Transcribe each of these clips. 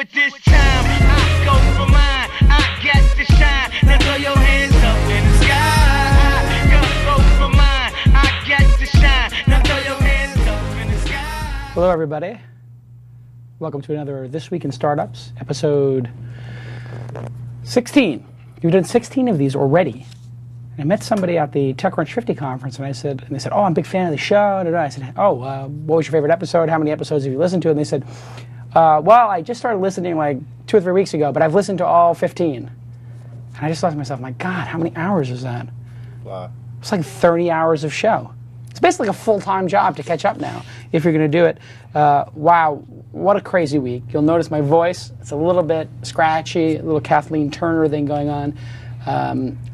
But this time, I go for mine. I get to shine. Now throw your hands up in the sky. Go for mine. I get to shine. Now throw your hands up in the sky. Hello, everybody. Welcome to another This Week in Startups, episode 16. We've done 16 of these already. And I met somebody at the TechCrunch 50 conference, and they said, "Oh, I'm a big fan of the show." I said, "Oh, what was your favorite episode? How many episodes have you listened to?" And they said, "Well, I just started listening like 2 or 3 weeks ago, but I've listened to all 15." And I just thought to myself, "My God, how many hours is that?" Wow. It's like 30 hours of show. It's basically a full-time job to catch up now, if you're going to do it. Wow, what a crazy week. You'll notice my voice. It's a little bit scratchy, a little Kathleen Turner thing going on.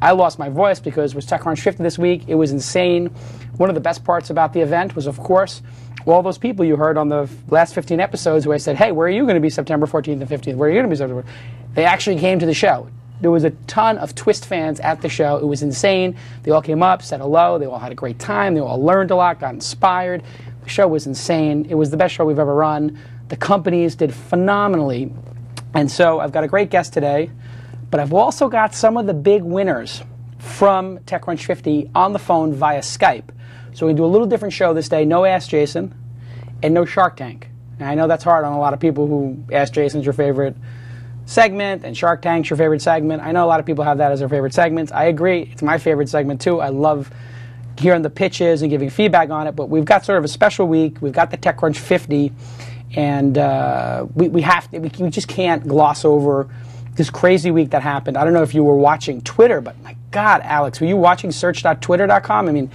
I lost my voice because it was TechCrunch 50 this week. It was insane. One of the best parts about the event was, of course, all those people you heard on the last 15 episodes who I said, "Hey, where are you going to be September 14th and 15th? Where are you going to be September?" They actually came to the show. There was a ton of Twist fans at the show. It was insane. They all came up, said hello. They all had a great time. They all learned a lot, got inspired. The show was insane. It was the best show we've ever run. The companies did phenomenally. And so I've got a great guest today. But I've also got some of the big winners from TechCrunch 50 on the phone via Skype. So we do a little different show this day. No Ask Jason and no Shark Tank. And I know that's hard on a lot of people who Ask Jason's your favorite segment and Shark Tank's your favorite segment. I know a lot of people have that as their favorite segments. I agree. It's my favorite segment too. I love hearing the pitches and giving feedback on it. But we've got sort of a special week. We've got the TechCrunch 50. And we just can't gloss over this crazy week that happened. I don't know if you were watching Twitter, but my God, Alex, were you watching search.twitter.com? I mean,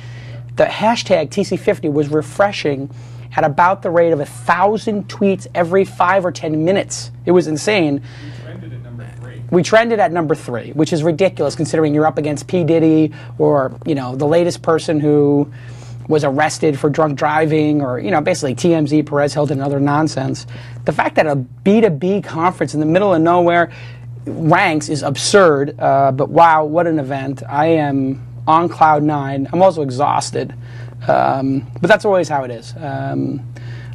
the hashtag TC50 was refreshing at about the rate of 1,000 tweets every 5 or 10 minutes. It was insane. We trended at number 3. We trended at number 3, which is ridiculous considering you're up against P. Diddy or, you know, the latest person who was arrested for drunk driving or, you know, basically TMZ, Perez Hilton, and other nonsense. The fact that a B2B conference in the middle of nowhere ranks is absurd, but wow, what an event. I am on cloud 9. I'm also exhausted, but that's always how it is.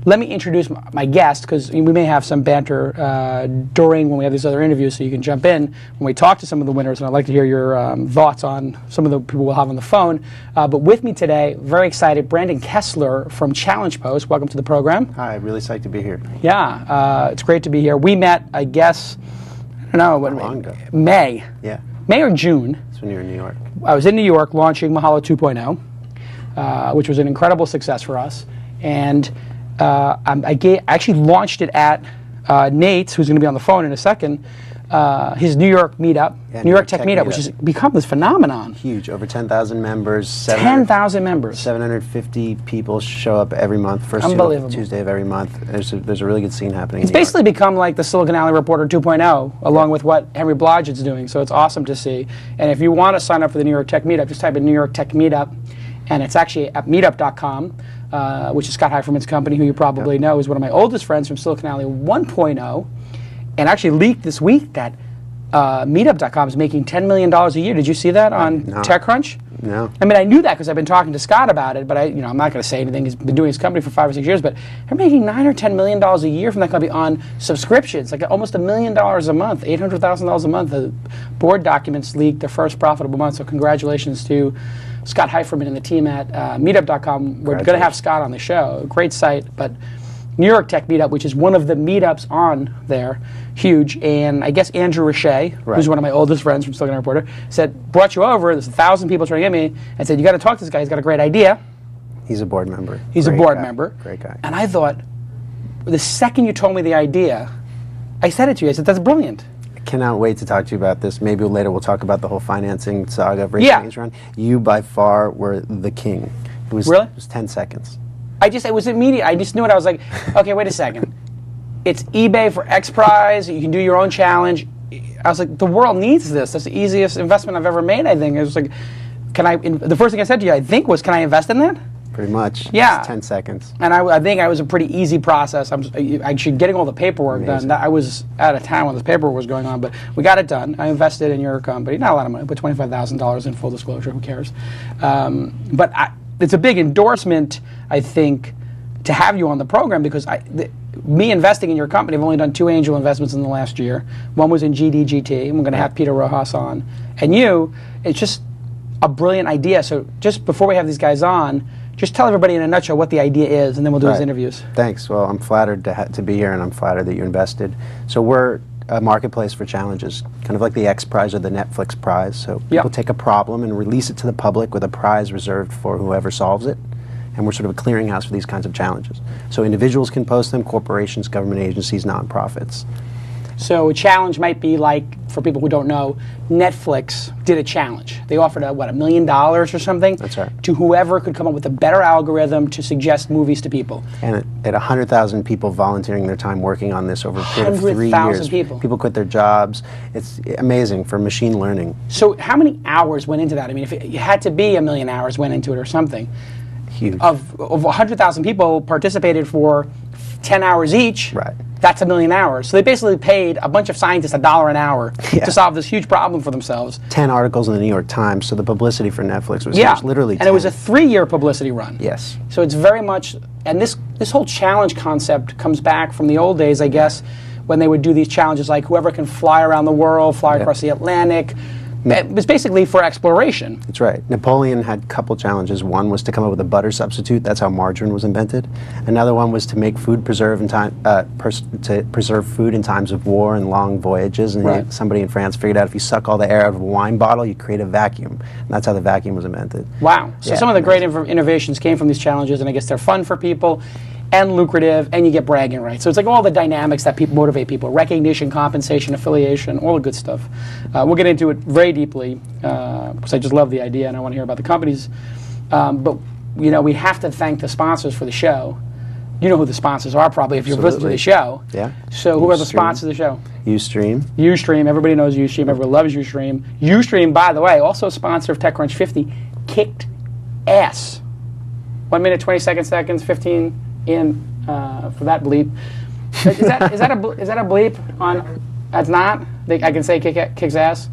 Let me introduce my guest, because we may have some banter during when we have these other interviews, so you can jump in when we talk to some of the winners, and I'd like to hear your thoughts on some of the people we'll have on the phone. But with me today, very excited, Brandon Kessler from ChallengePost. Welcome to the program. Hi, really psyched to be here. Yeah, it's great to be here. We met, I guess, I don't know, what, long ago? May. Yeah. May or June. That's when you were in New York. I was in New York launching Mahalo 2.0, which was an incredible success for us. And I actually launched it at Nate's, who's going to be on the phone in a second, his New York meetup, Yeah, New York Tech meetup, which has become this phenomenon. Huge, over 10,000 members. 10,000 members. 750 people show up every month, first Tuesday of every month. There's a really good scene happening. It's basically become like the Silicon Alley Reporter 2.0, along with what Henry Blodgett's doing, so it's awesome to see. And if you want to sign up for the New York Tech meetup, just type in New York Tech meetup, and it's actually at meetup.com. Which is Scott Heiferman's company, who you probably know is one of my oldest friends from Silicon Alley 1.0, and actually leaked this week that Meetup.com is making $10 million a year. Did you see that on TechCrunch? No. I mean, I knew that because I've been talking to Scott about it, but I'm not going to say anything. He's been doing his company for 5 or 6 years, but they're making $9 or $10 million a year from that company on subscriptions, like almost $1 million a month, $800,000 a month. The board documents leaked their first profitable month, so congratulations to Scott Heiferman and the team at Meetup.com. We're going to have Scott on the show. Great site, but New York Tech Meetup, which is one of the meetups on there, huge. And I guess Andrew Richey, who's one of my oldest friends from Silicon Reporter, brought you over. There's 1,000 people trying to get me, and said, "You got to talk to this guy. He's got a great idea." He's a board member. He's a board member. Great guy. And I thought, the second you told me the idea, I said it to you. I said, "That's brilliant." Cannot wait to talk to you about this. Maybe later we'll talk about the whole financing saga of raising things around. You by far were the king. It was 10 seconds. It was immediate. I just knew it. I was like, okay, wait a second. It's eBay for X prize. You can do your own challenge. I was like, the world needs this. That's the easiest investment I've ever made, I think. It was like, the first thing I said to you, I think, was, can I invest in that? Pretty much. Yeah. Just 10 seconds. And I think I was a pretty easy process. I'm actually getting all the paperwork done. I was out of town when this paperwork was going on, but we got it done. I invested in your company. Not a lot of money, but $25,000 in full disclosure. Who cares? But it's a big endorsement, I think, to have you on the program, because me investing in your company, I've only done 2 angel investments in the last year. One was in GDGT, and we're going to have Peter Rojas on. And you, it's just a brilliant idea. So just before we have these guys on, just tell everybody in a nutshell what the idea is, and then we'll do his interviews. Thanks. Well, I'm flattered to be here, and I'm flattered that you invested. So we're a marketplace for challenges, kind of like the X Prize or the Netflix Prize. So people take a problem and release it to the public with a prize reserved for whoever solves it. And we're sort of a clearinghouse for these kinds of challenges. So individuals can post them, corporations, government agencies, nonprofits. So a challenge might be like, for people who don't know, Netflix did a challenge. They offered, $1 million or something? That's right. To whoever could come up with a better algorithm to suggest movies to people. And at 100,000 people volunteering their time working on this over a period of 3 years. 100,000 people. People quit their jobs. It's amazing for machine learning. So how many hours went into that? I mean, if it had to be 1 million hours went into it or something. Huge. Of 100,000 people participated for 10 hours each. Right. That's 1 million hours. So they basically paid a bunch of scientists $1 an hour to solve this huge problem for themselves. 10 articles in the New York Times, so the publicity for Netflix was literally 10. And it was a 3-year publicity run. Yes. So it's very much, and this whole challenge concept comes back from the old days, I guess, when they would do these challenges like whoever can fly around the world, fly across the Atlantic. It was basically for exploration. That's right. Napoleon had a couple challenges. One was to come up with a butter substitute. That's how margarine was invented. Another one was to make food preserve in time, to preserve food in times of war and long voyages. And somebody in France figured out if you suck all the air out of a wine bottle, you create a vacuum. And that's how the vacuum was invented. Wow. So some of the great innovations came from these challenges, and I guess they're fun for people and lucrative, and you get bragging rights. So it's like all the dynamics that motivate people: recognition, compensation, affiliation, all the good stuff. We'll get into it very deeply because I just love the idea and I want to hear about the companies. But we have to thank the sponsors for the show. You know who the sponsors are probably if you've listened to the show. Yeah. So who are the sponsors of the show? Ustream. Ustream. Everybody knows Ustream. Everybody loves Ustream. Ustream, by the way, also a sponsor of TechCrunch 50, kicked ass. 1 minute, 27 seconds, 15 in for that bleep. Is that a bleep on? That's not. I can say kicks ass.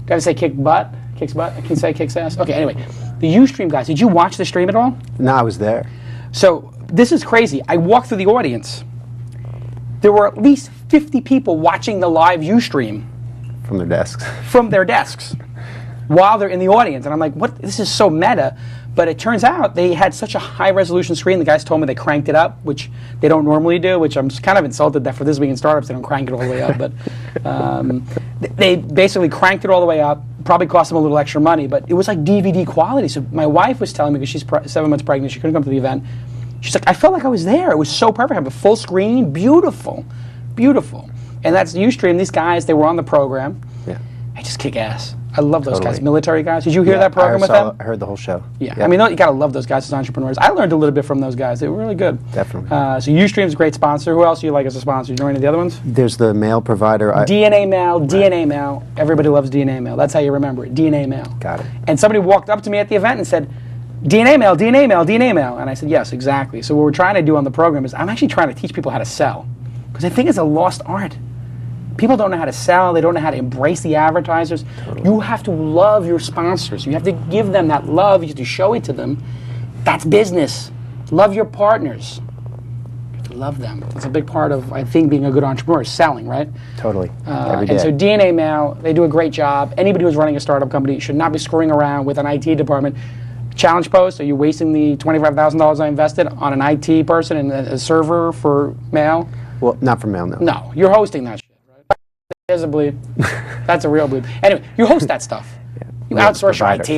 Got to say kicks butt. I can say kicks ass. Okay. Anyway, the Ustream guys. Did you watch the stream at all? No, I was there. So this is crazy. I walked through the audience. There were at least 50 people watching the live Ustream from their desks. From their desks, while they're in the audience, and I'm like, what? This is so meta. But it turns out they had such a high-resolution screen. The guys told me they cranked it up, which they don't normally do, which I'm kind of insulted that for this week in startups they don't crank it all the way up. But they basically cranked it all the way up. Probably cost them a little extra money, but it was like DVD quality. So my wife was telling me, because she's 7 months pregnant, she couldn't come to the event. She's like, I felt like I was there. It was so perfect. I have a full screen, beautiful, beautiful. And that's Ustream. These guys, they were on the program. Yeah. They just kick ass. I love those guys, military guys. Did you hear that program with them? I heard the whole show. Yeah. I mean, you got to love those guys as entrepreneurs. I learned a little bit from those guys. They were really good. Definitely. So Ustream's a great sponsor. Who else do you like as a sponsor? You know any of the other ones? There's the mail provider. DNA Mail, DNA Mail. Everybody loves DNA Mail. That's how you remember it, DNA Mail. Got it. And somebody walked up to me at the event and said, DNA Mail, DNA Mail, DNA Mail. And I said, yes, exactly. So what we're trying to do on the program is I'm actually trying to teach people how to sell. Because I think it's a lost art. People don't know how to sell. They don't know how to embrace the advertisers. Totally. You have to love your sponsors. You have to give them that love. You have to show it to them. That's business. Love your partners. You have to love them. That's a big part of, I think, being a good entrepreneur is selling, right? Totally. Every day. And so DNA Mail, they do a great job. Anybody who's running a startup company should not be screwing around with an IT department. ChallengePost, are you wasting the $25,000 I invested on an IT person and a server for mail? Well, not for mail, no. No, you're hosting that shit. There's a bleep. That's a real bleep. Anyway, you host that stuff. You outsource your IT.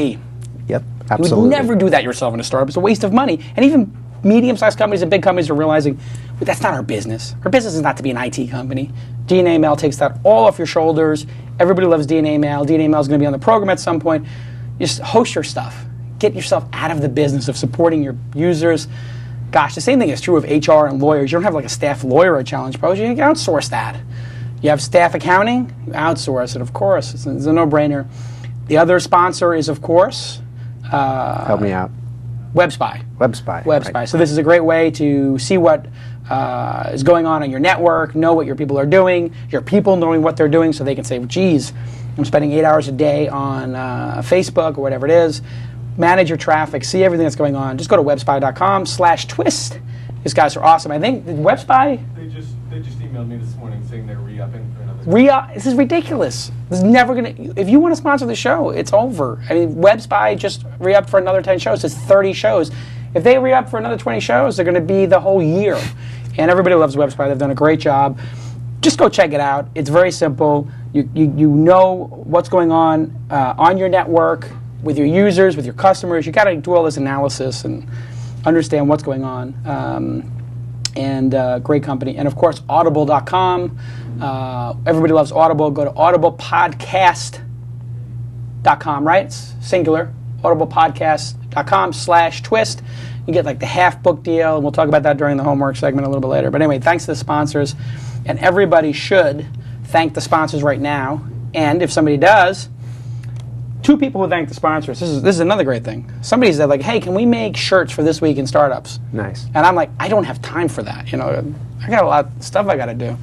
Yep, absolutely. You would never do that yourself in a startup. It's a waste of money. And even medium-sized companies and big companies are realizing, well, that's not our business. Our business is not to be an IT company. DNA Mail takes that all off your shoulders. Everybody loves DNA Mail. DNA Mail is going to be on the program at some point. Just host your stuff. Get yourself out of the business of supporting your users. Gosh, the same thing is true of HR and lawyers. You don't have like a staff lawyer at ChallengePost. You can outsource that. You have staff accounting, you outsource it, of course. It's a no-brainer. The other sponsor is, of course... help me out. WebSpy. WebSpy. WebSpy. Right. So this is a great way to see what is going on your network, know what your people are doing, your people knowing what they're doing, so they can say, geez, I'm spending 8 hours a day on Facebook or whatever it is. Manage your traffic, see everything that's going on. Just go to webspy.com/twist. These guys are awesome. I think did WebSpy. They just emailed me this morning saying they're re-upping for another. This is ridiculous. This is never gonna. If you want to sponsor the show, it's over. I mean, WebSpy just re-upped for another 10 shows. It's 30 shows. If they re-up for another 20 shows, they're going to be the whole year. And everybody loves WebSpy. They've done a great job. Just go check it out. It's very simple. You know what's going on your network, with your users, with your customers. You got to do all this analysis and understand what's going on. Great company. And of course, audible.com. Everybody loves Audible. Go to audiblepodcast.com, right? It's singular. audiblepodcast.com/twist. You get like the half book deal, and we'll talk about that during the homework segment a little bit later. But anyway, thanks to the sponsors. And everybody should thank the sponsors right now. And if somebody does, 2 people who thank the sponsors. This is another great thing. Somebody said, like, hey, can we make shirts for This Week in Startups? Nice. And I'm like, I don't have time for that. You know, I got a lot of stuff I got to do.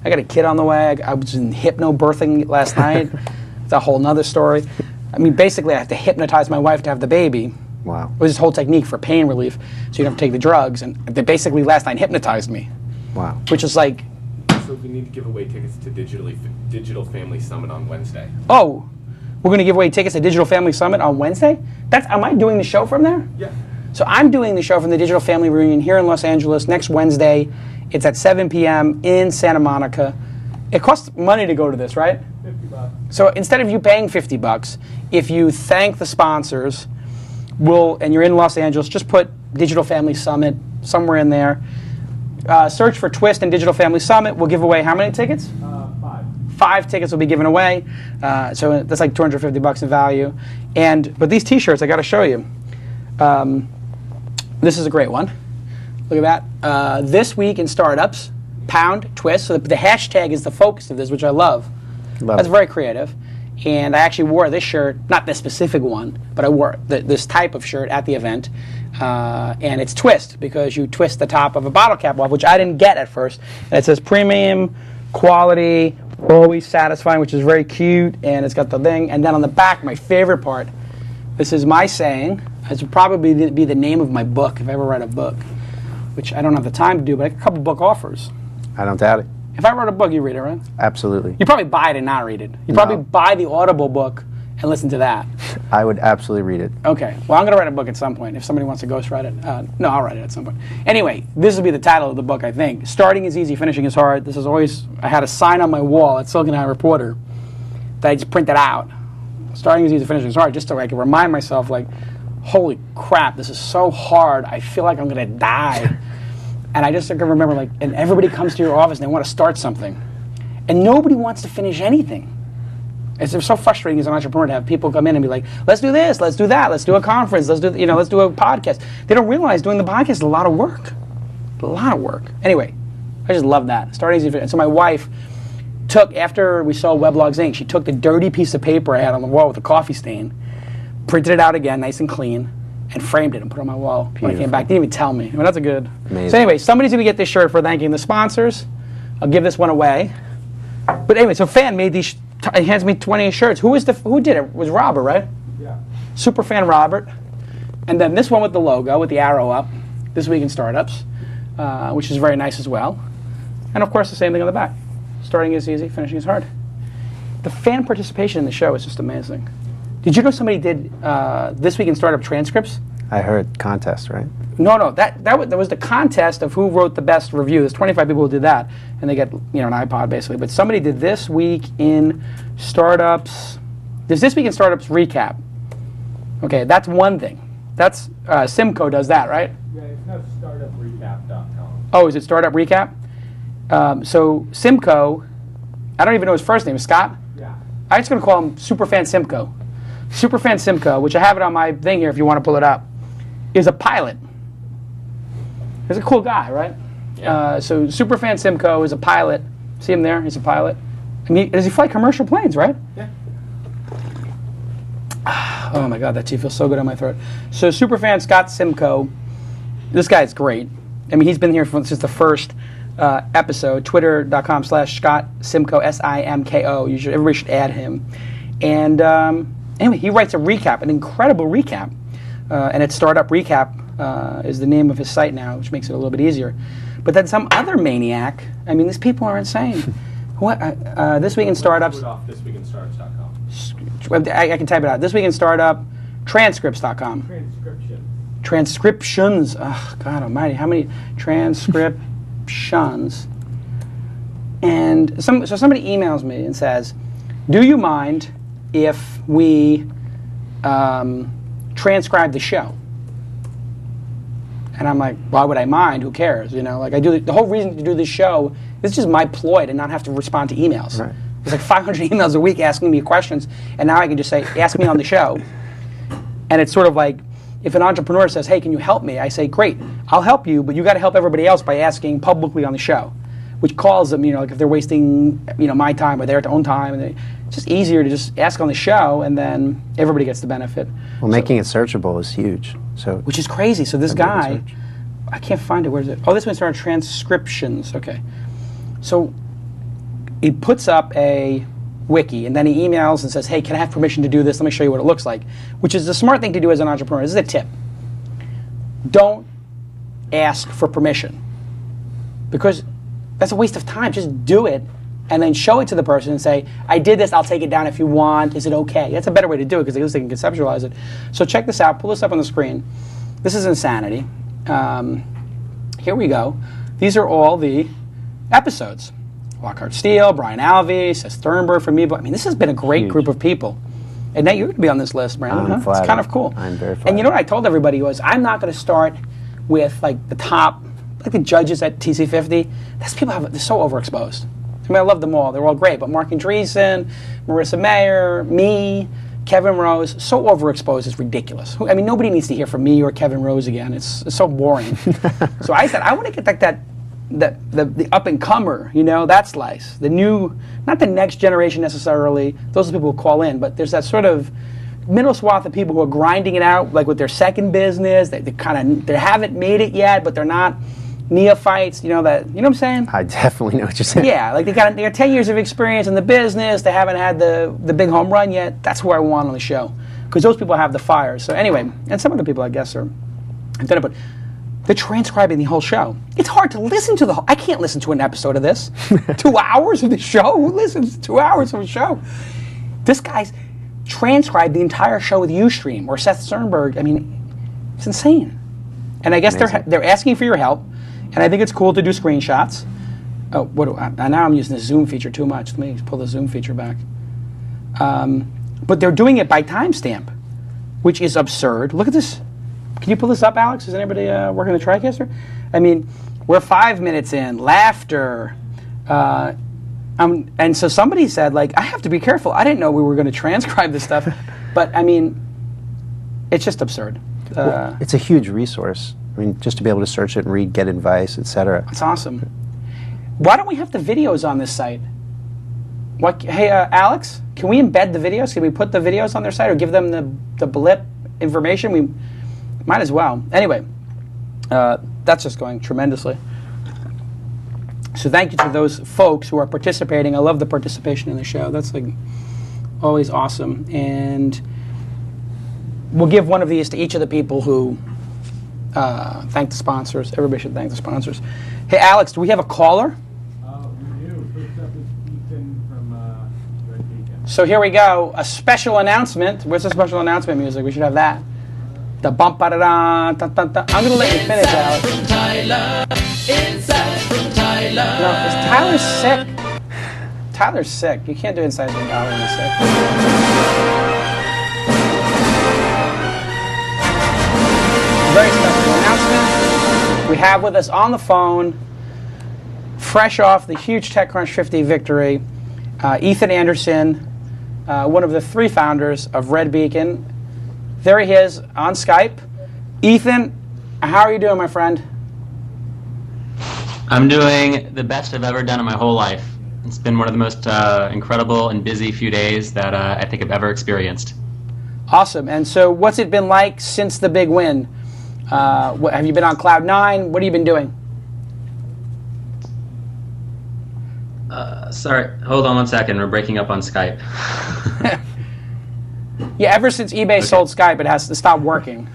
I got a kid on the way. I was in hypnobirthing last night. It's a whole nother story. I mean, basically, I have to hypnotize my wife to have the baby. Wow. It was this whole technique for pain relief, so you don't have to take the drugs. And they basically last night hypnotized me. Wow. Which is like... So we need to give away tickets to Digital Family Summit on Wednesday. Oh, we're going to give away tickets to Digital Family Summit on Wednesday? Am I doing the show from there? Yeah. So I'm doing the show from the Digital Family Reunion here in Los Angeles next Wednesday. It's at 7 p.m. in Santa Monica. It costs money to go to this, right? $50. So instead of you paying $50, if you thank the sponsors, and you're in Los Angeles, just put Digital Family Summit somewhere in there. Search for Twist and Digital Family Summit. We'll give away how many tickets? 5. 5 tickets will be given away. So that's like $250 in value. But these T-shirts, I got to show you. This is a great one. Look at that. This Week in Startups, #Twist. So the hashtag is the focus of this, which I love. That's very creative. And I actually wore this shirt, not this specific one, but I wore this type of shirt at the event. And it's Twist, because you twist the top of a bottle cap off, which I didn't get at first. And it says premium, quality, always satisfying, which is very cute. And it's got the thing. And then on the back, my favorite part, this is my saying. This would probably be the name of my book, if I ever write a book, which I don't have the time to do, but I have a couple book offers. I don't doubt it. If I wrote a book, you read it, right? Absolutely. You probably buy it and not read it. You probably buy the Audible book and listen to that. I would absolutely read it. Okay. Well, I'm going to write a book at some point. If somebody wants to ghostwrite it. No, I'll write it at some point. Anyway, this will be the title of the book, I think. Starting is easy, finishing is hard. This is always, I had a sign on my wall at Silicon Valley Reporter that I just printed out. Starting is easy, finishing is hard, just so I can remind myself, like, holy crap, this is so hard. I feel like I'm going to die. And I just can remember, like, and everybody comes to your office and they want to start something. And nobody wants to finish anything. It's so frustrating as an entrepreneur to have people come in and be like, let's do this, let's do that, let's do a conference, let's do a podcast. They don't realize doing the podcast is a lot of work. A lot of work. Anyway, I just love that. Starting easy. And so my wife took, after we sold Weblogs Inc., she took the dirty piece of paper I had on the wall with a coffee stain, printed it out again, nice and clean, and framed it and put it on my wall. Beautiful. When I came back. Didn't even tell me. I mean, that's a good. Amazing. So anyway, somebody's going to get this shirt for thanking the sponsors. I'll give this one away. But anyway, so Fan made these, he hands me 20 shirts. Who did it? It was Robert, right? Yeah. Superfan Robert. And then this one with the logo, with the arrow up, This Week in Startups, which is very nice as well. And of course, the same thing on the back. Starting is easy, finishing is hard. The fan participation in the show is just amazing. Did you know somebody did This Week in Startup transcripts? I heard contest, right? No. That was the contest of who wrote the best review. There's 25 people who did that, and they get an iPod basically. But somebody did This Week in Startups. There's This Week in Startups recap. Okay, that's one thing. That's Simco does that, right? Yeah, it's now startuprecap.com. Oh, is it Startup Recap? So Simco, I don't even know his first name. Is Scott? Yeah. I'm just going to call him Superfan Simco. Superfan Simco, which I have it on my thing here if you want to pull it up, is a pilot. He's a cool guy, right? Yeah. So Superfan Simco is a pilot. See him there? He's a pilot. I mean, does he fly commercial planes, right? Yeah. Oh my God, that tea feels so good on my throat. So Superfan Scott Simco, this guy's great. I mean, he's been here since the first episode. Twitter.com/Scott Simco, SIMKO. Everybody should add him. And anyway, he writes a recap, an incredible recap, and it's startuprecap.com. is the name of his site now, which makes it a little bit easier. But then some other maniac, I mean, these people are insane. What? This Week in Startups. Thisweekinstartups.com. I can type it out. This Week in Startup, transcripts.com. Transcriptions. Oh, God almighty. How many transcriptions? And so somebody emails me and says, do you mind if we transcribe the show? And I'm like, why would I mind? Who cares? You know, like I do the whole reason to do this show is just my ploy to not have to respond to emails. Right. There's like 500 emails a week asking me questions, and now I can just say, ask me on the show. And it's sort of like, if an entrepreneur says, hey, can you help me? I say, great, I'll help you, but you got to help everybody else by asking publicly on the show, which calls them, you know, like if they're wasting, you know, my time or their own time, and it's just easier to just ask on the show, and then everybody gets the benefit. Well, making it searchable is huge. So which is crazy. So this guy, I can't find it. Where is it? Oh, this one's on transcriptions. Okay. So he puts up a wiki, and then he emails and says, hey, can I have permission to do this? Let me show you what it looks like, which is the smart thing to do as an entrepreneur. This is a tip. Don't ask for permission, because that's a waste of time. Just do it and then show it to the person and say, I did this, I'll take it down if you want. Is it okay? That's a better way to do it, because at least they can conceptualize it. So check this out. Pull this up on the screen. This is insanity. Here we go. These are all the episodes. Lockhart Steele, Brian Alvey, Seth Sternberg from me. But I mean, this has been a great group of people. And now you're going to be on this list, Brandon. I'm huh? flattered. It's kind of cool. I'm very flattered. And you know what I told everybody was, I'm not going to start with like the top, like the judges at TC50. That's people they're so overexposed. I mean, I love them all. They're all great. But Mark Andreessen, Marissa Mayer, me, Kevin Rose, so overexposed, it's ridiculous. I mean, nobody needs to hear from me or Kevin Rose again. It's so boring. So I said, I want to get like the up-and-comer, you know, that slice. The new, not the next generation necessarily. Those are the people who call in. But there's that sort of middle swath of people who are grinding it out, like with their second business. They haven't made it yet, but they're not neophytes, you know what I'm saying? I definitely know what you're saying. Yeah, like they got 10 years of experience in the business. They haven't had the big home run yet. That's who I want on the show, because those people have the fire. So anyway, and some other people I guess have done it, but they're transcribing the whole show. It's hard to listen to the whole. I can't listen to an episode of this. 2 hours of the show. Who listens to 2 hours of a show? This guy's transcribed the entire show with Ustream or Seth Sternberg. I mean, it's insane. And I guess they're asking for your help. And I think it's cool to do screenshots. Oh, now I'm using the Zoom feature too much. Let me pull the Zoom feature back. But they're doing it by timestamp, which is absurd. Look at this. Can you pull this up, Alex? Is anybody working the TriCaster? I mean, we're 5 minutes in. Laughter. And so somebody said, like, I have to be careful. I didn't know we were going to transcribe this stuff. But, I mean, it's just absurd. Well, it's a huge resource. I mean, just to be able to search it and read, get advice, etc. It's awesome. Why don't we have the videos on this site? Hey, Alex, can we embed the videos? Can we put the videos on their site or give them the blip information? We might as well. Anyway, that's just going tremendously. So thank you to those folks who are participating. I love the participation in the show. That's like always awesome. And we'll give one of these to each of the people who thank the sponsors. Everybody should thank the sponsors. Hey, Alex, do we have a caller? We do. First up is Ethan from Red Beacon. So here we go. A special announcement. Where's the special announcement music? We should have that. The bump da da da da da. I'm gonna let you finish, Alex. From Tyler, inside from Tyler. No, is Tyler sick? Tyler's sick. You can't do inside from Tyler when he's sick. Very special announcement. We have with us on the phone, fresh off the huge TechCrunch 50 victory, Ethan Anderson, one of the 3 founders of Red Beacon. There he is on Skype. Ethan, how are you doing, my friend? I'm doing the best I've ever done in my whole life. It's been one of the most incredible and busy few days that I think I've ever experienced. Awesome. And so what's it been like since the big win? Have you been on Cloud 9? What have you been doing? Sorry, hold on one second. We're breaking up on Skype. Yeah, ever since eBay sold Skype, it has to stop working.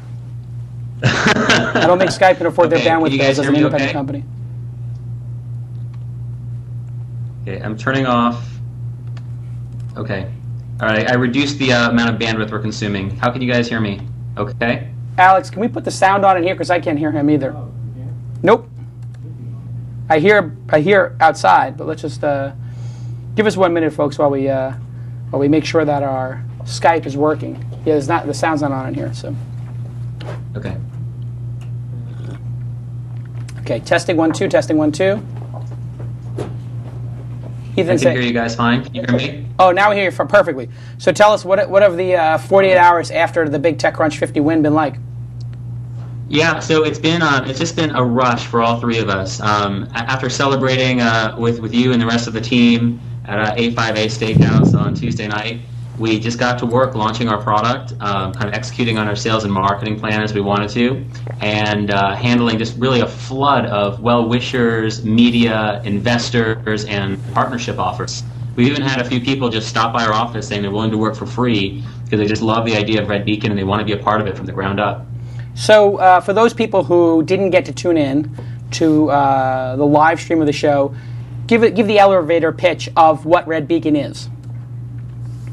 I don't think Skype can afford Okay, their can bandwidth you bills guys as hear an me independent okay? company. Okay, I'm turning off. Okay. All right, I reduced the amount of bandwidth we're consuming. How can you guys hear me? Okay. Alex, can we put the sound on in here because I can't hear him either? Oh, you can't? Nope. I hear outside, but let's just give us 1 minute, folks, while we make sure that our Skype is working. Yeah, the sound's not on in here, so. Okay. Okay, testing 1 2, testing 1 2. I Ethan, can hear you guys fine. Can you hear me? Oh, now we hear you perfectly. So tell us, what have the 48 hours after the big TechCrunch 50 win been like? Yeah, so it's just been a rush for all three of us. After celebrating with you and the rest of the team at A5A Steakhouse on Tuesday night, we just got to work launching our product, kind of executing on our sales and marketing plan as we wanted to, and handling just really a flood of well-wishers, media, investors, and partnership offers. We even had a few people just stop by our office saying they're willing to work for free because they just love the idea of Red Beacon and they want to be a part of it from the ground up. So for those people who didn't get to tune in to the live stream of the show, give the elevator pitch of what Red Beacon is.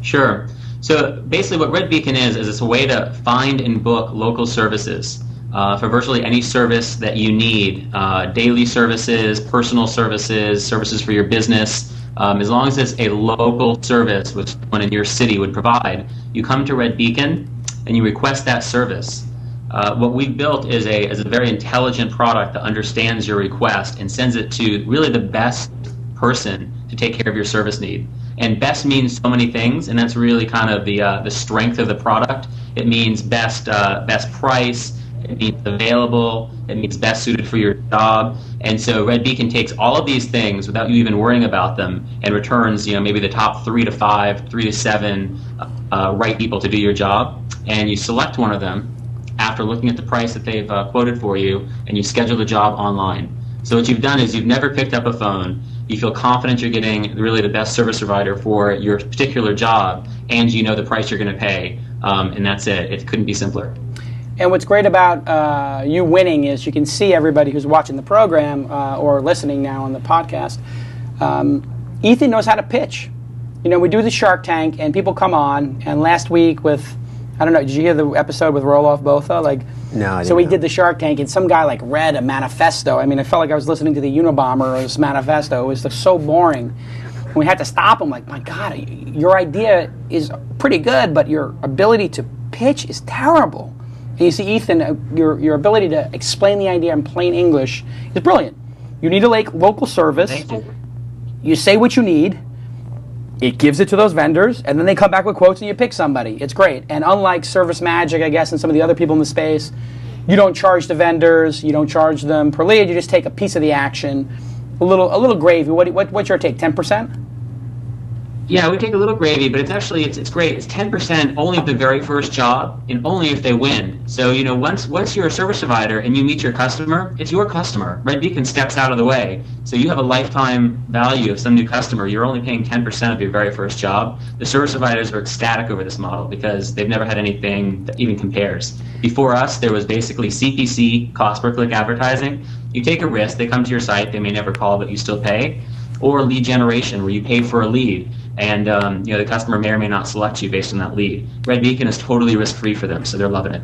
Sure. So basically what Red Beacon is it's a way to find and book local services for virtually any service that you need, daily services, personal services, services for your business. As long as it's a local service, which one in your city would provide, you come to Red Beacon and you request that service. What we've built is a very intelligent product that understands your request and sends it to really the best person to take care of your service need. And best means so many things, and that's really kind of the strength of the product. It means best price, it means available, it means best suited for your job. And so Red Beacon takes all of these things without you even worrying about them and returns, maybe the top 3 to 5, 3 to 7 right people to do your job. And you select one of them after looking at the price that they've quoted for you, and you schedule the job online. So what you've done is you've never picked up a phone, you feel confident you're getting really the best service provider for your particular job, and you know the price you're going to pay, and that's it. It couldn't be simpler. And what's great about you winning is you can see everybody who's watching the program or listening now on the podcast. Ethan knows how to pitch. We do the Shark Tank, and people come on, and last week with, I don't know, did you hear the episode with Roloff Botha? No, I didn't. So we did the Shark Tank, and some guy read a manifesto. I mean, I felt like I was listening to the Unabomber's manifesto. It was so boring. And we had to stop him. My God, your idea is pretty good, but your ability to pitch is terrible. And you see, Ethan, your ability to explain the idea in plain English is brilliant. You need a local service. Thank you. You say what you need. It gives it to those vendors, and then they come back with quotes, and you pick somebody. It's great. And unlike Service Magic, I guess, and some of the other people in the space, you don't charge the vendors. You don't charge them per lead. You just take a piece of the action, a little gravy. What's your take? 10%? Yeah, we take a little gravy, but it's actually it's great. It's 10% only of the very first job, and only if they win. So once you're a service provider and you meet your customer, it's your customer. Red Beacon steps out of the way, so you have a lifetime value of some new customer. You're only paying 10% of your very first job. The service providers are ecstatic over this model because they've never had anything that even compares. Before us, there was basically CPC, cost per click advertising. You take a risk. They come to your site. They may never call, but you still pay. Or lead generation, where you pay for a lead, and the customer may or may not select you based on that lead. Red Beacon is totally risk-free for them, so they're loving it.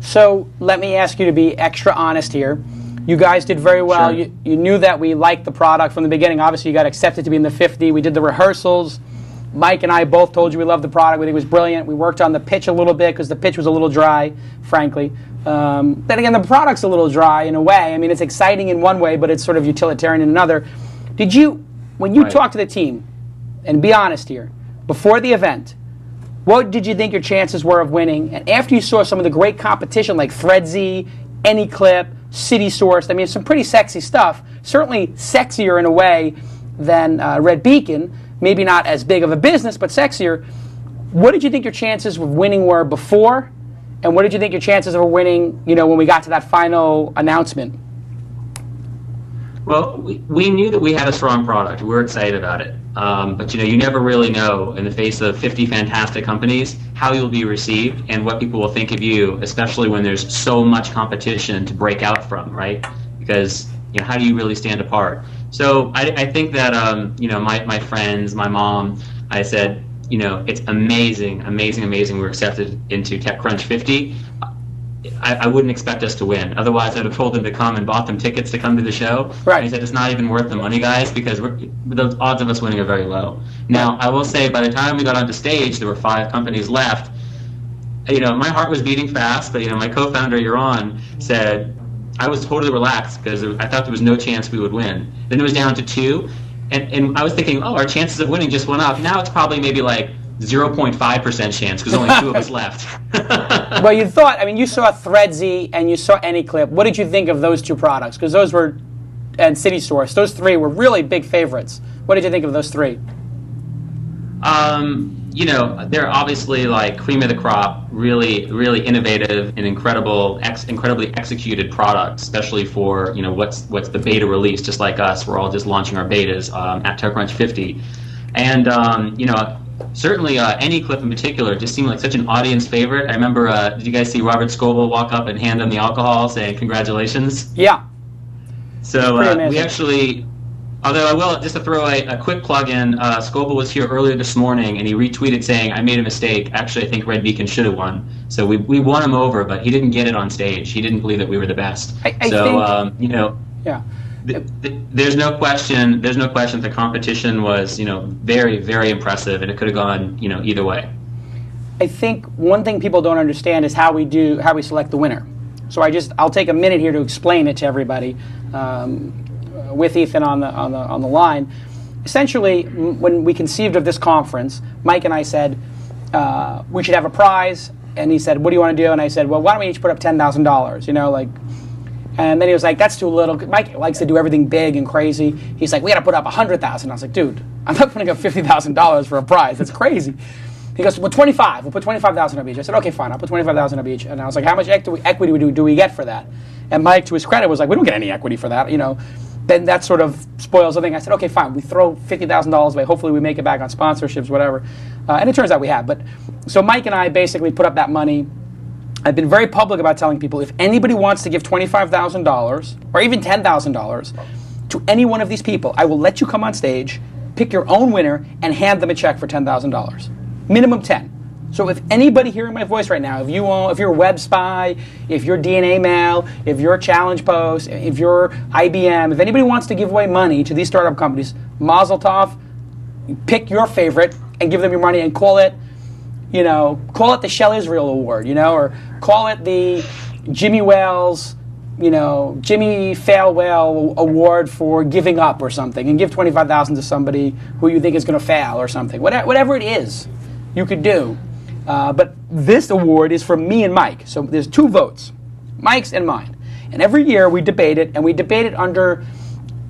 So let me ask you to be extra honest here. You guys did very well. Sure. You knew that we liked the product from the beginning. Obviously, you got accepted to be in the 50. We did the rehearsals. Mike and I both told you we loved the product. We think it was brilliant. We worked on the pitch a little bit because the pitch was a little dry, frankly. Then again, the product's a little dry in a way. I mean, it's exciting in one way, but it's sort of utilitarian in another. When you talked to the team, and be honest here, before the event, what did you think your chances were of winning? And after you saw some of the great competition like Threadsy, AnyClip, CitySource, I mean, some pretty sexy stuff, certainly sexier in a way than Red Beacon, maybe not as big of a business, but sexier. What did you think your chances of winning were before? And what did you think your chances of winning, when we got to that final announcement? Well, we knew that we had a strong product. We were excited about it. But you never really know in the face of 50 fantastic companies how you'll be received and what people will think of you, especially when there's so much competition to break out from, right? Because how do you really stand apart? So I think that my friends, my mom, I said, it's amazing we're accepted into TechCrunch 50. I wouldn't expect us to win. Otherwise, I'd have told them to come and bought them tickets to come to the show. Right. And he said, it's not even worth the money, guys, because the odds of us winning are very low. Now, I will say, by the time we got onto stage, there were 5 companies left. My heart was beating fast, but, my co-founder, Yaron, said, I was totally relaxed because I thought there was no chance we would win. Then it was down to 2, and I was thinking, our chances of winning just went up. Now it's probably maybe like 0.5% chance because only 2 of us left. Well, you saw Threadsy and you saw AnyClip. What did you think of those 2 products? Because those were, and CitySource, those 3 were really big favorites. What did you think of those 3? They're obviously like cream of the crop, really, really innovative and incredibly executed products, especially for, what's the beta release, just like us. We're all just launching our betas at TechCrunch 50. And, certainly AnyClip in particular just seemed like such an audience favorite. I remember, did you guys see Robert Scoble walk up and hand him the alcohol saying congratulations? Yeah. So we actually, although I will, just to throw a quick plug in, Scoble was here earlier this morning and he retweeted saying, I made a mistake. Actually, I think Red Beacon should have won. So we won him over, but he didn't get it on stage. He didn't believe that we were the best. I think, yeah. There's no question. There's no question the competition was, very, very impressive, and it could have gone, either way. I think one thing people don't understand is how we select the winner. So I'll take a minute here to explain it to everybody, with Ethan on the line. Essentially, when we conceived of this conference, Mike and I said we should have a prize, and he said, "What do you want to do?" And I said, "Well, why don't we each put up $10,000? And then he was like, that's too little. Mike likes to do everything big and crazy. He's like, we got to put up $100,000. I was like, dude, I'm not putting up $50,000 for a prize. That's crazy. He goes, well, 25. We'll put 25,000 up each. I said, okay, fine. I'll put 25,000 up each. And I was like, how much equity do we get for that? And Mike, to his credit, was like, we don't get any equity for that. Then that sort of spoils the thing. I said, okay, fine. We throw $50,000 away. Hopefully we make it back on sponsorships, whatever. And it turns out we have. But so Mike and I basically put up that money. I've been very public about telling people if anybody wants to give $25,000 or even $10,000 to any one of these people, I will let you come on stage, pick your own winner, and hand them a check for $10,000. Minimum 10. So if anybody hearing my voice right now, if you're WebSpy, if you're DNA Mail, if you're ChallengePost, if you're IBM, if anybody wants to give away money to these startup companies, Mazel Tov, pick your favorite and give them your money and call it the Shell Israel Award, or call it the Jimmy Wales, Jimmy Fail Whale Award for giving up or something, and give $25,000 to somebody who you think is going to fail or something. Whatever it is, you could do. But this award is from me and Mike. So there's 2 votes, Mike's and mine. And every year we debate it, and we debate it under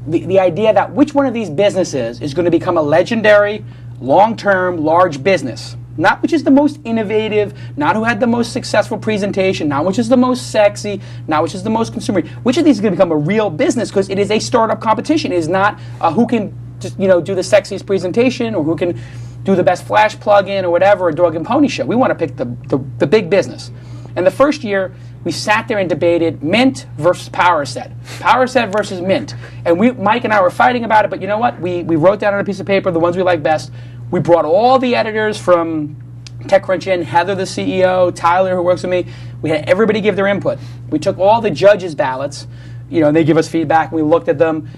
the idea that which one of these businesses is going to become a legendary, long-term, large business. Not which is the most innovative, not who had the most successful presentation, not which is the most sexy, not which is the most consumer. Which of these is going to become a real business because it is a startup competition. It is not who can just, do the sexiest presentation or who can do the best Flash plugin or whatever, a dog and pony show. We want to pick the big business. And the first year, we sat there and debated Mint versus PowerSet. PowerSet versus Mint. And Mike and I were fighting about it, but you know what? We wrote down on a piece of paper the ones we like best. We brought all the editors from TechCrunch in, Heather, the CEO, Tyler, who works with me. We had everybody give their input. We took all the judges' ballots, and they give us feedback, and we looked at them.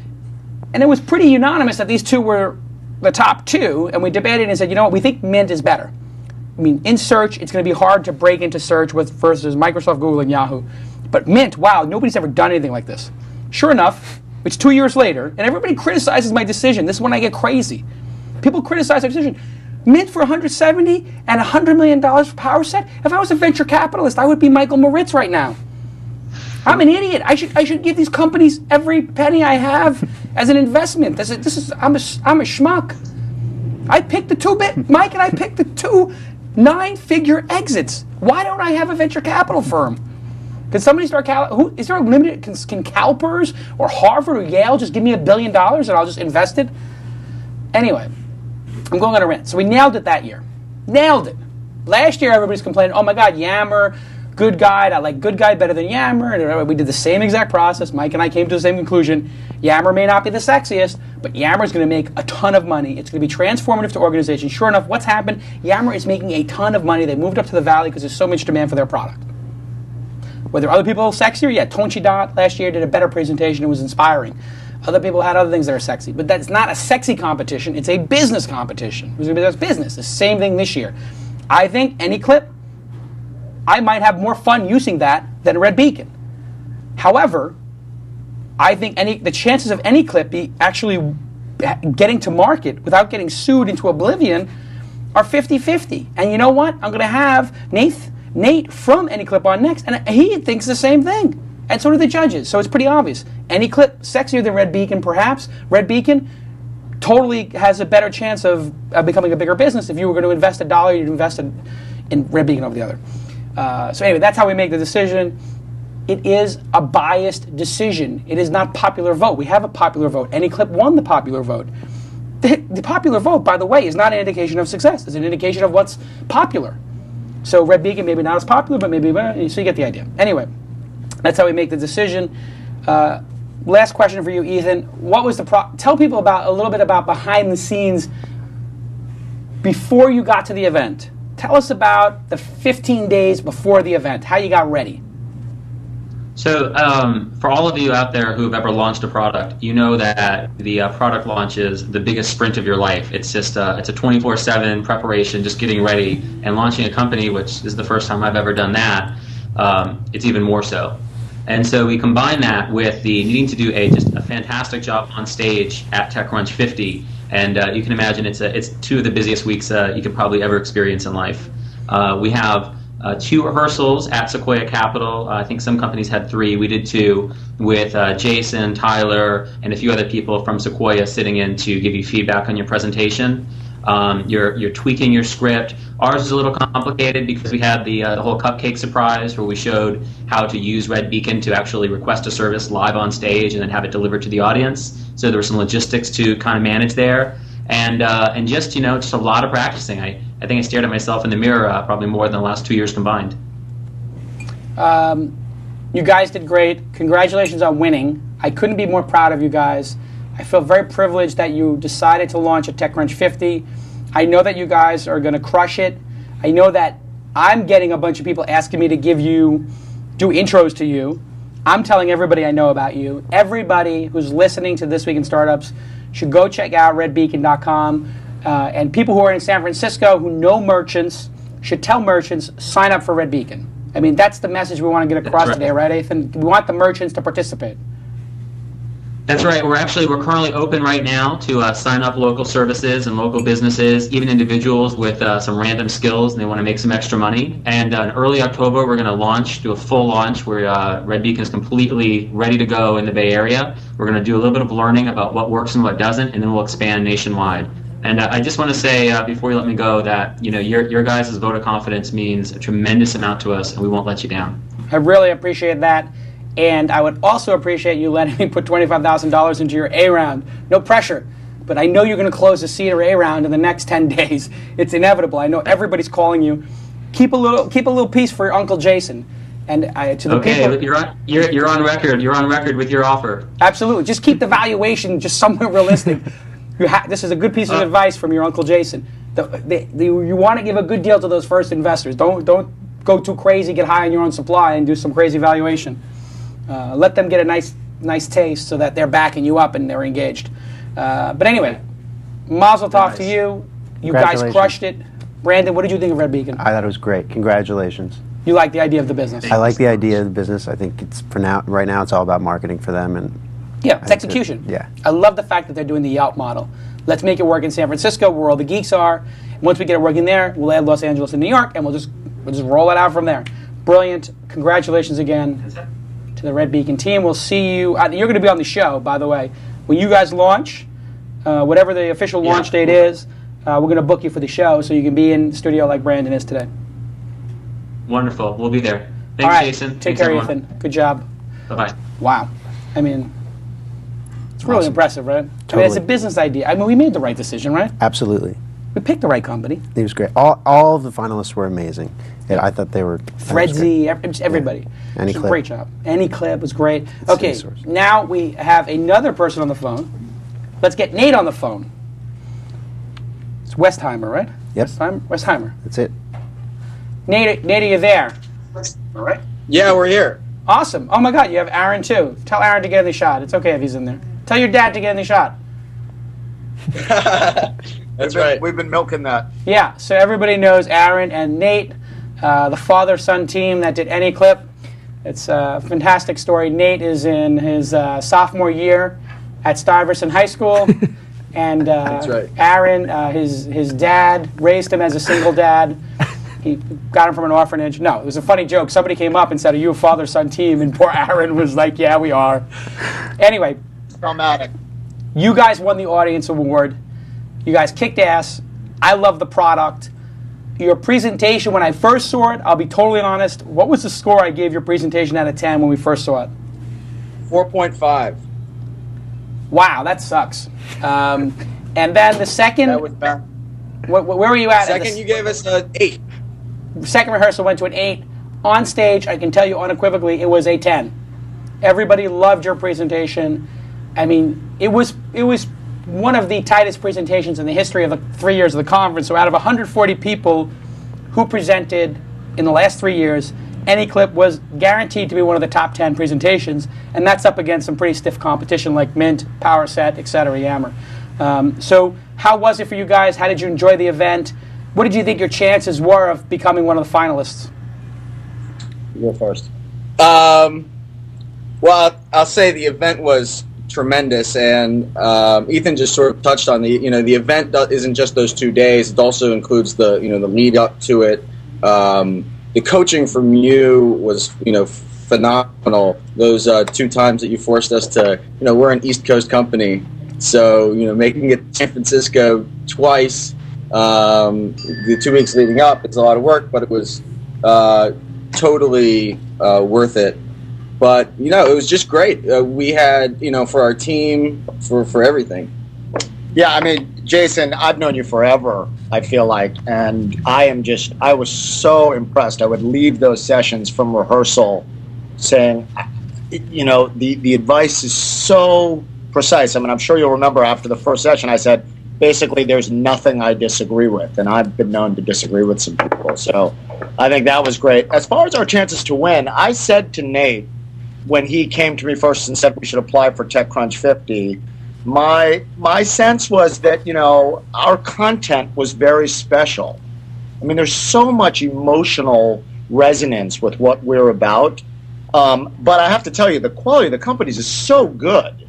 And it was pretty unanimous that these 2 were the top 2, and we debated and said, you know what, we think Mint is better. In search, it's going to be hard to break into search versus Microsoft, Google, and Yahoo. But Mint, wow, nobody's ever done anything like this. Sure enough, it's 2 years later, and everybody criticizes my decision. This is when I get crazy. People criticize our decision. Mint for $170 and $100 million for PowerSet? If I was a venture capitalist, I would be Michael Moritz right now. I'm an idiot. I should give these companies every penny I have as an investment. I'm a schmuck. I picked the 2-bit. Mike and I picked the 2 9-figure exits. Why don't I have a venture capital firm? Can somebody start is there a limited? Can CalPERS or Harvard or Yale just give me $1 billion and I'll just invest it? Anyway, I'm going on a rant. So we nailed it that year. Nailed it. Last year, everybody's complaining, oh my God, Yammer, good guide. I like good guide better than Yammer. And we did the same exact process. Mike and I came to the same conclusion. Yammer may not be the sexiest, but Yammer is going to make a ton of money. It's going to be transformative to organizations. Sure enough, what's happened? Yammer is making a ton of money. They moved up to the Valley because there's so much demand for their product. Were there other people sexier? Yeah, Tonchi Dot last year did a better presentation. It was inspiring. Other people had other things that are sexy. But that's not a sexy competition. It's a business competition. Who's going to be the best business? The same thing this year. I think AnyClip, I might have more fun using that than Red Beacon. However, I think the chances of AnyClip be actually getting to market without getting sued into oblivion are 50-50. And you know what? I'm going to have Nate from AnyClip on next, and he thinks the same thing. And so do the judges. So it's pretty obvious. AnyClip, sexier than Red Beacon, perhaps. Red Beacon totally has a better chance of becoming a bigger business. If you were going to invest $1, you'd invest in Red Beacon over the other. So anyway, that's how we make the decision. It is a biased decision. It is not popular vote. We have a popular vote. AnyClip won the popular vote. The popular vote, by the way, is not an indication of success. It's an indication of what's popular. So Red Beacon maybe not as popular, but maybe, so you get the idea. Anyway, that's how we make the decision. Last question for you, Ethan. What was tell people a little bit about behind the scenes before you got to the event. Tell us about the 15 days before the event, how you got ready. So for all of you out there who have ever launched a product, you know that the product launch is the biggest sprint of your life. It's just it's a 24/7 preparation, just getting ready, and launching a company, which is the first time I've ever done that. It's even more so. And so we combine that with the needing to do just a fantastic job on stage at TechCrunch 50, and you can imagine it's two of the busiest weeks you could probably ever experience in life. We have 2 rehearsals at Sequoia Capital. I think some companies had 3. We did 2 with Jason, Tyler, and a few other people from Sequoia sitting in to give you feedback on your presentation. You're tweaking your script. Ours is a little complicated because we had the whole cupcake surprise where we showed how to use Red Beacon to actually request a service live on stage and then have it delivered to the audience. So there were some logistics to kind of manage there, and just just a lot of practicing. I think I stared at myself in the mirror probably more than the last 2 years combined. You guys did great. Congratulations on winning. I couldn't be more proud of you guys. I feel very privileged that you decided to launch at TechCrunch 50. I know that you guys are going to crush it. I know that I'm getting a bunch of people asking me to do intros to you. I'm telling everybody I know about you. Everybody who's listening to This Week in Startups should go check out redbeacon.com. And people who are in San Francisco who know merchants should tell merchants, sign up for Red Beacon. I mean, that's the message we want to get across today, right, Ethan? We want the merchants to participate. That's right. We're currently open right now to sign up local services and local businesses, even individuals with some random skills and they want to make some extra money. And in early October, we're going to do a full launch where Red Beacon is completely ready to go in the Bay Area. We're going to do a little bit of learning about what works and what doesn't, and then we'll expand nationwide. And I just want to say before you let me go that your guys' vote of confidence means a tremendous amount to us, and we won't let you down. I really appreciate that. And I would also appreciate you letting me put $25,000 into your A round. No pressure, but I know you're going to close the C or A round in the next 10 days. It's inevitable. I know everybody's calling you. Keep a little piece for your Uncle Jason. And to the people, you're on record. You're on record with your offer. Absolutely. Just keep the valuation just somewhat realistic. This is a good piece of advice from your Uncle Jason. You want to give a good deal to those first investors. Don't go too crazy. Get high on your own supply and do some crazy valuation. Let them get a nice taste so that they're backing you up and they're engaged. But anyway, mazel tov to you. You guys crushed it. Brandon, what did you think of Red Beacon? I thought it was great. Congratulations. You like the idea of the business? I like the idea of the business. I think right now it's all about marketing for them. And yeah, it's execution. Yeah. I love the fact that they're doing the Yelp model. Let's make it work in San Francisco where all the geeks are. Once we get it working there, we'll add Los Angeles and New York, and we'll just roll it out from there. Brilliant. Congratulations again to the Red Beacon team. We'll see you. You're going to be on the show, by the way. When you guys launch, whatever the official launch date is, we're going to book you for the show so you can be in the studio like Brandon is today. Wonderful. We'll be there. Thanks, all right. Jason. Take Thanks, care, everyone. Ethan. Good job. Bye-bye. Wow. I mean, it's really impressive, right? Totally. I mean, it's a business idea. I mean, we made the right decision, right? Absolutely. We picked the right company. He was great. All of the finalists were amazing. Yeah, I thought they were Threadsy, everybody. Yeah. It was a great job. AnyClip was great. It's Okay, now we have another person on the phone. Let's get Nate on the phone. It's Westheimer, right? Yep. Westheimer. That's it. Nate, are you there? All right. Yeah, we're here. Awesome. Oh my God, you have Aaron too. Tell Aaron to get in the shot. It's okay if he's in there. Tell your dad to get in the shot. That's right. We've been milking that. Yeah, so everybody knows Aaron and Nate, the father-son team that did AnyClip. It's a fantastic story. Nate is in his sophomore year at Stuyvesant High School. And That's right. Aaron, his dad raised him as a single dad. He got him from an orphanage. No, it was a funny joke. Somebody came up and said, "Are you a father-son team?" And poor Aaron was like, "Yeah, we are." Anyway, Dramatic. you guys won the audience award. You guys kicked ass. I love the product. Your presentation, when I first saw it, I'll be totally honest, what was the score I gave your presentation out of 10 when we first saw it? 4.5. Wow, that sucks. And then the second... That was bad. Where were you at? Second, you gave us an 8. Second rehearsal went to an 8. On stage, I can tell you unequivocally, it was a 10. Everybody loved your presentation. I mean, it was one of the tightest presentations in the history of the 3 years of the conference. So out of 140 people who presented in the last 3 years, AnyClip was guaranteed to be one of the top 10 presentations, and that's up against some pretty stiff competition like Mint, PowerSet, etc., Yammer. So how was it for you guys? How did you enjoy the event? What did you think your chances were of becoming one of the finalists? You go first. Well, I'll say the event was tremendous, and Ethan just sort of touched on the event isn't just those 2 days. It also includes the the lead up to it. The coaching from you was phenomenal. Those 2 times that you forced us to we're an East Coast company, so making it to San Francisco twice. The 2 weeks leading up, it's a lot of work, but it was totally worth it. But it was just great. We had for our team, for everything. Yeah, I mean, Jason, I've known you forever, I feel like, and I was so impressed. I would leave those sessions from rehearsal saying, the advice is so precise. I mean, I'm sure you'll remember after the first session I said, basically, there's nothing I disagree with, and I've been known to disagree with some people. So I think that was great. As far as our chances to win, I said to Nate, when he came to me first and said we should apply for TechCrunch 50, my sense was that our content was very special. I mean, there's so much emotional resonance with what we're about, but I have to tell you, the quality of the companies is so good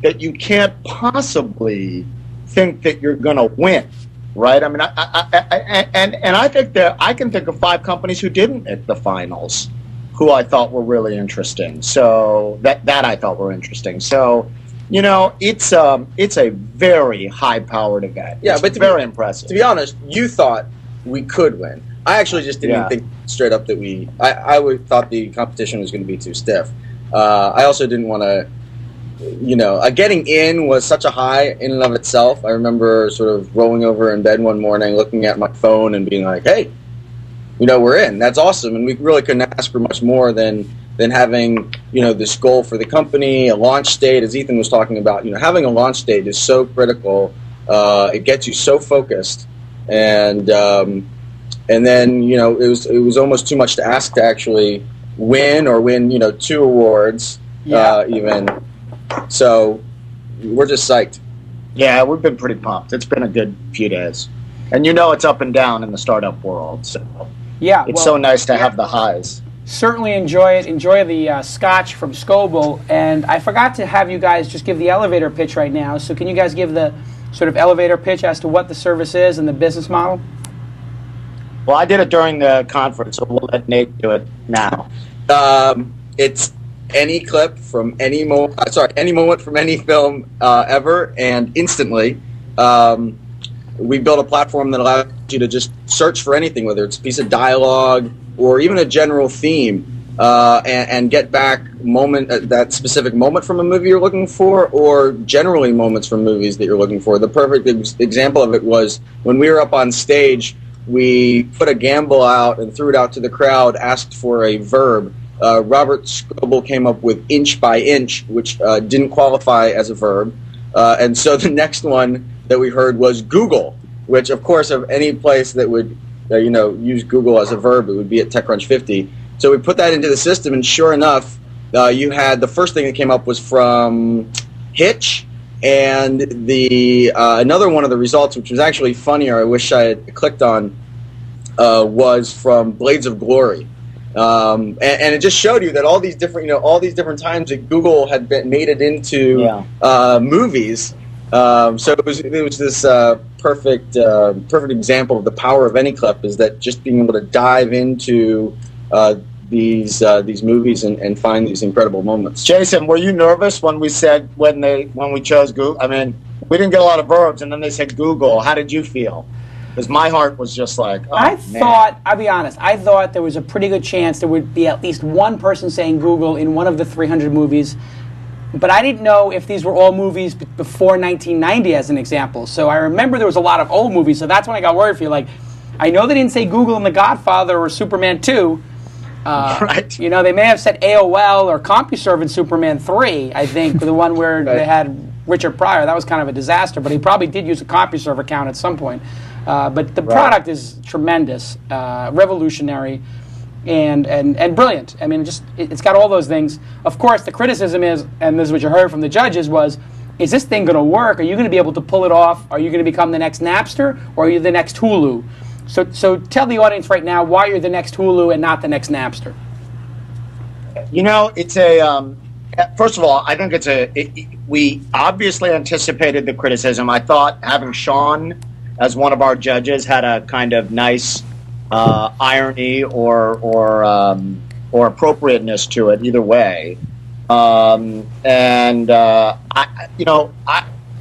that you can't possibly think that you're going to win, right? I mean, I think that I can think of 5 companies who didn't make the finals, who I thought were really interesting. So that I thought were interesting. So, it's a very high-powered event. Yeah, but it's very impressive. To be honest, you thought we could win. I actually just didn't think straight up that I thought the competition was going to be too stiff. I also didn't want to. Getting in was such a high in and of itself. I remember sort of rolling over in bed one morning, looking at my phone and being like, hey, we're in. That's awesome. And we really couldn't ask for much more than having, this goal for the company, a launch date, as Ethan was talking about. Having a launch date is so critical. It gets you so focused. And then, it was almost too much to ask to actually win or win, 2 awards even. So we're just psyched. Yeah, we've been pretty pumped. It's been a good few days. And it's up and down in the startup world. So it's so nice to have the highs. Certainly enjoy it. Enjoy the scotch from Scoble. And I forgot to have you guys just give the elevator pitch right now. So can you guys give the sort of elevator pitch as to what the service is and the business model? Well, I did it during the conference, so we'll let Nate do it now. It's any clip from any moment. Any moment from any film ever, and instantly. We built a platform that allows you to just search for anything, whether it's a piece of dialogue or even a general theme, and get back that specific moment from a movie you're looking for, or generally moments from movies that you're looking for. The perfect example of it was when we were up on stage, we put a gamble out and threw it out to the crowd, asked for a verb. Robert Scoble came up with inch by inch, which didn't qualify as a verb. And so the next one that we heard was Google, which, of course, of any place that would use Google as a verb, it would be at TechCrunch 50. So we put that into the system, and sure enough, you had the first thing that came up was from Hitch, and the another one of the results, which was actually funnier, I wish I had clicked on, was from Blades of Glory. And it just showed you that all these different times that Google had made it into movies. So it was this perfect example of the power of AnyClip, is that just being able to dive into these movies and find these incredible moments. Jason, were you nervous when we said when we chose Google? I mean, we didn't get a lot of verbs, and then they said Google. How did you feel? Because my heart was just like, oh, I'll be honest, I thought there was a pretty good chance there would be at least one person saying Google in one of the 300 movies, but I didn't know if these were all movies before 1990 as an example. So I remember there was a lot of old movies, so that's when I got worried for you. Like, I know they didn't say Google in The Godfather or Superman 2. Right. They may have said AOL or CompuServe in Superman 3, I think, the one where they had Richard Pryor. That was kind of a disaster, but he probably did use a CompuServe account at some point. But the product is tremendous, revolutionary, and brilliant. I mean, it's got all those things. Of course, the criticism is, and this is what you heard from the judges, is this thing going to work? Are you going to be able to pull it off? Are you going to become the next Napster, or are you the next Hulu? So tell the audience right now why you're the next Hulu and not the next Napster. It's first of all, I think we obviously anticipated the criticism. I thought having Sean as one of our judges had a kind of nice irony or appropriateness to it, either way. The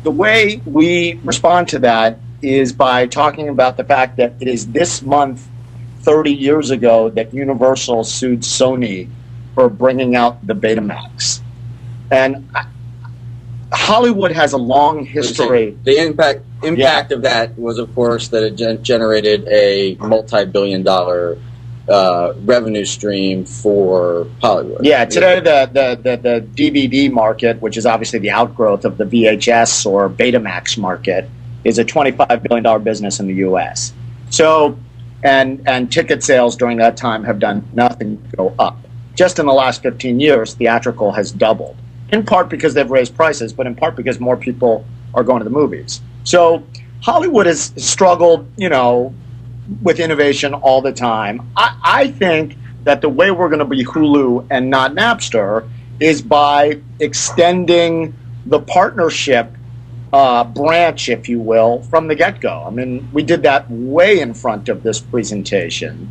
way we respond to that is by talking about the fact that it is this month, 30 years ago, that Universal sued Sony for bringing out the Betamax. And Hollywood has a long history. The impact of that was, of course, that it generated a multi-billion-dollar revenue stream for Hollywood. Yeah, today the DVD market, which is obviously the outgrowth of the VHS or Betamax market, is a $25 billion business in the U.S. So, and ticket sales during that time have done nothing but go up. Just in the last 15 years, theatrical has doubled. In part because they've raised prices, but in part because more people are going to the movies. So Hollywood has struggled, with innovation all the time. I think that the way we're going to be Hulu and not Napster is by extending the partnership branch, if you will, from the get-go. I mean, we did that way in front of this presentation.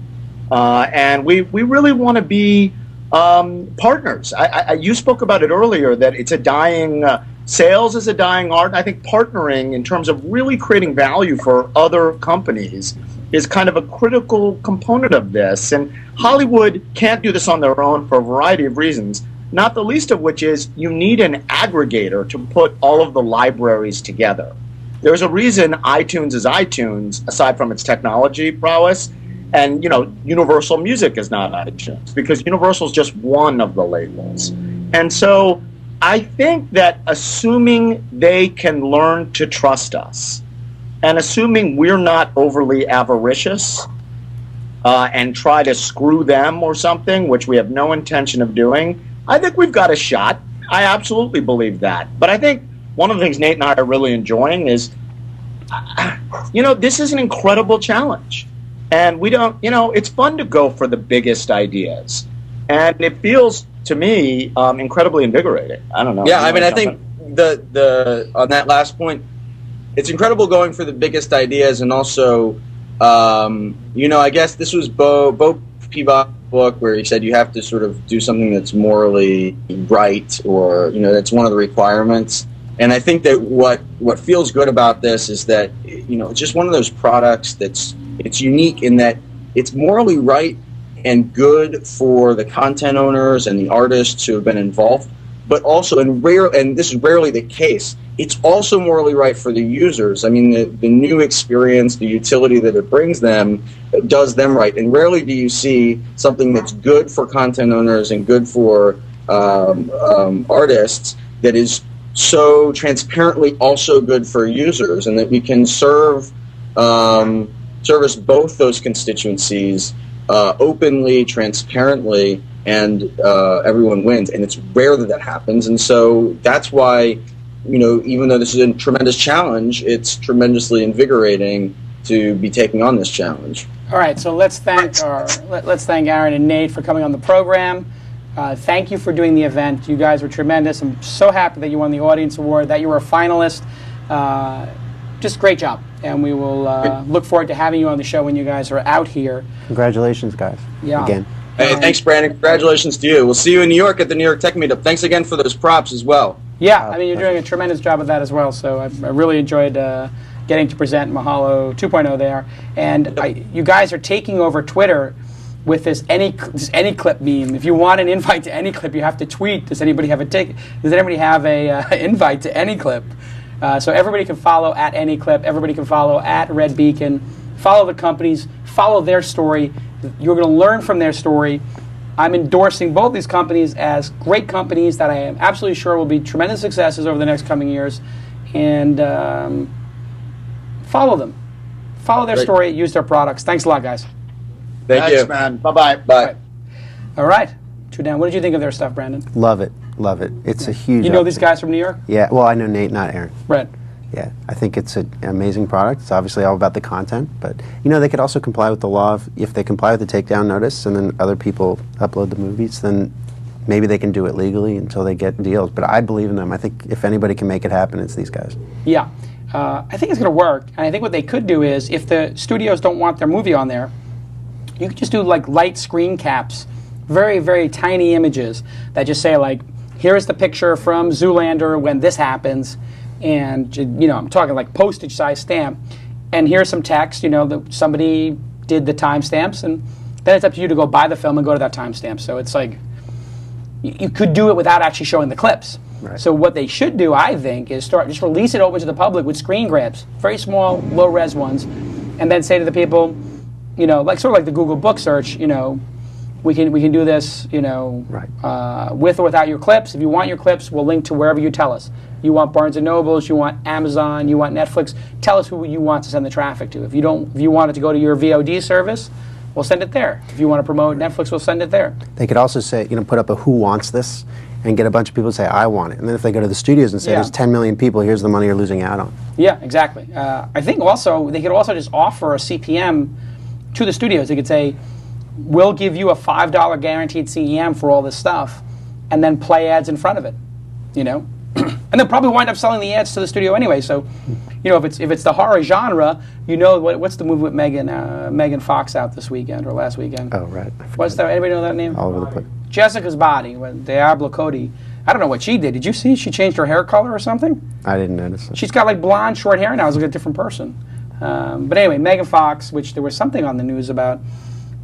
And we really want to be partners. You spoke about it earlier, that it's a dying, sales is a dying art. I think partnering in terms of really creating value for other companies is kind of a critical component of this. And Hollywood can't do this on their own for a variety of reasons, not the least of which is you need an aggregator to put all of the libraries together. There's a reason iTunes is iTunes, aside from its technology prowess. And, Universal Music is not iTunes, because Universal is just one of the labels. And so I think that assuming they can learn to trust us, and assuming we're not overly avaricious and try to screw them or something, which we have no intention of doing, I think we've got a shot. I absolutely believe that. But I think one of the things Nate and I are really enjoying is, this is an incredible challenge. And we don't, it's fun to go for the biggest ideas. And it feels, to me, incredibly invigorating. I don't know. Yeah, I mean, I think on that last point, it's incredible going for the biggest ideas, and also, I guess this was Bo Peabody's book where he said you have to sort of do something that's morally right, or, that's one of the requirements. And I think that what feels good about this is that, it's just one of those products it's unique in that it's morally right and good for the content owners and the artists who have been involved, but also, and this is rarely the case, it's also morally right for the users. I mean, the new experience, the utility that it brings them, does them right. And rarely do you see something that's good for content owners and good for artists that is so transparently also good for users, and that we can service both those constituencies openly, transparently, and everyone wins. And it's rare that that happens. And so that's why, even though this is a tremendous challenge, it's tremendously invigorating to be taking on this challenge. All right, so let's thank Aaron and Nate for coming on the program. Thank you for doing the event. You guys were tremendous. I'm so happy that you won the Audience Award, that you were a finalist. Just great job. And we will look forward to having you on the show when you guys are out here. Congratulations, guys. Yeah. Again. Hey, thanks, Brandon. Congratulations to you. We'll see you in New York at the New York Tech Meetup. Thanks again for those props as well. Yeah, I mean, you're doing a tremendous job of that as well. So I really enjoyed getting to present Mahalo 2.0 there. And you guys are taking over Twitter with this AnyClip meme. If you want an invite to AnyClip, you have to tweet. Does anybody have a ticket? Does anybody have a invite to AnyClip? So everybody can follow at AnyClip. Everybody can follow at Red Beacon. Follow the companies. Follow their story. You're going to learn from their story. I'm endorsing both these companies as great companies that I am absolutely sure will be tremendous successes over the next coming years. And follow them. Follow their story. Use their products. Thanks a lot, guys. Thanks, you, man. Bye-bye. Bye. All right. True Down. What did you think of their stuff, Brandon? Love it. Love it. It's a huge... You know these guys from New York? Yeah. Well, I know Nate, not Aaron. Right. Yeah. I think it's an amazing product. It's obviously all about the content, but, they could also comply with the law. If they comply with the takedown notice and then other people upload the movies, then maybe they can do it legally until they get deals. But I believe in them. I think if anybody can make it happen, it's these guys. Yeah. I think it's going to work. And I think what they could do is, if the studios don't want their movie on there, you could just do like light screen caps, very, very tiny images that just say like, here's the picture from Zoolander when this happens, and I'm talking like postage size stamp, and here's some text, that somebody did the timestamps, and then it's up to you to go buy the film and go to that timestamp. So it's like, you could do it without actually showing the clips. Right. So what they should do, I think, is just release it open to the public with screen grabs, very small, low res ones, and then say to the people, like sort of like the Google book search, we can do this, right. With or without your clips. If you want your clips, we'll link to wherever you tell us. You want Barnes & Nobles, you want Amazon, you want Netflix. Tell us who you want to send the traffic to. If you want it to go to your VOD service, we'll send it there. If you want to promote Netflix, we'll send it there. They could also say, put up a who wants this and get a bunch of people to say, I want it. And then if they go to the studios and say, there's 10 million people, here's the money you're losing out on. Yeah, exactly. I think also, they could also just offer a CPM to the studios. They could say, we'll give you a $5 guaranteed CEM for all this stuff, and then play ads in front of it, and they'll probably wind up selling the ads to the studio anyway. So, if it's the horror genre, what's the movie with Megan Fox out this weekend or last weekend? Oh, right. What's that? Anybody know that name? All over the place. Jessica's Body with Diablo Cody. I don't know what she did. Did you see? She changed her hair color or something? I didn't notice it. She's got like blonde, short hair now. It's like a different person. But anyway, Megan Fox, which there was something on the news about.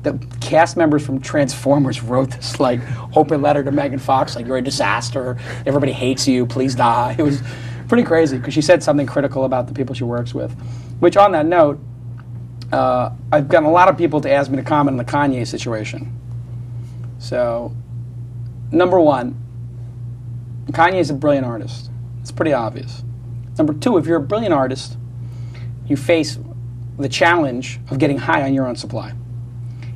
The cast members from Transformers wrote this like open letter to Megan Fox, like, you're a disaster, everybody hates you, please die. It was pretty crazy because she said something critical about the people she works with. Which, on that note, I've gotten a lot of people to ask me to comment on the Kanye situation. So, number one, Kanye is a brilliant artist. It's pretty obvious. Number two, if you're a brilliant artist, you face the challenge of getting high on your own supply.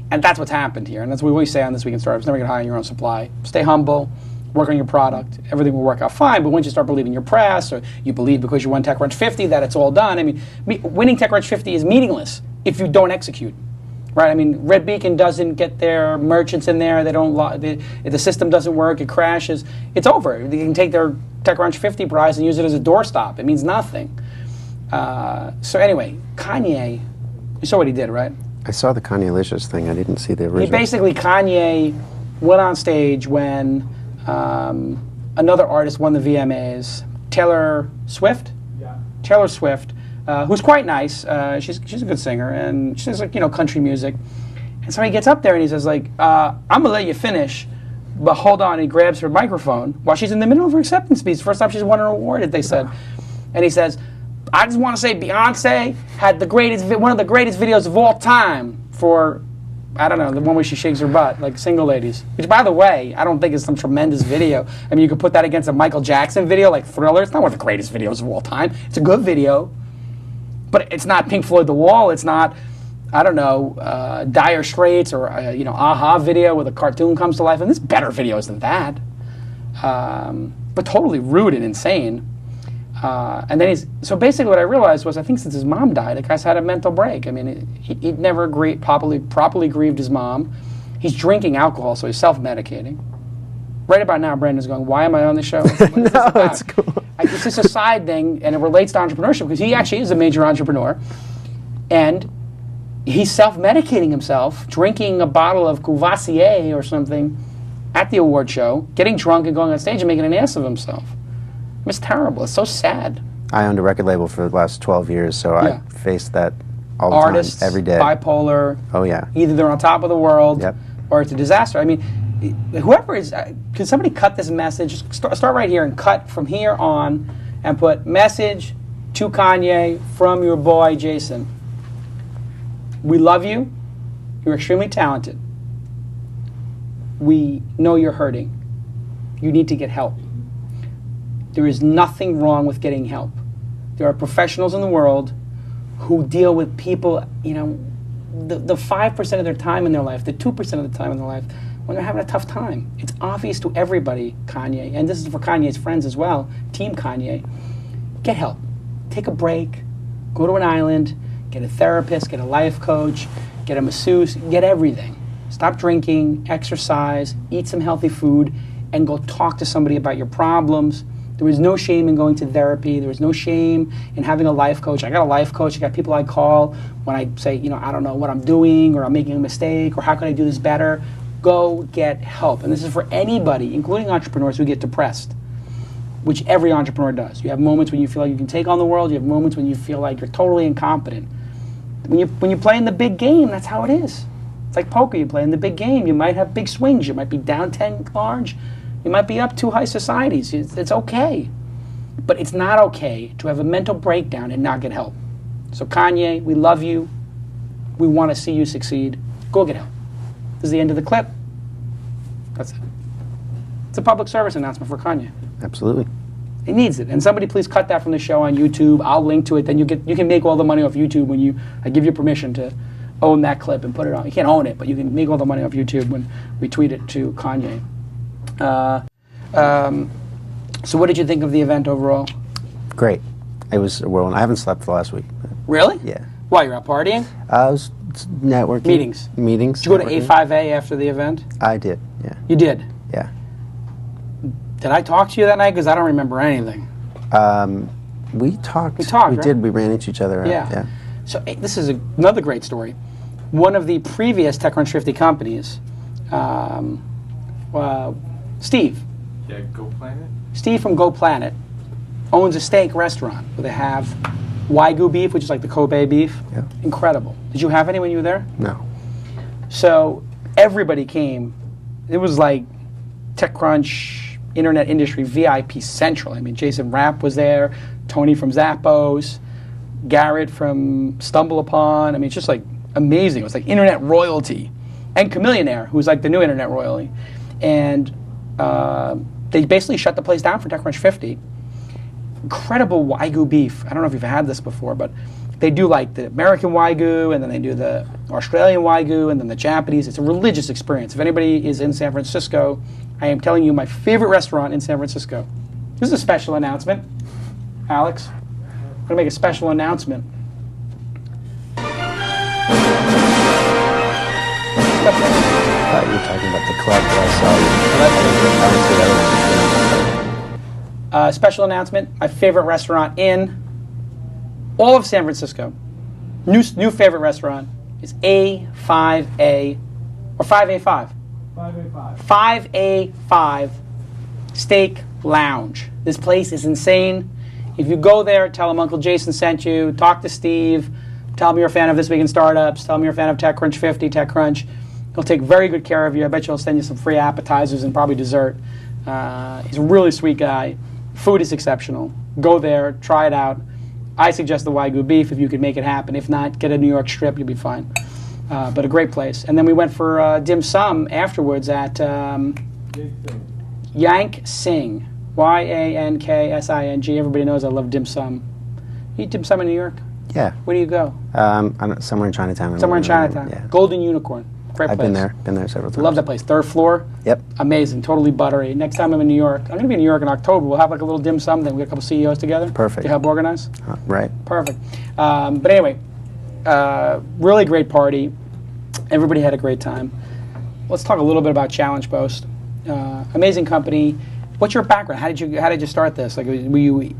And that's what's happened here. And that's what we always say on This Week in Startups. Never get high on your own supply. Stay humble. Work on your product. Everything will work out fine. But once you start believing your press, or you believe because you won TechCrunch 50 that it's all done. I mean, winning TechCrunch 50 is meaningless if you don't execute. Right? I mean, Red Beacon doesn't get their merchants in there. They don't. If the system doesn't work, it crashes. It's over. They can take their TechCrunch 50 prize and use it as a doorstop. It means nothing. So anyway, Kanye, you saw what he did, right? I saw the Kanye-licious thing. I didn't see the original. Kanye went on stage when another artist won the VMAs, Taylor Swift? Yeah. Taylor Swift, who's quite nice. She's a good singer, and she sings like, country music. And so he gets up there and he says, like, I'm going to let you finish, but hold on. He grabs her microphone while she's in the middle of her acceptance speech. First time she's won an award, they said. And he says, I just want to say Beyonce had one of the greatest videos of all time for, I don't know, the one where she shakes her butt, like Single Ladies. Which, by the way, I don't think is some tremendous video. I mean, you could put that against a Michael Jackson video like Thriller. It's not one of the greatest videos of all time. It's a good video. But it's not Pink Floyd The Wall. It's not, I don't know, Dire Straits or, Aha video where the cartoon comes to life. And there's better videos than that. But totally rude and insane. And then so basically what I realized was I think since his mom died, the guy's had a mental break. I mean, he'd never properly grieved his mom. He's drinking alcohol, so he's self-medicating. Right about now, Brandon's going, why am I on the show? No, it's cool. It's just a side thing, and it relates to entrepreneurship because he actually is a major entrepreneur. And he's self-medicating himself, drinking a bottle of Courvoisier or something at the award show, getting drunk and going on stage and making an ass of himself. It's terrible. It's so sad. I owned a record label for the last 12 years, so I faced that all the Artists, time, every day. Bipolar. Oh, yeah. Either they're on top of the world Yep. or it's a disaster. I mean, whoever is, can somebody cut this message? Just start right here and cut from here on and put message to Kanye from your boy Jason. We love you. You're extremely talented. We know you're hurting. You need to get help. There is nothing wrong with getting help. There are professionals in the world who deal with people, the 5% of their time in their life, the 2% of the time in their life, when they're having a tough time. It's obvious to everybody, Kanye, and this is for Kanye's friends as well, Team Kanye. Get help. Take a break. Go to an island. Get a therapist. Get a life coach. Get a masseuse. Get everything. Stop drinking. Exercise. Eat some healthy food. And go talk to somebody about your problems. There is no shame in going to therapy. There is no shame in having a life coach. I got a life coach. I got people I call when I say, I don't know what I'm doing or I'm making a mistake or how can I do this better. Go get help. And this is for anybody, including entrepreneurs who get depressed, which every entrepreneur does. You have moments when you feel like you can take on the world. You have moments when you feel like you're totally incompetent. When you play in the big game, that's how it is. It's like poker. You play in the big game. You might have big swings. You might be down 10 large. You might be up 2 high societies. It's okay. But it's not okay to have a mental breakdown and not get help. So Kanye, we love you. We want to see you succeed. Go get help. This is the end of the clip. That's it. It's a public service announcement for Kanye. Absolutely. He needs it. And somebody please cut that from the show on YouTube. I'll link to it. Then you can make all the money off YouTube when I give you permission to own that clip and put it on. You can't own it, but you can make all the money off YouTube when we tweet it to Kanye. So what did you think of the event overall? Great. It was a whirlwind. I haven't slept for the last week. Really? Yeah. Why, you're out partying? I was networking. Meetings. Did you go to A5A after the event? I did, yeah. You did? Yeah. Did I talk to you that night? Because I don't remember anything. We talked. We right? did. We ran into each other. Yeah. So this is another great story. One of the previous TechCrunch 50 companies, Steve. Yeah, Go Planet? Steve from Go Planet owns a steak restaurant where they have Wagyu beef, which is like the Kobe beef. Yeah. Incredible. Did you have any when you were there? No. So everybody came. It was like TechCrunch, internet industry VIP central. I mean, Jason Rapp was there, Tony from Zappos, Garrett from StumbleUpon. I mean, it's just like amazing. It was like internet royalty. And Chameleonaire, who's like the new internet royalty. And they basically shut the place down for TechCrunch 50. Incredible Wagyu beef. I don't know if you've had this before, but they do like the American Wagyu, and then they do the Australian Wagyu, and then the Japanese. It's a religious experience. If anybody is in San Francisco, I am telling you my favorite restaurant in San Francisco. This is a special announcement. Alex, I'm going to make a special announcement. I thought you were talking about the club that I saw. Special announcement. My favorite restaurant in all of San Francisco. New favorite restaurant is A5A or 5A5. 5A5. 5A5 Steak Lounge. This place is insane. If you go there, tell them Uncle Jason sent you. Talk to Steve. Tell them you're a fan of This Week in Startups. Tell them you're a fan of TechCrunch 50, TechCrunch. He'll take very good care of you. I bet you he'll send you some free appetizers and probably dessert. He's a really sweet guy. Food is exceptional. Go there, try it out. I suggest the Wagyu beef if you can make it happen. If not, get a New York strip, you'll be fine. But a great place. And then we went for dim sum afterwards at Yank Sing. Yanksing. Everybody knows I love dim sum. You eat dim sum in New York? Yeah. Where do you go? Somewhere in Chinatown. Somewhere in Chinatown. Yeah. Golden Unicorn. Great place. I've been there several times. Love that place. 3rd floor. Yep. Amazing. Totally buttery. Next time I'm in New York, I'm going to be in New York in October. We'll have like a little dim sum thing. We got a couple CEOs together. Perfect. To help organize. Right. Perfect. But anyway, really great party. Everybody had a great time. Let's talk a little bit about ChallengePost. Amazing company. What's your background? How did you start this? Like, were you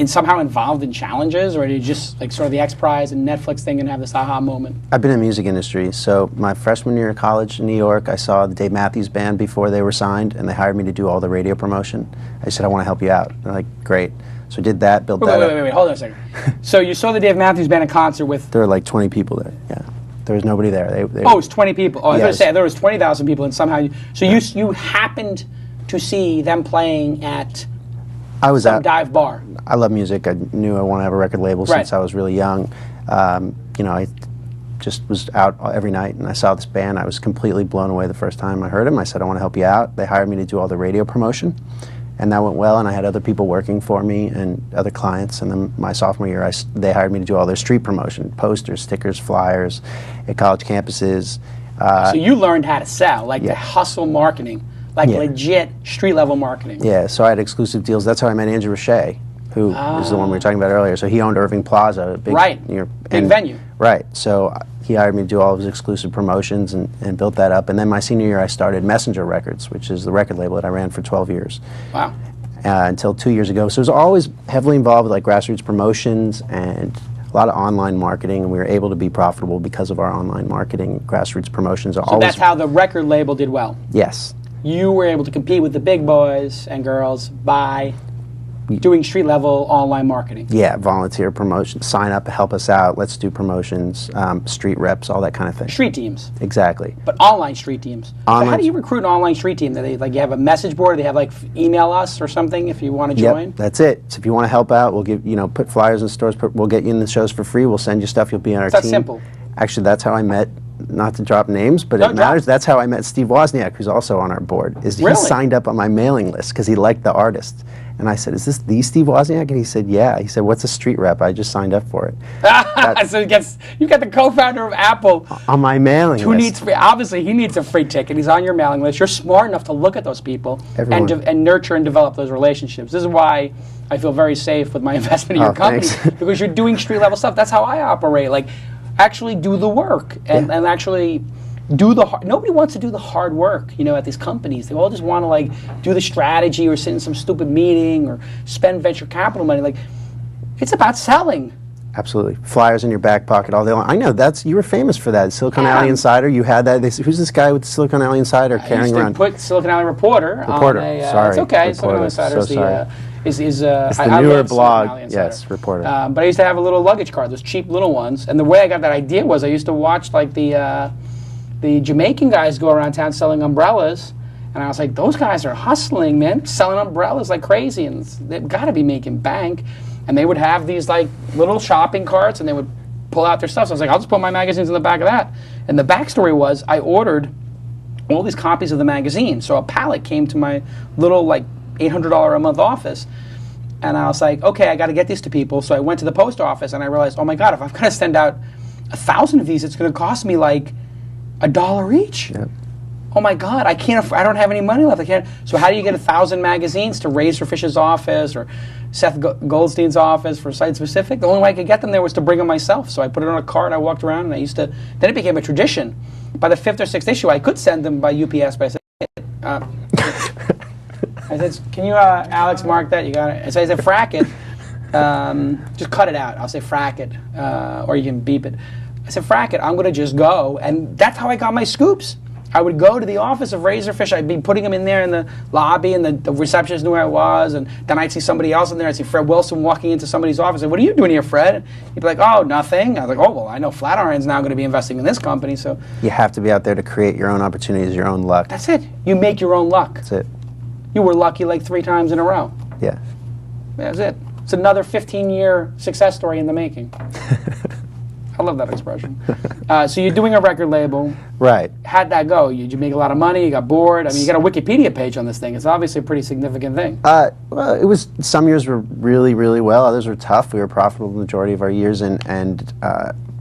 somehow involved in challenges, or did you just like sort of the X Prize and Netflix thing and have this aha moment? I've been in the music industry. So my freshman year of college in New York, I saw the Dave Matthews Band before they were signed, and they hired me to do all the radio promotion. I said, I want to help you out. They're like, great. So I did that, built that up. Wait, hold on a second. So you saw the Dave Matthews Band in concert with... There were like 20 people there, yeah. There was nobody there. It was 20 people. Oh, I was going Yes. to say, there was 20,000 people, and somehow... You happened to see them playing at some dive bar. I love music. I knew I wanted to have a record label since I was really young. I just was out every night, and I saw this band. I was completely blown away the first time I heard them. I said, I want to help you out. They hired me to do all the radio promotion, and that went well, and I had other people working for me and other clients. And then my sophomore year, they hired me to do all their street promotion, posters, stickers, flyers at college campuses. So you learned how to sell, like the hustle marketing. Like legit street-level marketing. Yeah, so I had exclusive deals. That's how I met Andrew Roche, who is the one we were talking about earlier. So he owned Irving Plaza, a big, big venue. Right, so he hired me to do all of his exclusive promotions and built that up. And then my senior year, I started Messenger Records, which is the record label that I ran for 12 years. Wow. Until 2 years ago. So I was always heavily involved with like grassroots promotions and a lot of online marketing, and we were able to be profitable because of our online marketing. Grassroots promotions are so that's how the record label did well? Yes. You were able to compete with the big boys and girls by doing street-level online marketing. Yeah, volunteer promotion, sign up, help us out, let's do promotions, street reps, all that kind of thing. Street teams. Exactly. But online street teams. So how do you recruit an online street team? Do they you have a message board? Do they have like email us or something if you want to join? Yep, that's it. So if you want to help out, we'll give put flyers in stores. We'll get you in the shows for free. We'll send you stuff. You'll be on our team. That's simple. Actually, that's how I met. Not to drop names, but it matters. That's how I met Steve Wozniak, who's also on our board. He signed up on my mailing list because he liked the artist. And I said, "Is this the Steve Wozniak?" And he said, "Yeah." He said, "What's a street rep?" I just signed up for it. So you got the co-founder of Apple on my mailing list. Who needs obviously he needs a free ticket. He's on your mailing list. You're smart enough to look at those people and nurture and develop those relationships. This is why I feel very safe with my investment in your company because you're doing street level stuff. That's how I operate. Like, actually do the work and actually do the hard. Nobody wants to do the hard work, at these companies. They all just want to like do the strategy or sit in some stupid meeting or spend venture capital money. Like, it's about selling. Absolutely. Flyers in your back pocket all day long. I know you were famous for that. Silicon Alley Insider. You had that. Who's this guy with the Silicon Alley Insider carrying around? Put Silicon Alley Reporter. Sorry. It's okay. Reporter. Silicon Alley Insider It's the newer blog. Yes, Reporter. But I used to have a little luggage cart, those cheap little ones. And the way I got that idea was I used to watch like the Jamaican guys go around town selling umbrellas. And I was like, those guys are hustling, man, selling umbrellas like crazy. And they've got to be making bank. And they would have these like little shopping carts and they would pull out their stuff. So I was like, I'll just put my magazines in the back of that. And the backstory was I ordered all these copies of the magazine. So a pallet came to my little like $800 a month office. And I was like, okay, I got to get these to people. So I went to the post office and I realized, oh my God, if I've got to send out 1,000 of these, it's going to cost me like $1 each. Yep. Oh my God, I don't have any money left. I can't. So how do you get 1,000 magazines to Razorfish's office or Seth Goldstein's office for Site Specific? The only way I could get them there was to bring them myself. So I put it on a cart, I walked around, and then it became a tradition. By the 5th or 6th issue, I could send them by UPS, but I said, can you, Alex, mark that? You got it. So I said, frack it. Just cut it out. I'll say frack it, or you can beep it. I said, frack it. I'm going to just go. And that's how I got my scoops. I would go to the office of Razorfish. I'd be putting them in there in the lobby, and the receptionist knew where I was. And then I'd see somebody else in there. I'd see Fred Wilson walking into somebody's office. What are you doing here, Fred? He'd be like, oh, nothing. I was like, oh, well, I know Flatiron's now going to be investing in this company. So you have to be out there to create your own opportunities, your own luck. that's it. You make your own luck. That's it. You were lucky like 3 times in a row. Yeah. That's it. It's another 15-year success story in the making. I love that expression. So you're doing a record label. Right. How'd that go? Did you make a lot of money? You got bored? I mean, you got a Wikipedia page on this thing. It's obviously a pretty significant thing. Well, it was, some years were really, really well. Others were tough. We were profitable the majority of our years and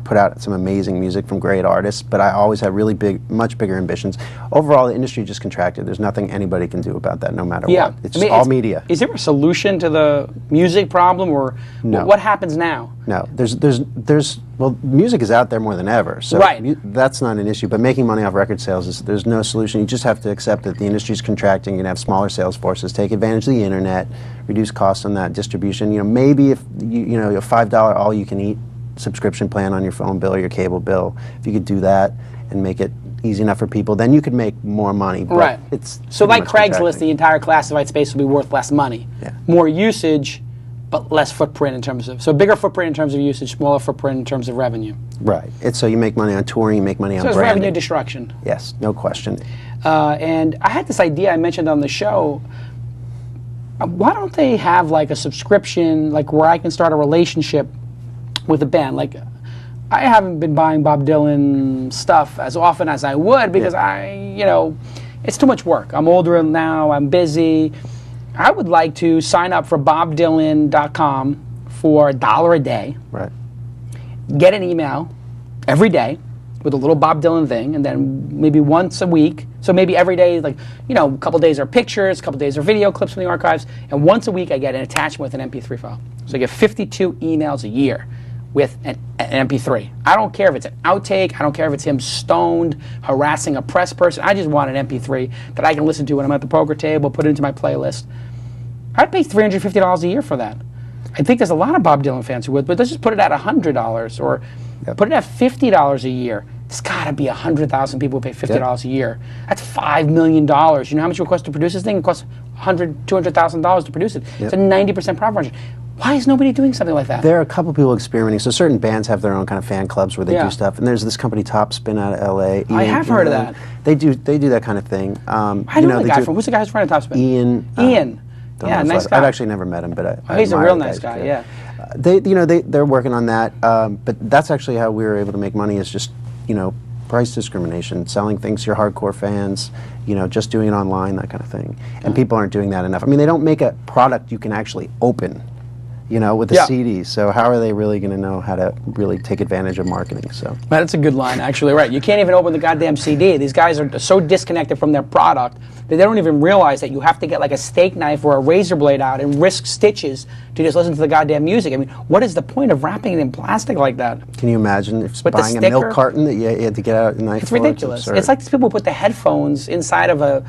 put out some amazing music from great artists, but I always had really big, much bigger ambitions. Overall, the industry just contracted. There's nothing anybody can do about that, no matter what. It's just all media. Is there a solution to the music problem, or No. what happens now? No, well, music is out there more than ever, so Right. that's not an issue. But making money off record sales there's no solution. You just have to accept that the industry's contracting. You're gonna have smaller sales forces, take advantage of the internet, reduce costs on that distribution. You know, maybe if you know a $5 all-you-can-eat subscription plan on your phone bill or your cable bill, if you could do that and make it easy enough for people, then you could make more money. But Right. It's So like pretty much Craigslist, contracting. the entire classified space will be worth less money. Yeah. More usage, but less footprint in terms of, so bigger footprint in terms of usage, smaller footprint in terms of revenue. Right. It's so you make money on touring, you make money on So it's branding. revenue destruction. Yes, no question. And I had this idea I mentioned on the show. Why don't they have like a subscription, like where I can start a relationship with a band? Like, I haven't been buying Bob Dylan stuff as often as I would because it's too much work. I'm older now, I'm busy. I would like to sign up for BobDylan.com for $1 a day. Right. Get an email every day with a little Bob Dylan thing, and then maybe once a week. So maybe every day, like, a couple days are pictures, a couple days are video clips from the archives, and once a week I get an attachment with an MP3 file. So I get 52 emails a year with an MP3. I don't care if it's an outtake, I don't care if it's him stoned, harassing a press person. I just want an MP3 that I can listen to when I'm at the poker table, put it into my playlist. I'd pay $350 a year for that. I think there's a lot of Bob Dylan fans who would, but let's just put it at $100 or put it at $50 a year. There's got to be 100,000 people who pay $50 a year. That's $5 million. You know how much it costs to produce this thing? It costs $100,000, $200,000 to produce it. It's a 90% profit margin. Why is nobody doing something like that? There are a couple people experimenting. So certain bands have their own kind of fan clubs where they do stuff. And there's this company Topspin out of L.A. I have heard of that. They do that kind of thing. I know the guy from. Who's the guy who's running Topspin? Ian. Ian. Yeah, nice guy. I've actually never met him, but he's a admire real the nice guy. Yeah. They're working on that. But that's actually how we were able to make money. Is just price discrimination, selling things to your hardcore fans, just doing it online, that kind of thing. And people aren't doing that enough. I mean, they don't make a product you can actually open, with the CD. So how are they really going to know how to really take advantage of marketing? So that's a good line, actually. Right. You can't even open the goddamn CD. These guys are so disconnected from their product that they don't even realize that you have to get like a steak knife or a razor blade out and risk stitches to just listen to the goddamn music. I mean, what is the point of wrapping it in plastic like that? Can you imagine if With buying a milk carton that you had to get out a knife It's for? ridiculous. It's like these people who put the headphones inside of a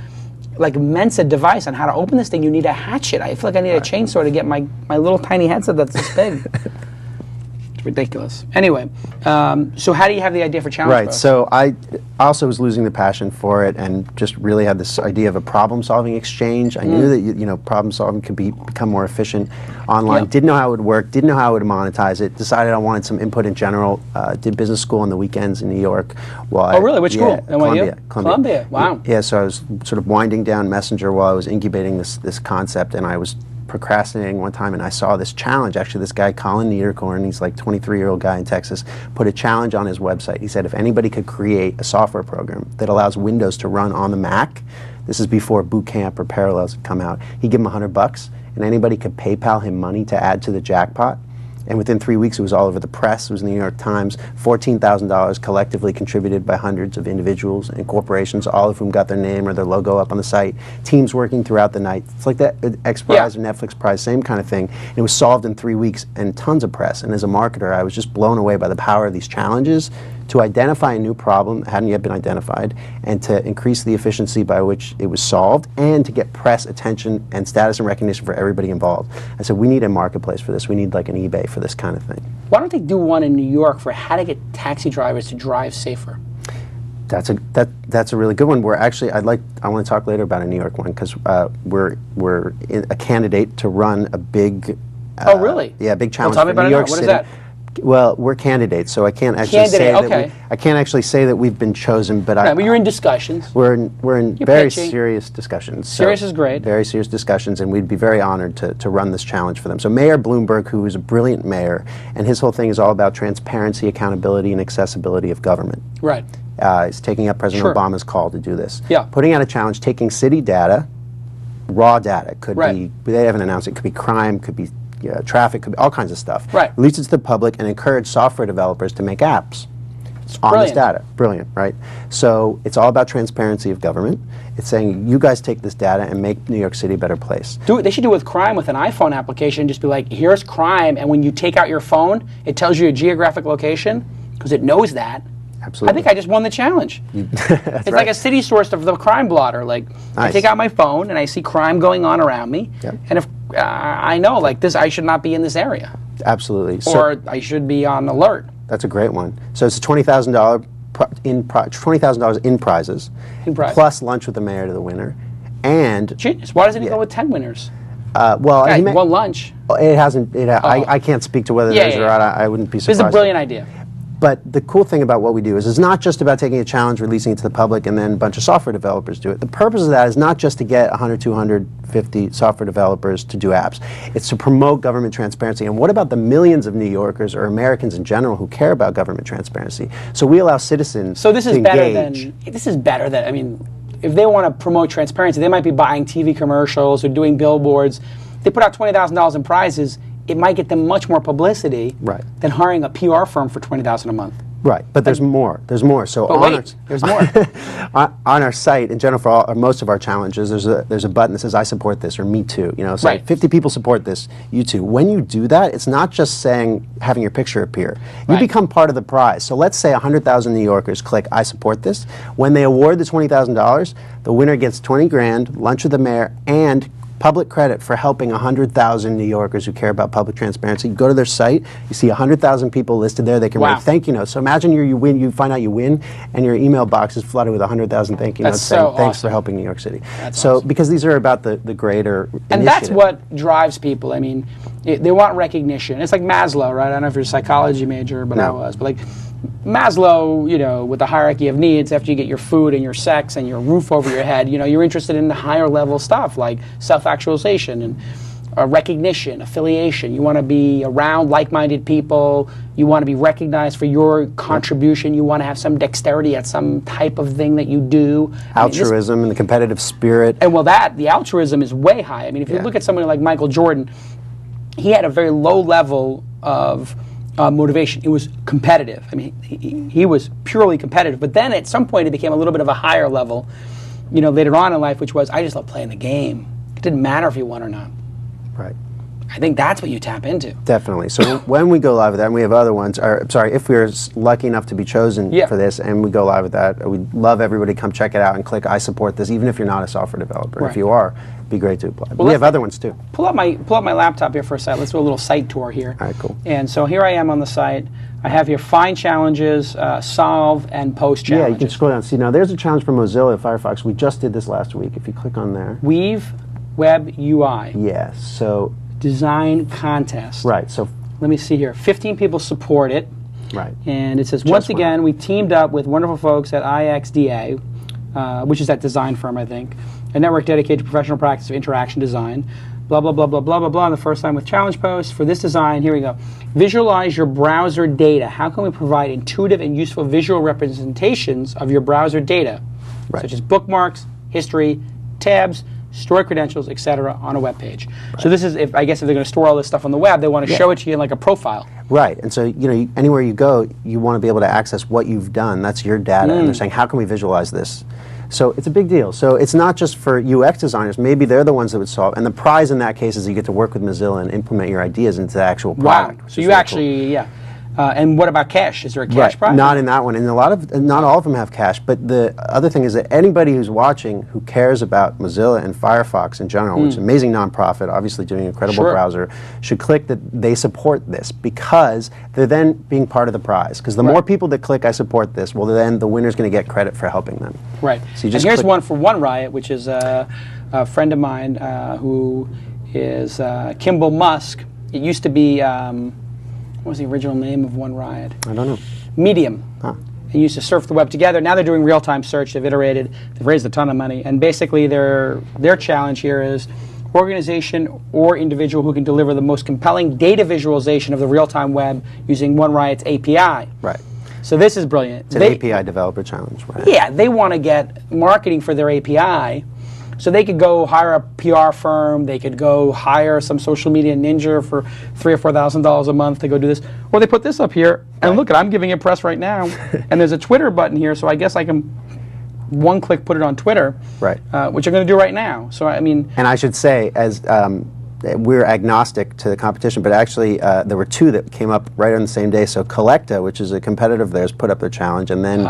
Mensa device on how to open this thing. You need a hatchet. I feel like I need a chainsaw to get my little tiny headset that's this big. It's ridiculous. Anyway, so how do you have the idea for ChallengePost? Right. So I also was losing the passion for it, and just really had this idea of a problem-solving exchange. I knew that problem-solving could become more efficient online. Yep. Didn't know how it would work. Didn't know how I would monetize it. Decided I wanted some input in general. Did business school on the weekends in New York. Oh, really? Which school? Columbia. Columbia. Wow. Yeah. So I was sort of winding down Messenger while I was incubating this concept, and I was procrastinating one time, and I saw this challenge. Actually, this guy, Colin Niederkorn, he's like 23-year-old guy in Texas, put a challenge on his website. He said if anybody could create a software program that allows Windows to run on the Mac, this is before Boot Camp or Parallels had come out, he'd give him $100, and anybody could PayPal him money to add to the jackpot. And within 3 weeks, it was all over the press. It was in the New York Times. $14,000 collectively contributed by hundreds of individuals and corporations, all of whom got their name or their logo up on the site. Teams working throughout the night. It's like that X Prize or Netflix Prize, same kind of thing. And it was solved in 3 weeks, and tons of press. And as a marketer, I was just blown away by the power of these challenges to identify a new problem that hadn't yet been identified, and to increase the efficiency by which it was solved, and to get press attention and status and recognition for everybody involved. I said, we need a marketplace for this. We need like an eBay for this kind of thing. Why don't they do one in New York for how to get taxi drivers to drive safer? That's a really good one. I want to talk later about a New York one because we're a candidate to run a big. Oh really? Yeah, big challenge tell me for about New it York now. What City. is that? Well, we're candidates, so I can't actually say that I can't actually say that we've been chosen. But but you're in discussions. We're in You're very pitching. serious discussions. Serious is great. Very serious discussions, and we'd be very honored to run this challenge for them. So Mayor Bloomberg, who is a brilliant mayor, and his whole thing is all about transparency, accountability, and accessibility of government. Right. Is taking up President Obama's call to do this. Yeah. Putting out a challenge, taking city data, raw data, could Right. be, they haven't announced it, could be crime, could be traffic, could be all kinds of stuff. Right. Release it to the public and encourage software developers to make apps on this data. Brilliant, right? So it's all about transparency of government. It's saying, you guys take this data and make New York City a better place. They should do it with crime with an iPhone application. Just be like, here's crime, and when you take out your phone, it tells you a geographic location because it knows that. Absolutely. I think I just won the challenge. It's like a city source of the crime blotter. Like, I Nice. take out my phone and I see crime going on around me, Yep. and if I know like this, I should not be in this area, Absolutely. or I should be on alert. That's a great one. So it's a $20,000 in prizes, In prize. plus lunch with the mayor to the winner, and Genius. Why doesn't he go with 10 winners? well, Yeah, he may- one lunch. it hasn't. I can't speak to whether Yeah, there's yeah, or yeah. not. I wouldn't be This surprised. is a brilliant idea. But the cool thing about what we do is it's not just about taking a challenge, releasing it to the public, and then a bunch of software developers do it. The purpose of that is not just to get 100, 250 software developers to do apps. It's to promote government transparency. And what about the millions of New Yorkers or Americans in general who care about government transparency? So we allow citizens So this is to better engage. than, I mean, if they want to promote transparency, they might be buying TV commercials or doing billboards. They put out $20,000 in prizes, it might get them much more publicity than hiring a PR firm for $20,000 a month. Right, but there's more. There's more. So But on wait, there's more. on our site, in general, for most of our challenges, there's a button that says "I support this" or "Me too." You know, so Right. 50 people support this. You too. When you do that, it's not just saying having your picture appear. You Right. become part of the prize. So let's say 100,000 New Yorkers click "I support this." When they award the $20,000, the winner gets 20 grand, lunch with the mayor, and public credit for helping 100,000 New Yorkers who care about public transparency. You go to their site, you see 100,000 people listed there. They can write thank you notes. So imagine you win, you find out you win, and your email box is flooded with 100,000 thank you notes saying thanks for helping New York City. So because these are about the greater And initiative. that's what drives people. I mean, they want recognition. It's like Maslow, right? I don't know if you're a psychology major, but I was. But like Maslow, you know, with the hierarchy of needs, after you get your food and your sex and your roof over your head, you know, you're interested in the higher level stuff like self-actualization and recognition, affiliation. You want to be around like-minded people. You want to be recognized for your contribution. You want to have some dexterity at some type of thing that you do. Altruism and the competitive spirit. And well, the altruism is way high. I mean, if you look at somebody like Michael Jordan, he had a very low level of motivation. It was competitive. I mean, he was purely competitive. But then at some point it became a little bit of a higher level, you know, later on in life, which was, I just love playing the game. It didn't matter if you won or not. Right. I think that's what you tap into. Definitely. So when we go live with that, and we have other ones, or sorry, if we're lucky enough to be chosen for this and we go live with that, we'd love everybody to come check it out and click I support this, even if you're not a software developer. Right. If you are, it'd be great to apply. Well, we have other ones too. Pull up my laptop here for a second. Let's do a little site tour here. All right, cool. And so here I am on the site. I have here find challenges, solve, and post challenges. Yeah, you can scroll down. See, now there's a challenge for Mozilla Firefox. We just did this last week. If you click on there. Weave Web UI. Yes. So. Design contest. Right. So. Let me see here. 15 people support it. Right. And it says, once again, we teamed up with wonderful folks at IXDA, which is that design firm, I think, a network dedicated to professional practice of interaction design. Blah, blah, blah, blah, blah, blah, blah. And the first time with ChallengePost. For this design, here we go. Visualize your browser data. How can we provide intuitive and useful visual representations of your browser data, such as bookmarks, history, tabs, store credentials, etc., on a web page. Right. So this is, I guess, if they're going to store all this stuff on the web, they want to show it to you in like a profile. Right, and so anywhere you go, you want to be able to access what you've done. That's your data, and they're saying, how can we visualize this? So it's a big deal. So it's not just for UX designers. Maybe they're the ones that would solve. And the prize in that case is you get to work with Mozilla and implement your ideas into the actual product. Wow. So you actually, And what about cash? Is there a cash prize? Not in that one, and not all of them have cash. But the other thing is that anybody who's watching who cares about Mozilla and Firefox in general, which is an amazing nonprofit, obviously doing an incredible browser, should click that they support this, because they're then being part of the prize. Because the more people that click "I support this," well, then the winner's going to get credit for helping them. Right. So you just and here's one for One Riot, which is a friend of mine who is Kimball Musk. It used to be. What was the original name of One Riot? I don't know. Medium. Huh. They used to surf the web together. Now they're doing real-time search. They've iterated. They've raised a ton of money. And basically their challenge here is organization or individual who can deliver the most compelling data visualization of the real-time web using One Riot's API. Right. So this is brilliant. It's an API developer challenge, right? Yeah, they want to get marketing for their API. So they could go hire a PR firm, they could go hire some social media ninja for $3,000 or $4,000 a month to go do this. Or they put this up here, and look, I'm giving it press right now. And there's a Twitter button here, so I guess I can one-click put it on Twitter, right? Which I'm going to do right now. So I mean, and I should say, as we're agnostic to the competition, but actually there were two that came up right on the same day. So Collecta, which is a competitor of theirs, put up their challenge, and then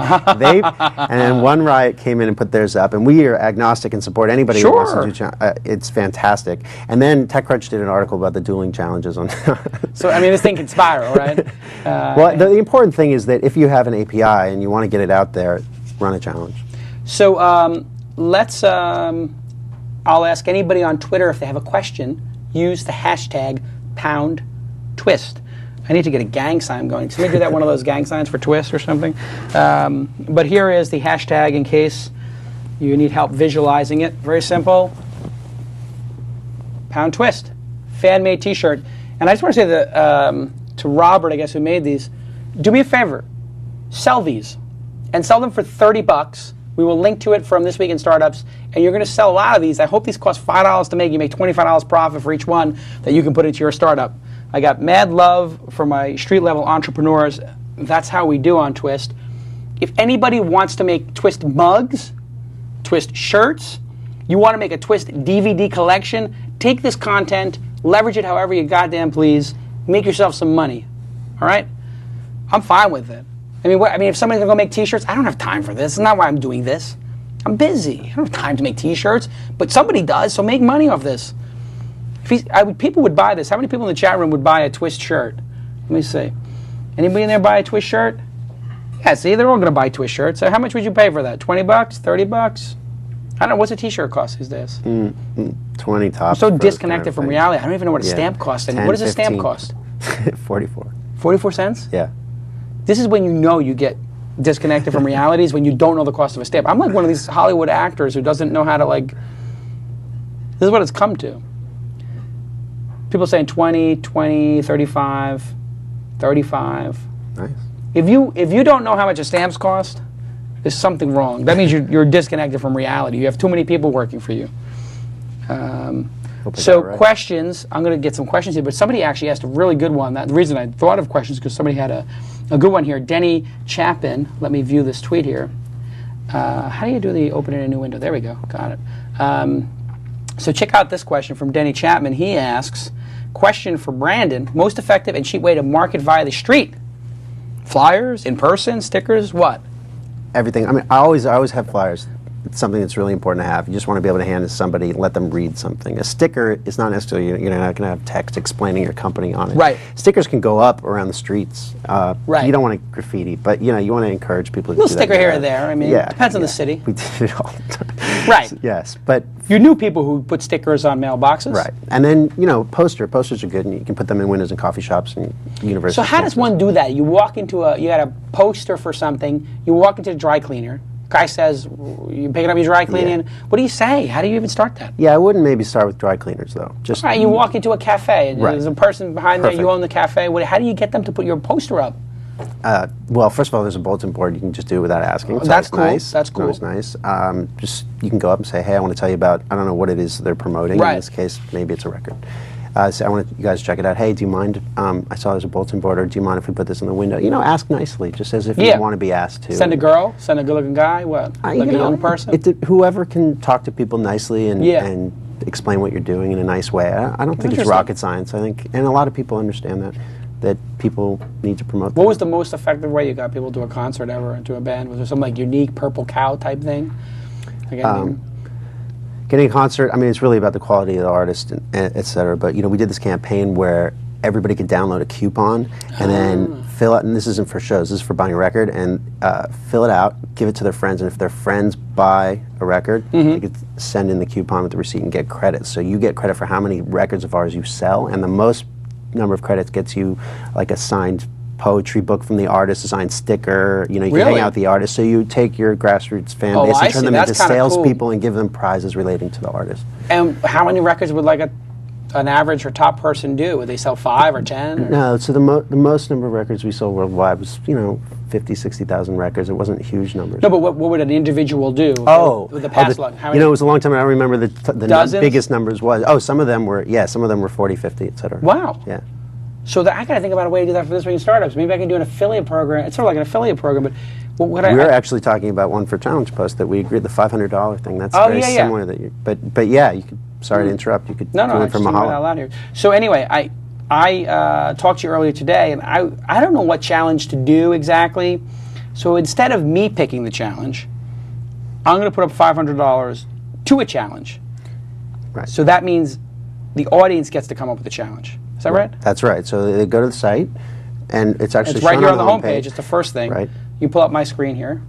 One Riot came in and put theirs up. And we are agnostic and support anybody who wants to do it's fantastic. And then TechCrunch did an article about the dueling challenges on. So I mean, this thing can spiral, right? Well, the important thing is that if you have an API and you want to get it out there, run a challenge. So let's. I'll ask anybody on Twitter if they have a question. Use the hashtag #twist. I need to get a gang sign going. Can we do that, one of those gang signs for twist or something? But here is the hashtag in case you need help visualizing it. Very simple. #twist. Fan-made T-shirt. And I just want to say that to Robert, I guess, who made these, do me a favor. Sell these. And sell them for $30. We will link to it from This Week in Startups, and you're going to sell a lot of these. I hope these cost $5 to make. You make $25 profit for each one that you can put into your startup. I got mad love for my street-level entrepreneurs. That's how we do on Twist. If anybody wants to make Twist mugs, Twist shirts, you want to make a Twist DVD collection, take this content, leverage it however you goddamn please, make yourself some money. All right? I'm fine with it. I mean, if somebody's going to go make T-shirts, I don't have time for this. It's not why I'm doing this. I'm busy. I don't have time to make T-shirts, but somebody does, so make money off this. People would buy this. How many people in the chat room would buy a Twist shirt? Let me see. Anybody in there buy a Twist shirt? Yeah, see, they're all going to buy Twist shirts. So how much would you pay for that? $20? $30? I don't know. What's a T-shirt cost these days? 20 tops. I'm so disconnected from reality. I don't even know what a stamp costs. What does a stamp cost? 44. 44 cents? Yeah. This is when you know you get disconnected from realities, when you don't know the cost of a stamp. I'm like one of these Hollywood actors who doesn't know how to, like, this is what it's come to. People saying 20, 20, 35, 35. Nice. If you don't know how much a stamps cost, there's something wrong. That means you're disconnected from reality. You have too many people working for you. So questions, I'm going to get some questions here, but somebody actually asked a really good one. The reason I thought of questions is because somebody had a good one here. Denny Chapin, let me view this tweet here. How do you do the open in a new window? There we go, got it. So check out this question from Denny Chapman. He asks, question for Brandon, most effective and cheap way to market via the street? Flyers, in person, stickers, what? Everything. I mean, I always have flyers. It's something that's really important to have. You just want to be able to hand it to somebody and let them read something. A sticker is not necessarily, you're not going to have text explaining your company on it. Right. Stickers can go up around the streets. Right. You don't want to graffiti, but you want to encourage people to do that. A little sticker here or there. I mean, it depends on the city. We did it all the time. Right. Yes, but you knew people who put stickers on mailboxes. Right. And then, posters are good, and you can put them in windows and coffee shops and universities. So how does one do that? You walk into you got a poster for something, you walk into the dry cleaner, guy says, you picking up your dry cleaning, what do you say? How do you even start that? Yeah, I wouldn't maybe start with dry cleaners, though. Just right, you walk into a cafe, and there's a person behind there, you own the cafe. How do you get them to put your poster up? Well, first of all, there's a bulletin board. You can just do it without asking. So that's cool. Nice. That's cool. It's nice. Just you can go up and say, hey, I want to tell you about, I don't know what it is they're promoting. Right. In this case, maybe it's a record. So I want you guys to check it out. Hey, do you mind? I saw there's a bulletin board, or do you mind if we put this in the window? Ask nicely, just as if you want to be asked to. Send a girl, send a good-looking guy, what? Like a young person? Whoever can talk to people nicely and explain what you're doing in a nice way. I don't think it's rocket science. I think, and a lot of people understand that. that people need to promote. What was the most effective way you got people to a concert ever, to a band? Was there some like unique Purple Cow type thing? Like getting a concert, I mean, it's really about the quality of the artist, and et cetera. But, we did this campaign where everybody could download a coupon and then fill out, and this isn't for shows, this is for buying a record, and fill it out, give it to their friends, and if their friends buy a record, they could send in the coupon with the receipt and get credit. So you get credit for how many records of ours you sell, and the most number of credits gets you like a signed poetry book from the artist, a signed sticker, you can hang out with the artist. So you take your grassroots fan base and turn them into salespeople and give them prizes relating to the artist. And how many records would like an average or top person do? Would they sell 5 or 10? Or? No, so the most number of records we sold worldwide was 50, 60,000 records. It wasn't huge numbers. No, but what would an individual do? With the past luck? It was a long time. I don't remember the biggest numbers was. Some of them were 40, 50, et cetera. Wow. Yeah. So I got to think about a way to do that for this week in startups. Maybe I can do an affiliate program. It's sort of like an affiliate program, but we were actually talking about one for ChallengePost that we agreed, the $500 thing. That's very similar. But yeah, you could. Sorry to interrupt. You could do it from Mahalo. Here. So anyway, I talked to you earlier today, and I don't know what challenge to do exactly. So instead of me picking the challenge, I'm going to put up $500 to a challenge. Right. So that means the audience gets to come up with a challenge. Is that right? That's right. So they go to the site, and it's actually right here on the homepage. It's the first thing. Right. You pull up my screen here,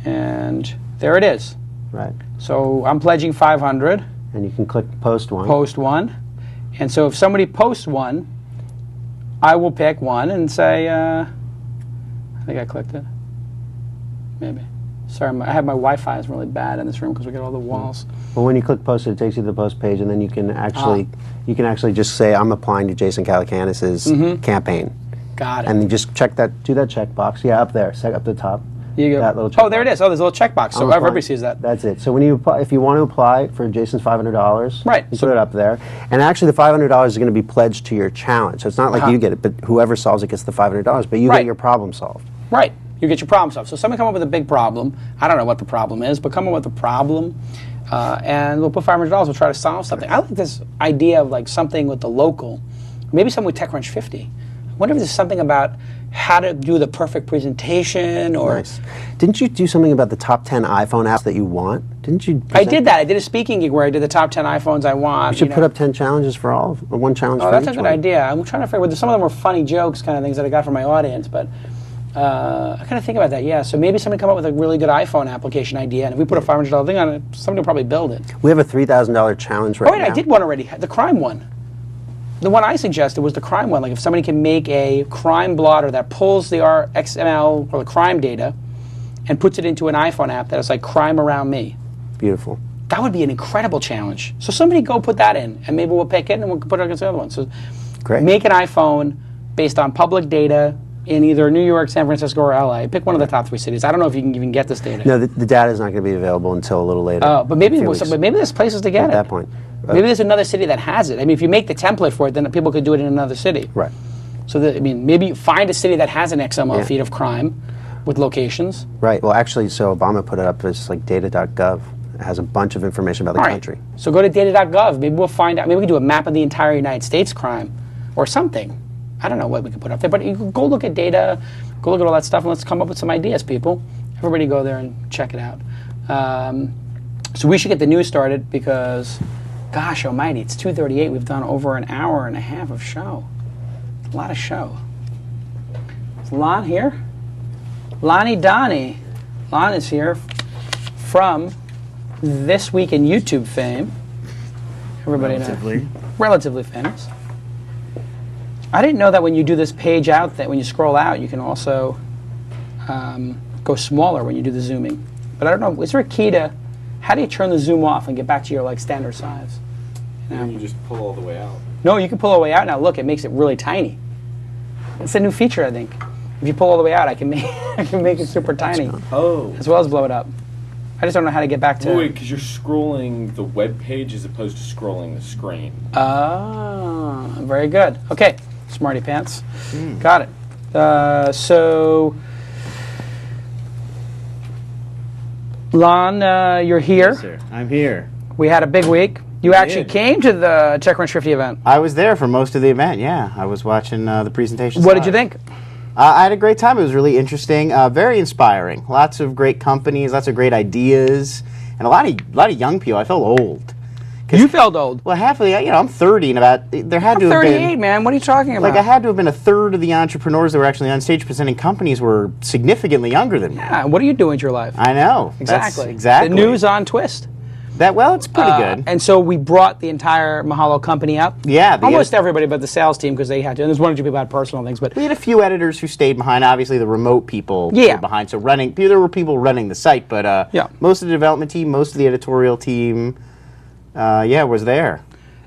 and there it is. Right. So I'm pledging 500. And you can click post one. Post one. And so if somebody posts one, I will pick one and say, I think I clicked it. Maybe. Sorry, I have my Wi-Fi is really bad in this room because we got all the walls. Well, when you click post, it takes you to the post page, and then you can actually just say, I'm applying to Jason Calacanis' campaign. Got it. And you just do that checkbox. Yeah, up there, up the top. You go. That little checkbox. Oh, there it is. Oh, there's a little checkbox. So everybody sees that. That's it. So when you apply, if you want to apply for Jason's $500, right, you put it up there. And actually, the $500 is going to be pledged to your challenge. So it's not like you get it, but whoever solves it gets the $500. But you get your problem solved. Right. You get your problem solved. So somebody come up with a big problem. I don't know what the problem is, but come up with a problem, and we'll put $500. We'll try to solve something. I like this idea of like something with the local, maybe something with TechCrunch 50. I wonder if there's something about how to do the perfect presentation, or... Nice. Didn't you do something about the top 10 iPhone apps that you want? Didn't you? I did that. I did a speaking gig where I did the top 10 iPhones I want. You should put up 10 challenges for all, or one challenge for each one. Oh, that's a good idea. I'm trying to figure out, some of them were funny jokes kind of things that I got from my audience, but I kind of think about that, yeah. So maybe somebody come up with a really good iPhone application idea, and if we put a $500 thing on it, somebody will probably build it. We have a $3,000 challenge right now. Oh, wait, I did one already, the crime one. The one I suggested was the crime one. Like if somebody can make a crime blotter that pulls the XML or the crime data and puts it into an iPhone app that is like crime around me. Beautiful. That would be an incredible challenge. So somebody go put that in, and maybe we'll pick it and we'll put it against the other one. So great. Make an iPhone based on public data in either New York, San Francisco, or LA. Pick one of the top 3 cities. I don't know if you can even get this data. No, the data is not going to be available until a little later. Oh, but maybe there's places to get it. At that point. Maybe there's another city that has it. I mean, if you make the template for it, then people could do it in another city. Right. So, maybe find a city that has an XML feed of crime with locations. Right. Well, actually, so Obama put it up as like data.gov. It has a bunch of information about the country. So go to data.gov. Maybe we'll find out. Maybe we can do a map of the entire United States crime or something. I don't know what we can put up there, but you can go look at data, go look at all that stuff, and let's come up with some ideas, people. Everybody go there and check it out. So we should get the news started because... Gosh almighty, it's 2:38. We've done over an hour and a half of show. A lot of show. Is Lon here? Lonnie Donnie. Lon is here from This Week in YouTube fame. Everybody knows. Relatively famous. I didn't know that when you do this page out, that when you scroll out, you can also go smaller when you do the zooming. But I don't know, is there a key to... How do you turn the zoom off and get back to your like standard size? You just pull all the way out. No, you can pull all the way out now. Look, it makes it really tiny. It's a new feature, I think. If you pull all the way out, I can make it super tiny. Oh. As well as blow it up. I just don't know how to get back to... Wait, because you're scrolling the web page as opposed to scrolling the screen. Ah, very good. Okay, smarty pants. Got it. So... Lon, you're here. Yes, sir. I'm here. We had a big week. You actually came to the TechCrunch 50 event. I was there for most of the event, yeah. I was watching the presentations. What did you think? I had a great time. It was really interesting, very inspiring. Lots of great companies, lots of great ideas, and a lot of young people. I felt old. You felt old. Well, half of the, I'm 30, and there had to have 38, been, man. What are you talking about? Like, I had to have been a third of the entrepreneurs that were actually on stage presenting companies were significantly younger than me. Yeah, what are you doing with your life? I know. Exactly. Exactly. The news on Twist. Well, it's pretty good. And so we brought the entire Mahalo company up. Yeah. Almost everybody but the sales team because they had to. And there's one or two people who had personal things. But we had a few editors who stayed behind. Obviously, the remote people were behind. So there were people running the site. But most of the development team, most of the editorial team, was there.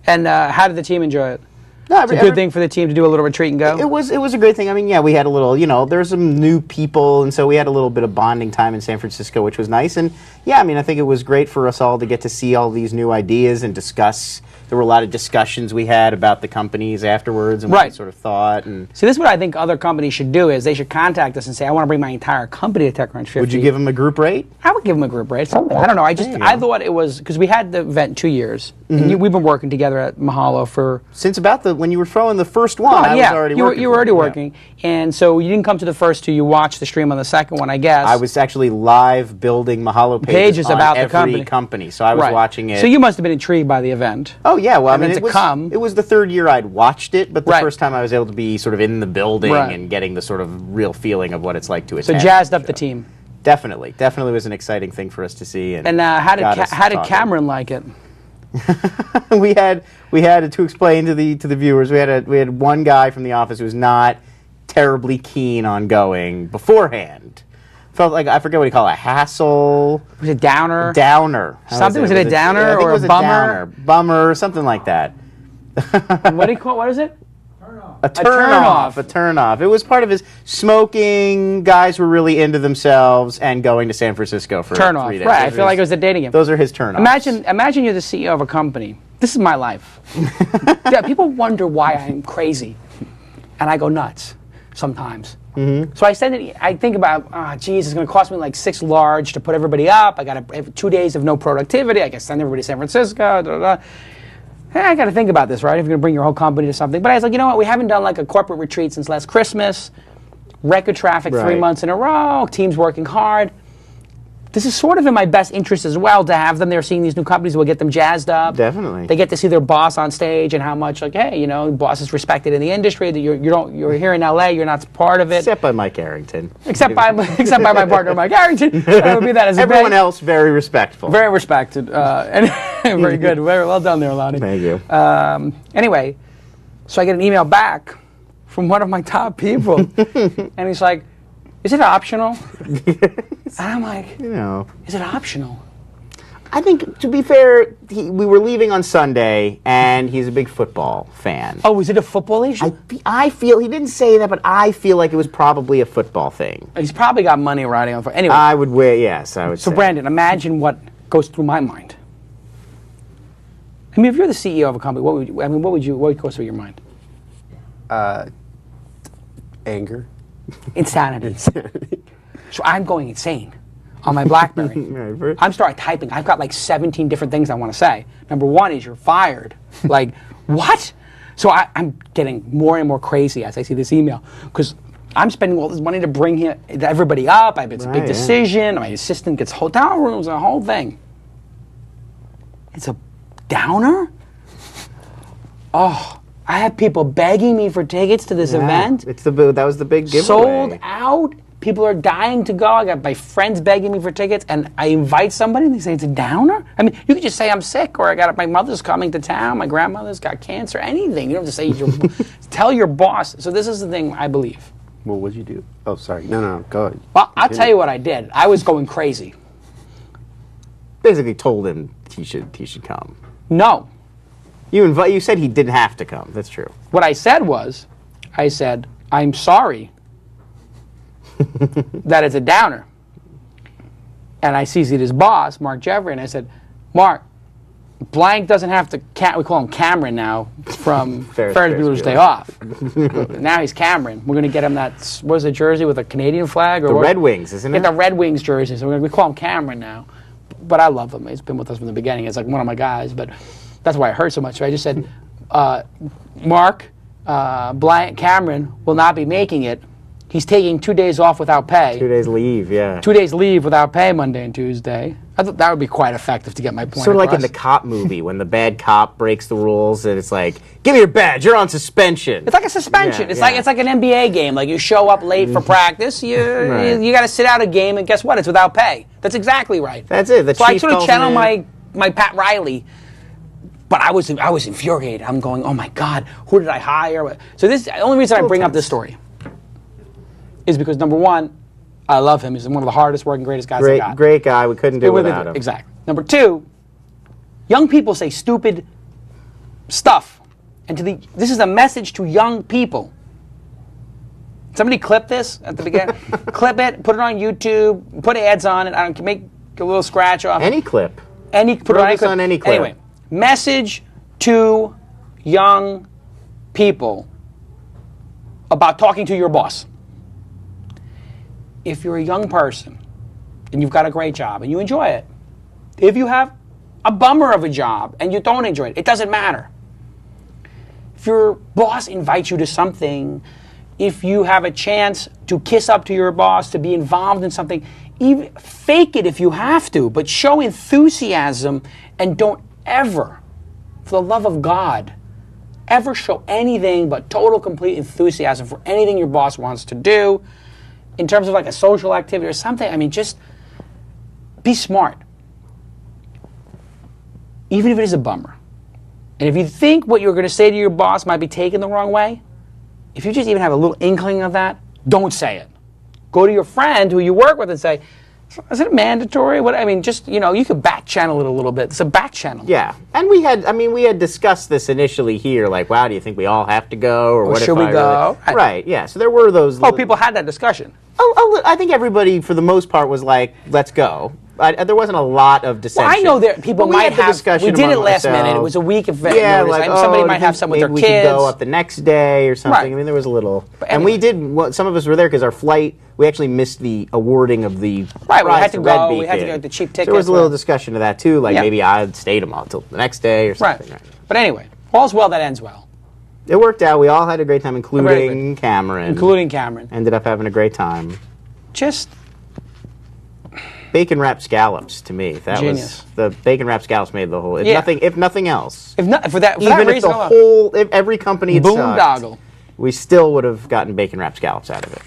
And how did the team enjoy it? No, it's a good thing for the team to do a little retreat and go. It was a great thing. I mean, we had a little, there's some new people, and so we had a little bit of bonding time in San Francisco, which was nice. And I think it was great for us all to get to see all these new ideas and discuss. There were a lot of discussions we had about the companies afterwards and what we sort of thought. And see, this is what I think other companies should do is they should contact us and say, I want to bring my entire company to TechCrunch 50. Would you give them a group rate? I would give them a group rate. Something. I don't know. I thought it was, because we had the event 2 years. Mm-hmm. And we've been working together at Mahalo for... Since about when you were throwing the first one, I was already working. You were already working. And so you didn't come to the first two. You watched the stream on the second one, I guess. I was actually live building Mahalo pages on about every the company. So I was watching it. So you must have been intrigued by the event. Oh, yeah. Well, it was the third year I'd watched it, but the first time I was able to be sort of in the building and getting the sort of real feeling of what it's like to attend. So jazzed up the team. Definitely was an exciting thing for us to see. And how did Cameron like it? we had to explain to the viewers. We had one guy from the office who was not terribly keen on going beforehand. Felt like, I forget what he called it, a hassle. Was it downer? Downer. Something, was it a downer or a bummer? Bummer, something like that. What do you call? What is it? A turn off. It was part of his smoking. Guys were really into themselves and going to San Francisco for 3 days. Right. I feel like it was a dating game. Those are his turn offs. Imagine you're the CEO of a company. This is my life. People wonder why I'm crazy, and I go nuts sometimes. Mm-hmm. So I think about, geez, it's going to cost me like 6 large to put everybody up. I got to have 2 days of no productivity. I got to send everybody to San Francisco. I got to think about this, right? If you're going to bring your whole company to something. But I was like, you know what? We haven't done like a corporate retreat since last Christmas. Record traffic 3 months in a row. Teams working hard. This is sort of in my best interest as well to have them there seeing these new companies. We'll get them jazzed up. Definitely. They get to see their boss on stage and how much, like, hey, boss is respected in the industry. That you're here in LA. You're not part of it. Except by Mike Arrington. Except by my partner Mike Arrington. That would be that as everyone else very respectful. Very respected. And very good. Very well done there, Lonnie. Thank you. Anyway, so I get an email back from one of my top people, and he's like, "Is it optional?" And I'm like, is it optional? I think, to be fair, we were leaving on Sunday, and he's a big football fan. Oh, is it a football issue? I feel, he didn't say that, but I feel like it was probably a football thing. He's probably got money riding on. Anyway, I would say. So, Brandon, imagine what goes through my mind. I mean, if you're the CEO of a company, what would go through your mind? Anger. Insanity. So I'm going insane on my BlackBerry. I'm starting typing. I've got like 17 different things I want to say. Number one is you're fired. Like, what? So I'm getting more and more crazy as I see this email because I'm spending all this money to bring everybody up. It's a big decision. My assistant gets hotel rooms and a whole thing. It's a downer? Oh, I have people begging me for tickets to this event. That was the big giveaway. Sold out. People are dying to go. I got my friends begging me for tickets, and I invite somebody, and they say it's a downer. I mean, you could just say I'm sick, or my mother's coming to town, my grandmother's got cancer, anything. You don't have to say tell your boss. So this is the thing I believe. Well, what'd you do? Oh, sorry. No, go ahead. Well, I'll tell you what I did. I was going crazy. Basically, told him he should come. No. You said he didn't have to come. That's true. What I said was, I'm sorry that it's a downer. And I CC'd his boss, Mark Jeffrey, and I said, Mark, blank doesn't have to, we call him Cameron now, from Ferris Bueller's Day Off. Now he's Cameron. We're going to get him that, what is it, jersey with a Canadian flag? Or the Red Wings, isn't it? Get the Red Wings jersey. So we call him Cameron now. But I love him. He's been with us from the beginning. He's like one of my guys. But That's why I heard so much. So I just said, Mark Cameron will not be making it. He's taking 2 days off without pay. 2 days leave, yeah. 2 days leave without pay Monday and Tuesday. I thought that would be quite effective to get my point Sort of like across. in the cop movie when the bad cop breaks the rules and it's like, give me your badge, you're on suspension. It's like a suspension. Yeah, It's like an NBA game. Like you show up late for practice, you got to sit out a game, and guess what? It's without pay. That's exactly right. That's it. So I sort of channel my Pat Riley. But I was infuriated. I'm going, oh my God, who did I hire? So the only reason I bring up this story is because number one, I love him. He's one of the hardest working, greatest guys I got. Great guy. We couldn't do it without him. Exactly. Number two, young people say stupid stuff, and this is a message to young people. Somebody clip this at the beginning. Clip it. Put it on YouTube. Put ads on it. I don't make a little scratch off. Any clip. Put it on any clip. Anyway. Message to young people about talking to your boss. If you're a young person and you've got a great job and you enjoy it, if you have a bummer of a job and you don't enjoy it, it doesn't matter. If your boss invites you to something, if you have a chance to kiss up to your boss, to be involved in something, even fake it if you have to, but show enthusiasm and don't ever, for the love of God, ever show anything but total, complete enthusiasm for anything your boss wants to do in terms of like a social activity or something. I mean, just be smart. Even if it is a bummer. And if you think what you're going to say to your boss might be taken the wrong way, if you just even have a little inkling of that, don't say it. Go to your friend who you work with and say, is it mandatory? What I mean, just, you could back channel it a little bit. It's a back channel. Yeah. And we had discussed this initially here, like, wow, do you think we all have to go? Or what should we go? Really... Right, yeah. So there were those... people had that discussion. I think everybody, for the most part, was like, let's go. There wasn't a lot of dissension. Well, I know there people might have. We did it last minute. It was a week of notice. Like, somebody might have some with their kids. We could go up the next day or something. Right. I mean, there was a little. And we did. Some of us were there because our flight. We actually missed the awarding of the prize. We had to go. We had to get the cheap tickets. So there was a little discussion of that too. Like maybe I'd stayed them until the next day or something. Right. But anyway, all's well that ends well. It worked out. We all had a great time, including Cameron. Ended up having a great time. Just. Bacon wrapped scallops to me. That Genius. Was the bacon wrapped scallops made the whole. If nothing else. For that reason alone. If every company had boondoggle, we still would have gotten bacon wrapped scallops out of it.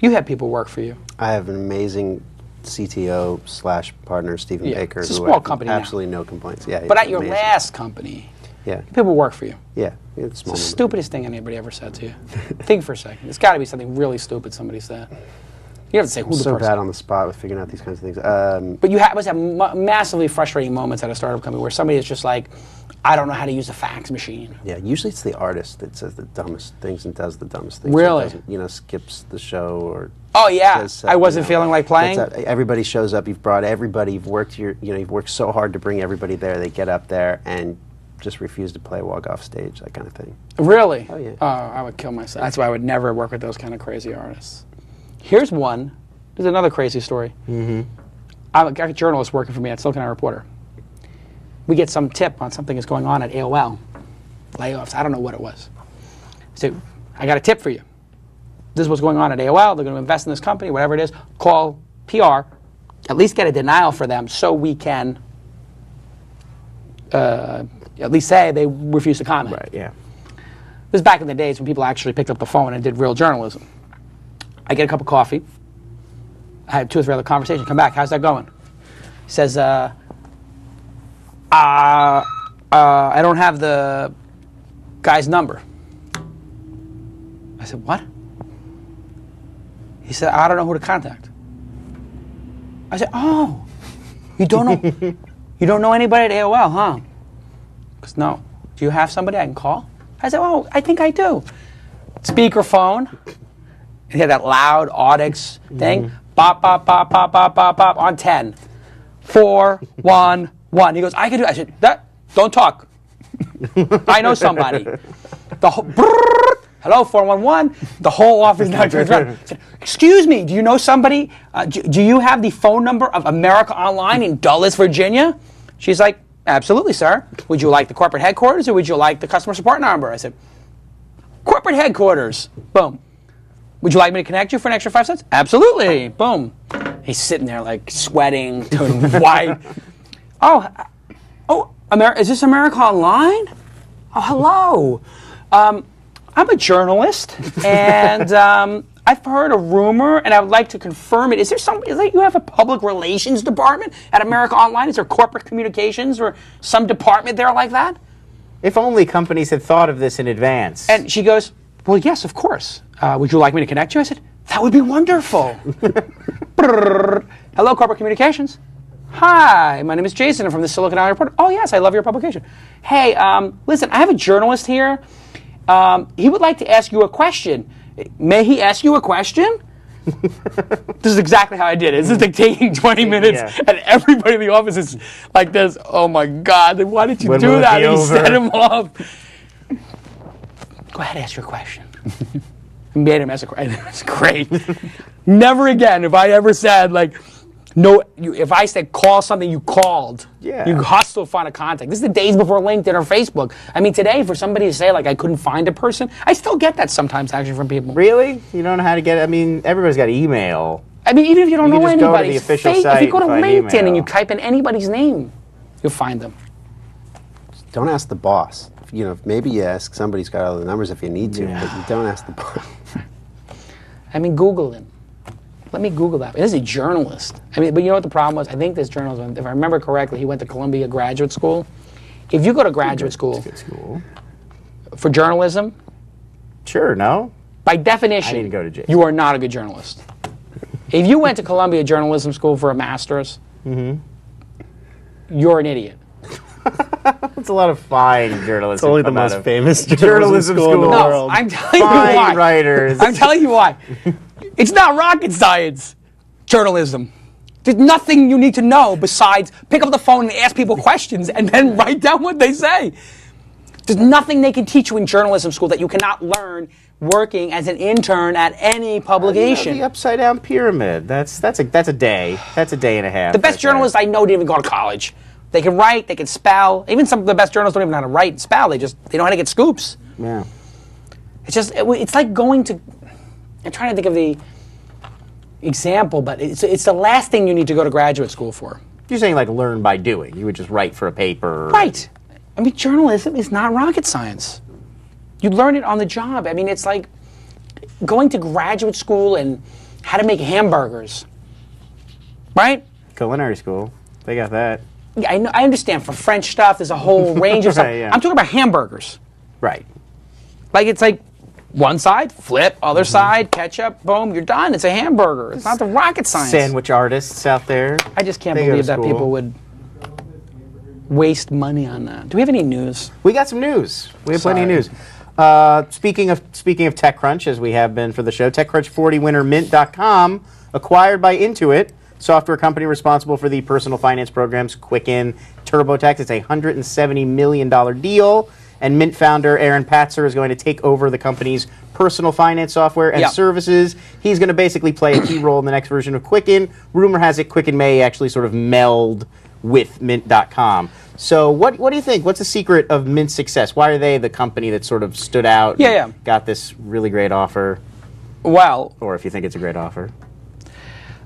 You had people work for you. I have an amazing CTO/partner, Stephen Baker. It's a small company now. Absolutely no complaints. Yeah. But at your last company, people work for you. Yeah. It's the stupidest thing anybody ever said to you. Think for a second. It's got to be something really stupid somebody said. You have to say who the person. So bad on the spot with figuring out these kinds of things. But you must have massively frustrating moments at a startup company where somebody is just like, I don't know how to use a fax machine. Yeah, usually it's the artist that says the dumbest things and does the dumbest things. Really? Skips the show or. Oh yeah, I wasn't feeling like playing. Everybody shows up. You've brought everybody. You've worked you've worked so hard to bring everybody there. They get up there and just refuse to play, walk off stage, that kind of thing. Really? Oh yeah. Oh, I would kill myself. That's why I would never work with those kind of crazy artists. Here's one. There's another crazy story. Mm-hmm. I've got a journalist working for me at Silicon Valley Reporter. We get some tip on something that's going on at AOL. Layoffs. I don't know what it was. So I got a tip for you. This is what's going on at AOL. They're going to invest in this company, whatever it is. Call PR. At least get a denial for them so we can at least say they refuse to comment. Right, yeah. This is back in the days when people actually picked up the phone and did real journalism. I get a cup of coffee. I have 2 or 3 other conversations. Come back. How's that going? He says, I don't have the guy's number. I said, what? He said, I don't know who to contact. I said, oh, you don't know? You don't know anybody at AOL, huh? He goes, no. Do you have somebody I can call? I said, oh, I think I do. Speakerphone. He had that loud Audix thing. Bop, bop, bop, bop, bop, bop, bop, on 10. 4, 1, 1. He goes, I can do it. I said, don't talk. I know somebody. Hello, 411. The whole office now turns around. I said, excuse me, do you know somebody? Do you have the phone number of America Online in Dulles, Virginia? She's like, absolutely, sir. Would you like the corporate headquarters or would you like the customer support number? I said, corporate headquarters. Boom. Would you like me to connect you for an extra 5 cents? Absolutely. Boom. He's sitting there like sweating, turning white. Is this America Online? Oh, hello. I'm a journalist, and I've heard a rumor, and I would like to confirm it. Is that you have a public relations department at America Online? Is there corporate communications or some department there like that? If only companies had thought of this in advance. And she goes, well, yes, of course. Would you like me to connect you? I said, that would be wonderful. Hello, corporate communications. Hi, my name is Jason. I'm from the Silicon Valley Reporter. Oh, yes, I love your publication. Hey, listen, I have a journalist here. He would like to ask you a question. May he ask you a question? This is exactly how I did it. This is like taking 20 minutes, and everybody in the office is like this. Oh, my God, why did you do that? And he set him off. Go ahead, ask your question. Made him ask a question. It's great. Never again have I ever said, like, no, if I said call something, you called. Yeah. You hustle to find a contact. This is the days before LinkedIn or Facebook. I mean, today, for somebody to say, like, I couldn't find a person, I still get that sometimes, actually, from people. Really? You don't know how to get it? I mean, everybody's got email. I mean, even if you don't know anybody, go to the official site if you go to LinkedIn email. and you type in anybody's name, you'll find them. Don't ask the boss. Maybe you ask somebody who's got all the numbers if you need to, but you don't ask the boss. I mean, Google it. Let me Google that. This is a journalist. I mean, but you know what the problem was? I think this journalist, if I remember correctly, he went to Columbia graduate school. If you go to graduate school for journalism, sure, no. By definition, I need to go to jail. You are not a good journalist. If you went to Columbia journalism school for a master's, you're an idiot. It's a lot of fine journalism. It's only the most famous journalism school in the world. I'm telling fine you why. Writers. I'm telling you why. It's not rocket science, journalism. There's nothing you need to know besides pick up the phone and ask people questions and then write down what they say. There's nothing they can teach you in journalism school that you cannot learn working as an intern at any publication. The upside down pyramid. That's a day. That's a day and a half. The best journalists I know didn't even go to college. They can write, they can spell. Even some of the best journalists don't even know how to write and spell. They know how to get scoops. Yeah. It's like going to. I'm trying to think of the example, but it's the last thing you need to go to graduate school for. You're saying like learn by doing. You would just write for a paper. Right. I mean, journalism is not rocket science. You learn it on the job. I mean, it's like going to graduate school and how to make hamburgers. Right? Culinary school. They got that. Yeah, I understand. For French stuff, there's a whole range of stuff. Right, yeah. I'm talking about hamburgers. Right. Like, it's like one side, flip, other side, ketchup, boom, you're done. It's a hamburger. It's not the rocket science. Sandwich artists out there. I just can't believe that people would waste money on that. Do we have any news? We got some news. We have plenty of news. Speaking of TechCrunch, as we have been for the show, TechCrunch 40 winner Mint.com, acquired by Intuit, software company responsible for the personal finance programs Quicken, TurboTax. It's a $170 million deal. And Mint founder Aaron Patzer is going to take over the company's personal finance software and services. He's going to basically play a key role in the next version of Quicken. Rumor has it Quicken may actually sort of meld with Mint.com. So what do you think? What's the secret of Mint's success? Why are they the company that sort of stood out and got this really great offer? Well, or if you think it's a great offer.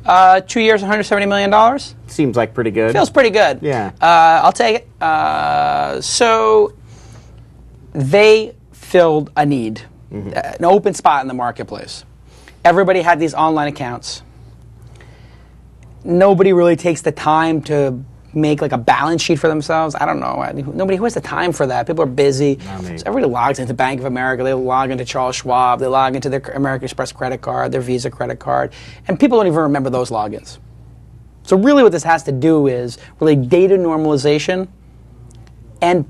2 years, $170 million? Seems like pretty good. Feels pretty good. Yeah. I'll take it. So they filled a need, an open spot in the marketplace. Everybody had these online accounts. Nobody really takes the time to make like a balance sheet for themselves. I don't know. Nobody who has the time for that. People are busy. So everybody logs into Bank of America. They log into Charles Schwab. They log into their American Express credit card, their Visa credit card. And people don't even remember those logins. So really what this has to do is really data normalization and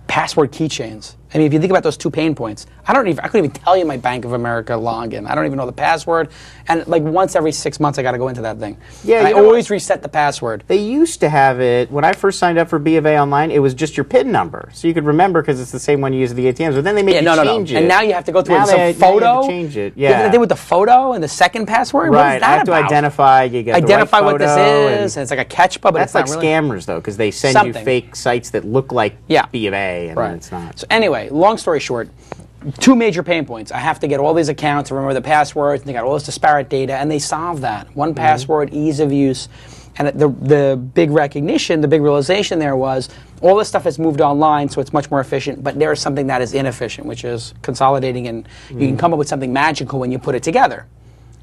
password keychains. I mean, if you think about those 2 pain points, I couldn't even tell you my Bank of America login. I don't even know the password. And like once every 6 months, I got to go into that thing. Yeah, and I always reset the password. They used to have it, when I first signed up for B of A Online, it was just your PIN number. So you could remember because it's the same one you use at the ATMs. But then they made you change it. And now you have to go through now some photo. Now you have to change it. Yeah. They did with the photo and the second password? Right. What is that I have about? to identify. You get Identify the right what this photo is. And it's like a catch, but that's it's like not really. scammers, though, because they send you Something. fake sites that look like B of A, and then it's not. So anyway, long story short, 2 major pain points. I have to get all these accounts, remember the passwords, and they got all this disparate data, and they solve that. One password, ease of use, and the big recognition, the big realization there was all this stuff has moved online, so it's much more efficient, but there is something that is inefficient, which is consolidating, and you can come up with something magical when you put it together,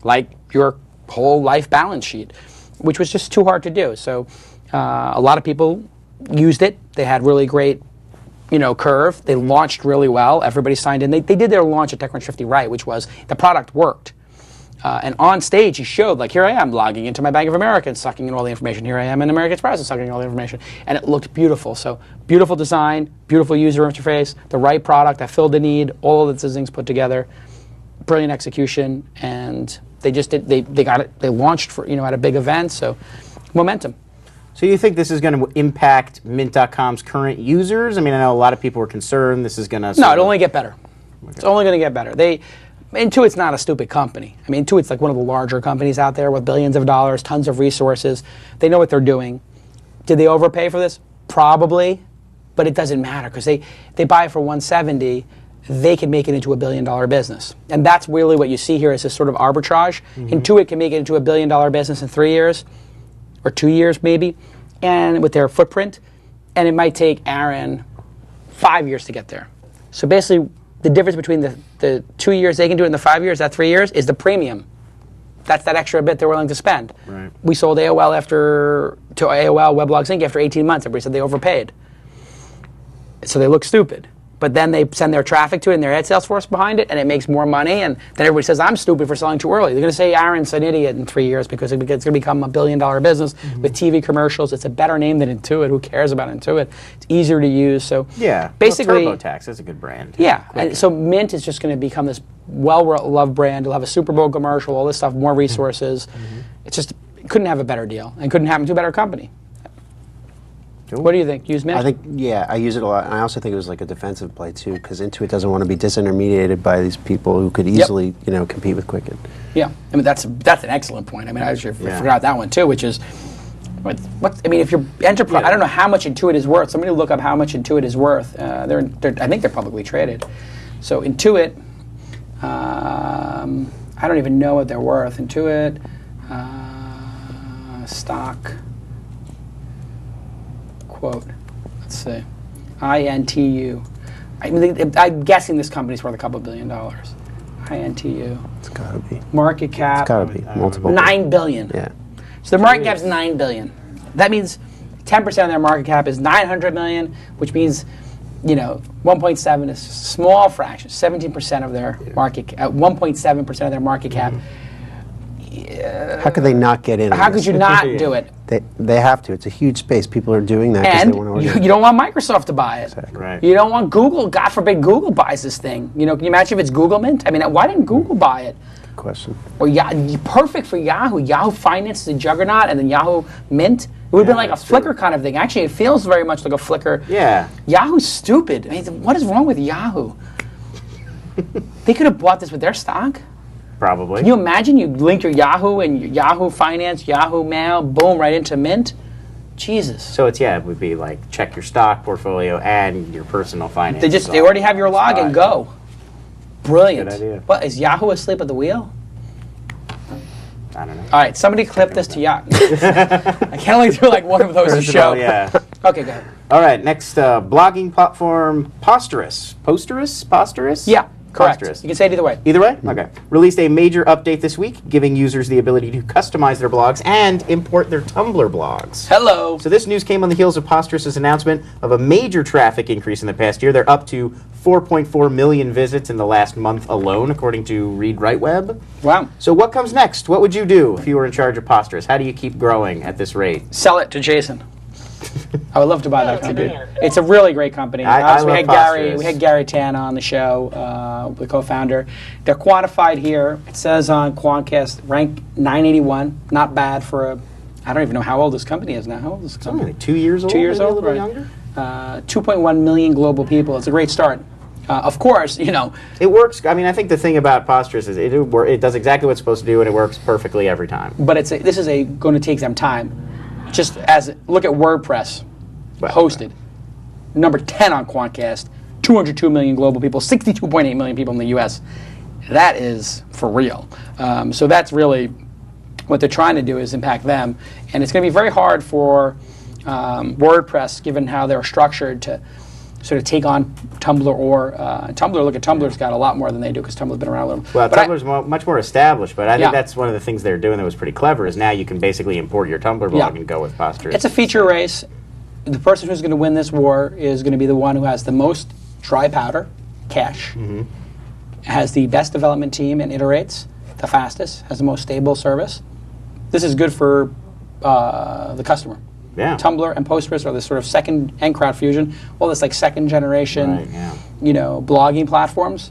like your whole life balance sheet, which was just too hard to do. So a lot of people used it. They had really great curve. They launched really well. Everybody signed in. They did their launch at TechCrunch 50 right, which was the product worked. And on stage, he showed, like, here I am logging into my Bank of America and sucking in all the information. Here I am in American Express and sucking in all the information. And it looked beautiful. So beautiful design, beautiful user interface, the right product that filled the need, all of the things put together, brilliant execution, and they just did. They got it. They launched for at a big event. So momentum. So you think this is going to impact Mint.com's current users? I mean, I know a lot of people were concerned this is going to... No, it'll only get better. Okay. It's only going to get better. Intuit's not a stupid company. I mean, Intuit's like one of the larger companies out there with billions of dollars, tons of resources. They know what they're doing. Did they overpay for this? Probably, but it doesn't matter because they buy it for $170. They can make it into $1 billion business. And that's really what you see here is this sort of arbitrage. Intuit can make it into $1 billion business in 3 years. Or 2 years maybe, and with their footprint, and it might take Aaron 5 years to get there. So basically, the difference between the 2 years they can do it in the 5 years, that 3 years, is the premium. That's that extra bit they're willing to spend. Right. We sold AOL to AOL Weblogs Inc. after 18 months. Everybody said they overpaid. So they look stupid. But then they send their traffic to it and their ad sales force behind it, and it makes more money, and then everybody says, I'm stupid for selling too early. They're going to say Aaron's an idiot in 3 years because it's going to become $1 billion business with TV commercials. It's a better name than Intuit. Who cares about Intuit? It's easier to use. So basically, TurboTax is a good brand. Yeah, and so Mint is just going to become this well-loved brand. It'll have a Super Bowl commercial, all this stuff, more resources. It's just, it couldn't have a better deal and couldn't happen to a better company. What do you think? Use Mint? I think, I use it a lot. And I also think it was like a defensive play, too, because Intuit doesn't want to be disintermediated by these people who could easily, compete with Quicken. Yeah, I mean, that's an excellent point. I mean, I forgot that one, too, which is, I mean, if you're enterprise, I don't know how much Intuit is worth. Somebody look up how much Intuit is worth. I think they're publicly traded. So Intuit, I don't even know what they're worth. Intuit, stock... quote. Let's see. INTU. I'm guessing this company's worth a couple $1 billion. INTU. It's got to be. Market cap. It's got to be multiple. $9 billion. Yeah. So the market cap's $9 billion. That means 10% of their market cap is $900 million, which means 1.7 is a small fraction. 17% of their market. 1.7% of their market cap. How could they not get in? How could you not do it? They have to. It's a huge space. People are doing that because And they want to you don't want Microsoft to buy it. Exactly. Right. You don't want Google. God forbid Google buys this thing. Can you imagine if it's Google Mint? I mean, why didn't Google buy it? Good question. Or perfect for Yahoo. Yahoo Finance is a juggernaut, and then Yahoo Mint. It would have been like a Flickr kind of thing. Actually, it feels very much like a Flickr. Yeah. Yahoo's stupid. I mean, what is wrong with Yahoo? They could have bought this with their stock. Probably. Can you imagine you linked your Yahoo and your Yahoo Finance, Yahoo Mail, boom, right into Mint? Jesus. So it would be like check your stock portfolio and your personal finance. They already have your login. Go. Brilliant. Good idea. What, is Yahoo asleep at the wheel? I don't know. All right, somebody clip this to Yahoo. I can only do like one of those a show. Yeah. Okay, go ahead. All right, next blogging platform Posterous. Posterous? Yeah. Correct. Posterous. You can say it either way. Either way? Okay. Released a major update this week, giving users the ability to customize their blogs and import their Tumblr blogs. Hello. So this news came on the heels of Posterous's announcement of a major traffic increase in the past year. They're up to 4.4 million visits in the last month alone, according to ReadWriteWeb. Wow. So what comes next? What would you do if you were in charge of Posterous? How do you keep growing at this rate? Sell it to Jason. I would love to buy that company. It's a really great company. I we love had Postgres. Gary Tan on the show, the co-founder. They're quantified here. It says on Quantcast, rank 981. Not bad for a. I don't even know how old this company is now. How old is this company? Only 2 years old. 2 years maybe old, a little right. younger. 2.1 million global people. It's a great start. Of course, it works. I mean, I think the thing about Postgres is it does exactly what it's supposed to do, and it works perfectly every time. But this is going to take some time. Just look at WordPress, hosted, number 10 on Quantcast, 202 million global people, 62.8 million people in the U.S. That is for real. So that's really what they're trying to do is impact them, and it's going to be very hard for WordPress, given how they're structured, to sort of take on Tumblr or Tumblr. Look at Tumblr's got a lot more than they do because Tumblr's been around a little. Well, Tumblr's much more established, but I think Yeah. that's one of the things they're doing that was pretty clever. Is now you can basically import your Tumblr blog and go with Postgres. It's a feature race. The person who's going to win this war is going to be the one who has the most dry powder, cash, has the best development team and iterates the fastest, has the most stable service. This is good for the customer. Yeah. Tumblr and Postgres are the sort of second, and CrowdFusion, all this like second generation, Right, yeah. Blogging platforms,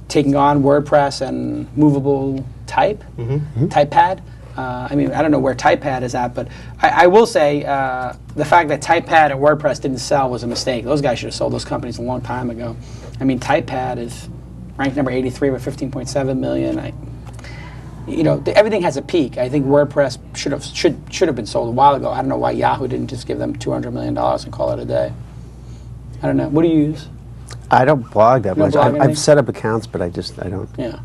taking on WordPress and movable type, TypePad. I mean, I don't know where TypePad is at, but I will say the fact that TypePad and WordPress didn't sell was a mistake. Those guys should have sold those companies a long time ago. I mean, TypePad is ranked number 83 with 15.7 million. Everything has a peak. I think WordPress should have been sold a while ago. I don't know why Yahoo didn't just give them $200 million and call it a day. I don't know. What do you use? I don't blog that You don't much. blog I've anything? set up accounts, but I don't. Yeah.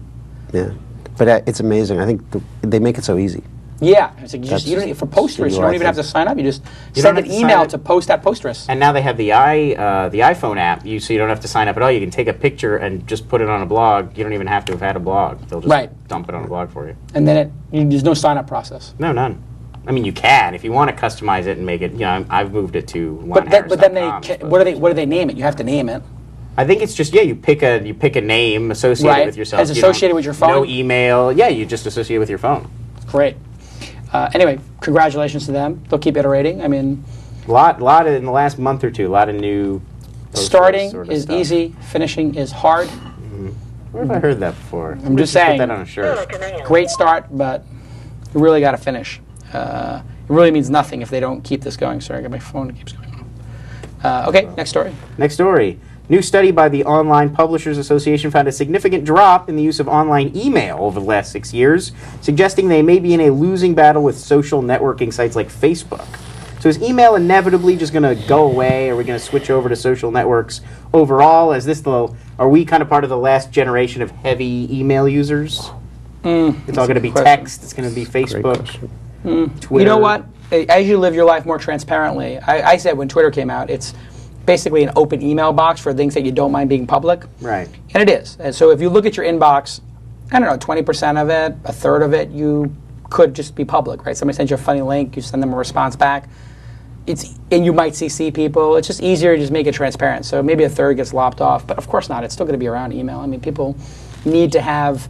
Yeah. But it's amazing. I think they make it so easy. Yeah. It's like That's you don't for Postgres. You UI don't even have thing. to sign up. You just You send don't an have to sign email up. to post@Postgres. And now they have the iPhone app, so you don't have to sign up at all. You can take a picture and just put it on a blog. You don't even have to have had a blog. They'll just dump it on a blog for you. And then there's no sign-up process. No, none. I mean, you can if you want to customize it and make it. I've moved it to But then what do they name it? You have to name it. I think it's just you pick a name associated with yourself. As associated with your phone? No email. Yeah, you just associate with your phone. Great. Anyway, congratulations to them. They'll keep iterating. I mean, lot in the last month or two. A lot of new. starting sort of is stuff. easy. Finishing is hard. Where have I heard that before? I'm just Put saying. that on a shirt. Great start, but you really got to finish. It really means nothing if they don't keep this going. Sorry, I got my phone. It keeps going on. Okay, next story. Next story. New study by the Online Publishers Association found a significant drop in the use of online email over the last 6 years, suggesting they may be in a losing battle with social networking sites like Facebook. So is email inevitably just going to go away? Are we going to switch over to social networks overall? Are we kind of part of the last generation of heavy email users? It's all going to be text. It's going to be Facebook, Twitter. You know what? As you live your life more transparently, I said when Twitter came out, it's basically an open email box for things that you don't mind being public. Right. And it is. And so if you look at your inbox, I don't know, 20% of it, a third of it, you could just be public, right? Somebody sends you a funny link, you send them a response back. And you might CC people. It's just easier to just make it transparent. So maybe a third gets lopped off, but of course not. It's still going to be around email. I mean, people need to have,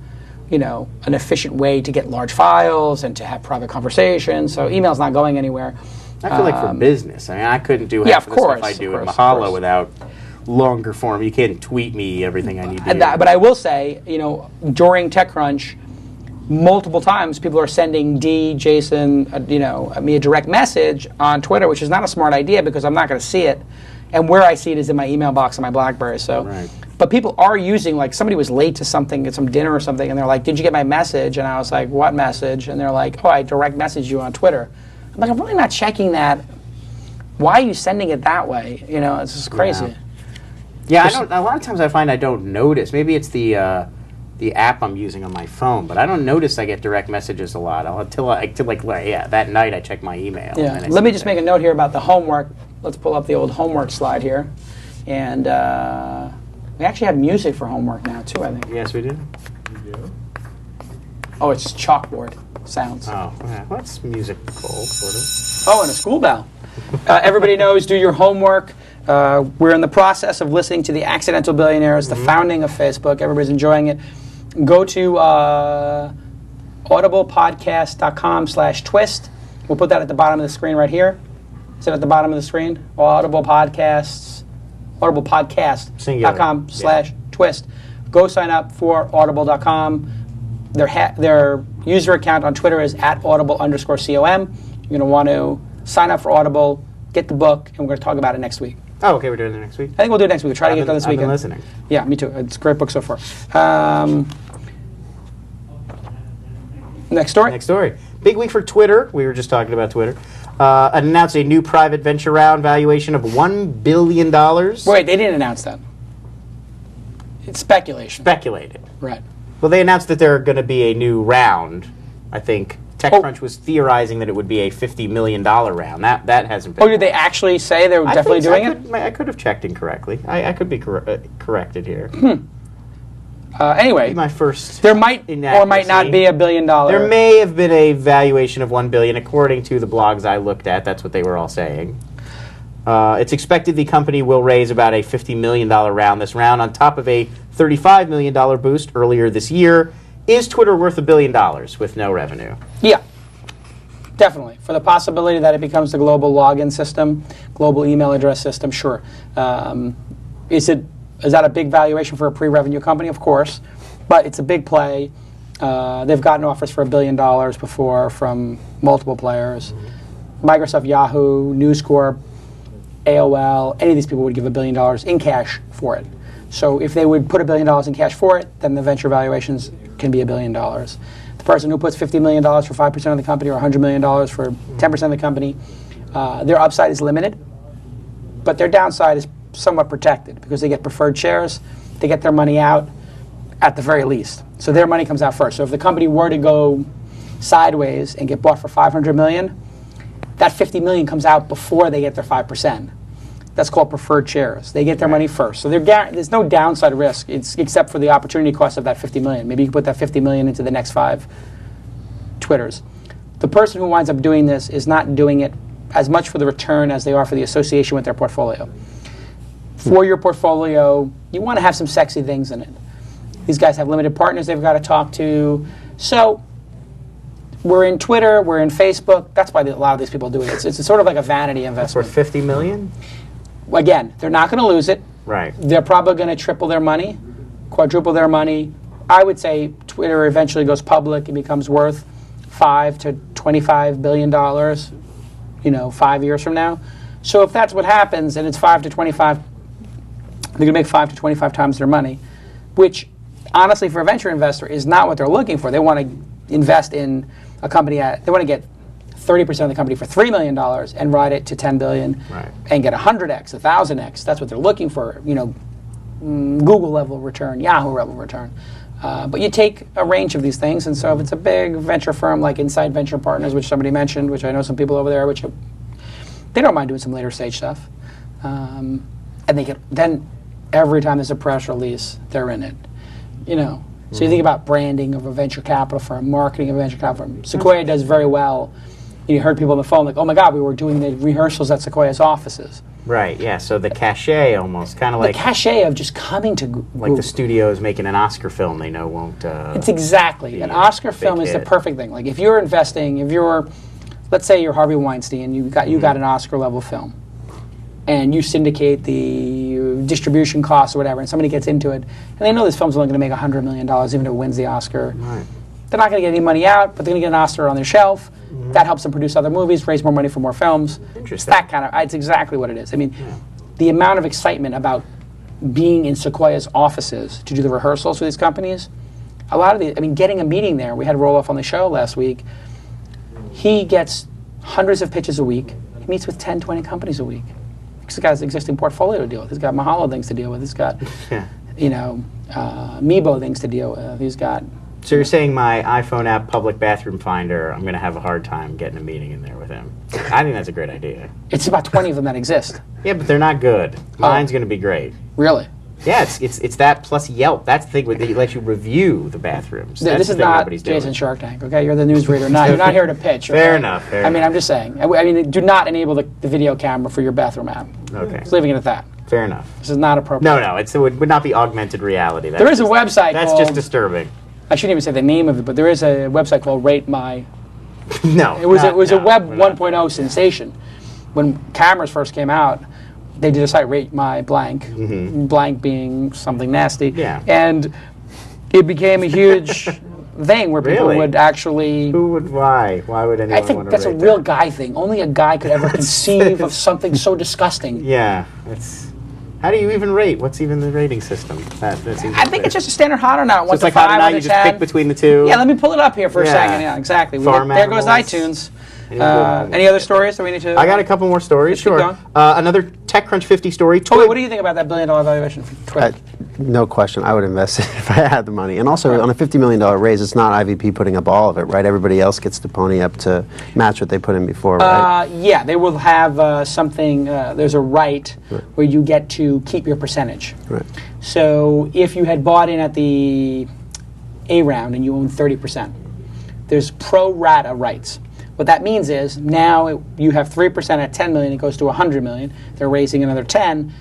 an efficient way to get large files and to have private conversations. So email's not going anywhere. I feel like for business, I mean, I couldn't do half of the stuff I do in Mahalo without longer form. You can't tweet me everything I need to do. But I will say, during TechCrunch, multiple times people are sending Jason, me a direct message on Twitter, which is not a smart idea because I'm not going to see it. And where I see it is in my email box on my BlackBerry. So, but people are using, like, somebody was late to something, at some dinner or something, and they're like, "Did you get my message?" And I was like, "What message?" And they're like, "Oh, I direct messaged you on Twitter." I'm like, I'm really not checking that. Why are you sending it that way? It's just crazy. Yeah, a lot of times I find I don't notice. Maybe it's the app I'm using on my phone, but I don't notice I get direct messages a lot until that night I check my email. Yeah. Let me just make a note here about the homework. Let's pull up the old homework slide here, and we actually have music for homework now too. I think. Yes, we do. Oh, it's chalkboard sounds. Oh, okay. Well, that's musical, sort of. Oh, and a school bell. Everybody knows, do your homework. We're in the process of listening to The Accidental Billionaires, the founding of Facebook. Everybody's enjoying it. Go to audiblepodcast.com/twist. We'll put that at the bottom of the screen right here. Is it at the bottom of the screen? Audible Podcasts, audiblepodcast.com/twist. Go sign up for audible.com. Their user account on Twitter is @audible_com. You're going to want to sign up for Audible, get the book, and we're going to talk about it next week. Oh, okay, we're doing it next week? I think we'll do it next week. We'll try to get it done this weekend. I've been listening. Yeah, me too. It's a great book so far. Next story. Next story. Big week for Twitter. We were just talking about Twitter. Announced a new private venture round valuation of $1 billion. Wait, they didn't announce that. It's speculation. Speculated. Right. Well, they announced that there are going to be a new round. I think TechCrunch was theorizing that it would be a $50 million round. That hasn't been. Oh, did they actually say they were definitely doing it? I could have checked incorrectly. I could be corrected here. Anyway, my first. There might or might not be $1 billion. There may have been a valuation of $1 billion, according to the blogs I looked at. That's what they were all saying. It's expected the company will raise about a $50 million round. This round, on top of a $35 million boost earlier this year. Is Twitter worth $1 billion with no revenue? Yeah, definitely. For the possibility that it becomes the global login system, global email address system, sure. Is that a big valuation for a pre-revenue company? Of course, but it's a big play. They've gotten offers for $1 billion before from multiple players. Microsoft, Yahoo, News Corp, AOL, any of these people would give $1 billion in cash for it. So if they would put $1 billion in cash for it, then the venture valuations can be $1 billion. The person who puts $50 million for 5% of the company or $100 million for 10% of the company, their upside is limited, but their downside is somewhat protected because they get preferred shares, they get their money out at the very least. So their money comes out first. So if the company were to go sideways and get bought for $500 million, that $50 million comes out before they get their 5%. That's called preferred shares. They get their money first. So there's no downside risk except for the opportunity cost of that $50 million. Maybe you can put that $50 million into the next 5 Twitters. The person who winds up doing this is not doing it as much for the return as they are for the association with their portfolio. For your portfolio, you want to have some sexy things in it. These guys have limited partners they've got to talk to. So we're in Twitter, we're in Facebook. That's why a lot of these people do it. It's sort of like a vanity investment. For $50 million? Again, they're not going to lose it. Right. They're probably going to triple their money, quadruple their money. I would say Twitter eventually goes public and becomes worth $5 to $25 billion, 5 years from now. So if that's what happens, and it's 5 to 25, they're going to make 5 to 25 times their money, which honestly for a venture investor is not what they're looking for. They want to invest in a company they want to get 30% of the company for $3 million and ride it to $10 billion and get 100x, 1,000x. That's what they're looking for, Google level return, Yahoo level return. But you take a range of these things, and so if it's a big venture firm like Inside Venture Partners, which somebody mentioned, which I know some people over there, which they don't mind doing some later stage stuff. And then every time there's a press release, they're in it. So you think about branding of a venture capital firm, marketing of a venture capital firm. Sequoia does very well. You heard people on the phone like, oh my God, we were doing the rehearsals at Sequoia's offices. Right, yeah, so the cachet almost, kind of like... The cachet of just coming to Google. Like the studios making an Oscar film they know won't... It's exactly. An Oscar film is the perfect thing. Like if you're investing, let's say you're Harvey Weinstein, you got an Oscar level film, and you syndicate the distribution costs or whatever, and somebody gets into it, and they know this film's only going to make $100 million even if it wins the Oscar. Right. They're not going to get any money out, but they're going to get an Oscar on their shelf. That helps them produce other movies, raise more money for more films. Interesting. It's exactly what it is. I mean, the amount of excitement about being in Sequoia's offices to do the rehearsals for these companies, a lot of these, getting a meeting there. We had Roloff on the show last week. He gets hundreds of pitches a week. He meets with 10, 20 companies a week. He's got his existing portfolio to deal with. He's got Mahalo things to deal with. He's got, Meebo things to deal with. He's got... So you're saying my iPhone app public bathroom finder, I'm going to have a hard time getting a meeting in there with him. I think that's a great idea. It's about 20 of them that exist. Yeah, but they're not good. Mine's going to be great. Really? Yeah, it's that plus Yelp. That's the thing where they let you review the bathrooms. This is not Jason Shark Tank, okay? You're the newsreader. You're not here to pitch. Okay? Fair enough. I'm just saying. Do not enable the video camera for your bathroom app. Okay. Just leaving it at that. Fair enough. This is not appropriate. No, it would not be augmented reality. There is a website That's just disturbing. I shouldn't even say the name of it, but there is a website called Rate My. No. It was a Web 1.0 sensation. when cameras first came out, they did a site, Rate My Blank, blank being something nasty, and it became a huge thing where people would actually... Why would anyone I think that's a real guy thing. Only a guy could ever conceive of something so disgusting. Yeah, how do you even rate? What's even the rating system? I think it's just a standard hot or not. So it's like hot or not, you just pick between the two? Yeah, let me pull it up here for a second. Yeah, exactly. There goes iTunes. Any other stories that we need to... I got a couple more stories, sure. Another TechCrunch 50 story. Wait, what do you think about that $1 billion valuation for Twitter? No question. I would invest it if I had the money. And also, on a $50 million raise, it's not IVP putting up all of it, right? Everybody else gets to pony up to match what they put in before, right? Yeah, they will have something, there's a right where you get to keep your percentage. Right. So if you had bought in at the A round and you own 30%, there's pro rata rights. What that means is now you have 3% at 10 million, it goes to 100 million. They're raising another 10.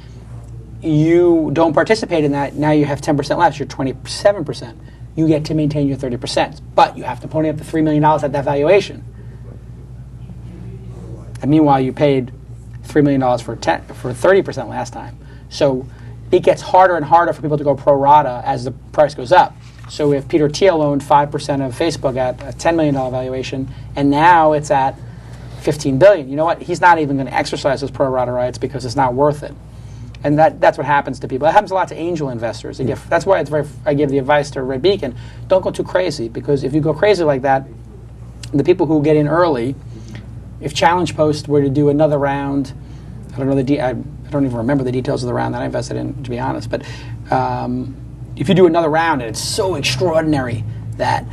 You don't participate in that. Now you have 10% left. You're 27%. You get to maintain your 30%, but you have to pony up the $3 million at that valuation. And meanwhile, you paid $3 million for 30% last time. So it gets harder and harder for people to go pro rata as the price goes up. So if Peter Thiel owned 5% of Facebook at a $10 million valuation, and now it's at $15 billion, you know what? He's not even going to exercise those pro rata rights because it's not worth it. And that's what happens to people. That happens a lot to angel investors. That's why I give the advice to Red Beacon, don't go too crazy, because if you go crazy like that, the people who get in early, if ChallengePost were to do another round, I don't even remember the details of the round that I invested in, to be honest, but if you do another round and it's so extraordinary that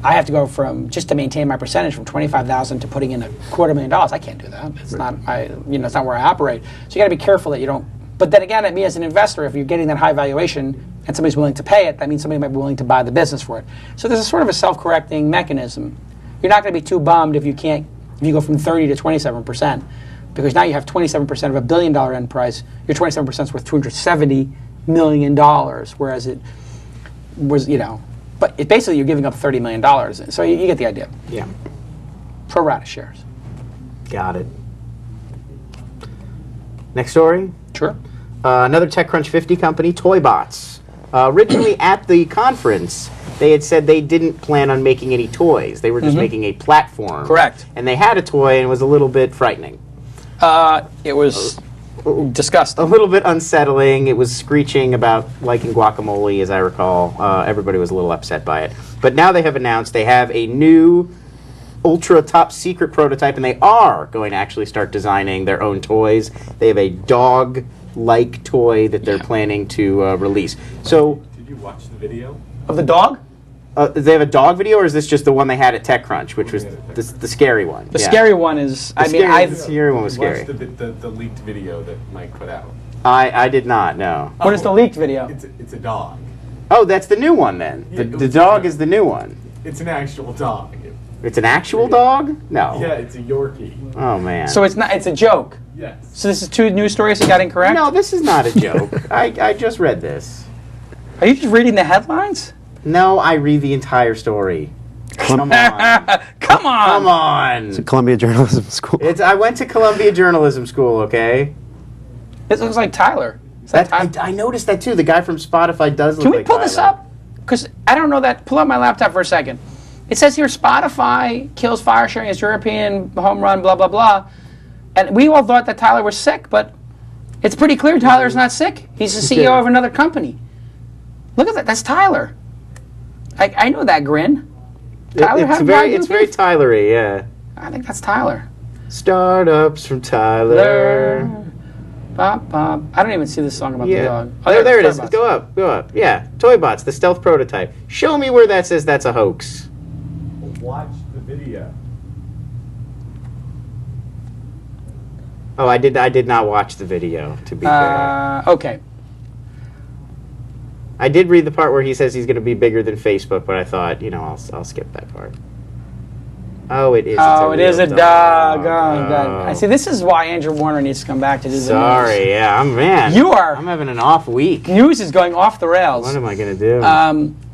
I have to go from, just to maintain my percentage, from $25,000 to putting in $250,000, I can't do that. It's not it's not where I operate. So you got to be careful that you don't. But then again, me as an investor, if you're getting that high valuation and somebody's willing to pay it, that means somebody might be willing to buy the business for it. So there's a sort of a self-correcting mechanism. You're not going to be too bummed if you go from 30 to 27%, because now you have 27% of a $1 billion enterprise. Your 27% is worth $270 million, whereas it was, but basically you're giving up $30 million. So you get the idea. Yeah. Pro rata shares. Got it. Next story. Sure. Another TechCrunch 50 company, Toybots. Originally at the conference, they had said they didn't plan on making any toys. They were just making a platform. Correct. And they had a toy, and it was a little bit frightening. It was disgusting. A little bit unsettling. It was screeching about liking guacamole, as I recall. Everybody was a little upset by it. But now they have announced they have a new ultra top secret prototype, and they are going to actually start designing their own toys. They have a dog-like toy that they're planning to release. So, did you watch the video of the dog? They have a dog video, or is this just the one they had at TechCrunch, which was the scary one? The scary one is. The scary one was scary. The leaked video that Mike put out. I did not. No. What is the leaked video? It's a dog. Oh, that's the new one then. Yeah, the dog is the new one. It's an actual dog. It's an actual dog? No. Yeah, it's a Yorkie. Oh man. So it's not. It's a joke. Yes. So this is two news stories you got incorrect? No, this is not a joke. I just read this. Are you just reading the headlines? No, I read the entire story. Come on. Come on. Come on. It's a Columbia Journalism School. I went to Columbia Journalism School, okay? This looks like Tyler. I noticed that too. The guy from Spotify does look like Tyler. Can we pull this up? Because I don't know that. Pull up my laptop for a second. It says here Spotify kills fire sharing as European home run, blah, blah, blah. And we all thought that Tyler was sick, but it's pretty clear Tyler's not sick. He's the CEO of another company. Look at that. That's Tyler. I know that grin. Tyler, it's very Tyler-y, yeah. I think that's Tyler. Startups from Tyler. Bop, bop. I don't even see this song about the dog. Oh, there it is. Go up. Yeah. Toybots, the stealth prototype. Show me where that says that's a hoax. Watch the video. Oh, I did not watch the video, to be fair. Okay. I did read the part where he says he's going to be bigger than Facebook, but I thought, I'll skip that part. Oh, it is. It is a dog. Oh, God. I see. This is why Andrew Warner needs to come back to do the news. Sorry, yeah, I'm having an off week. News is going off the rails. What am I going to do?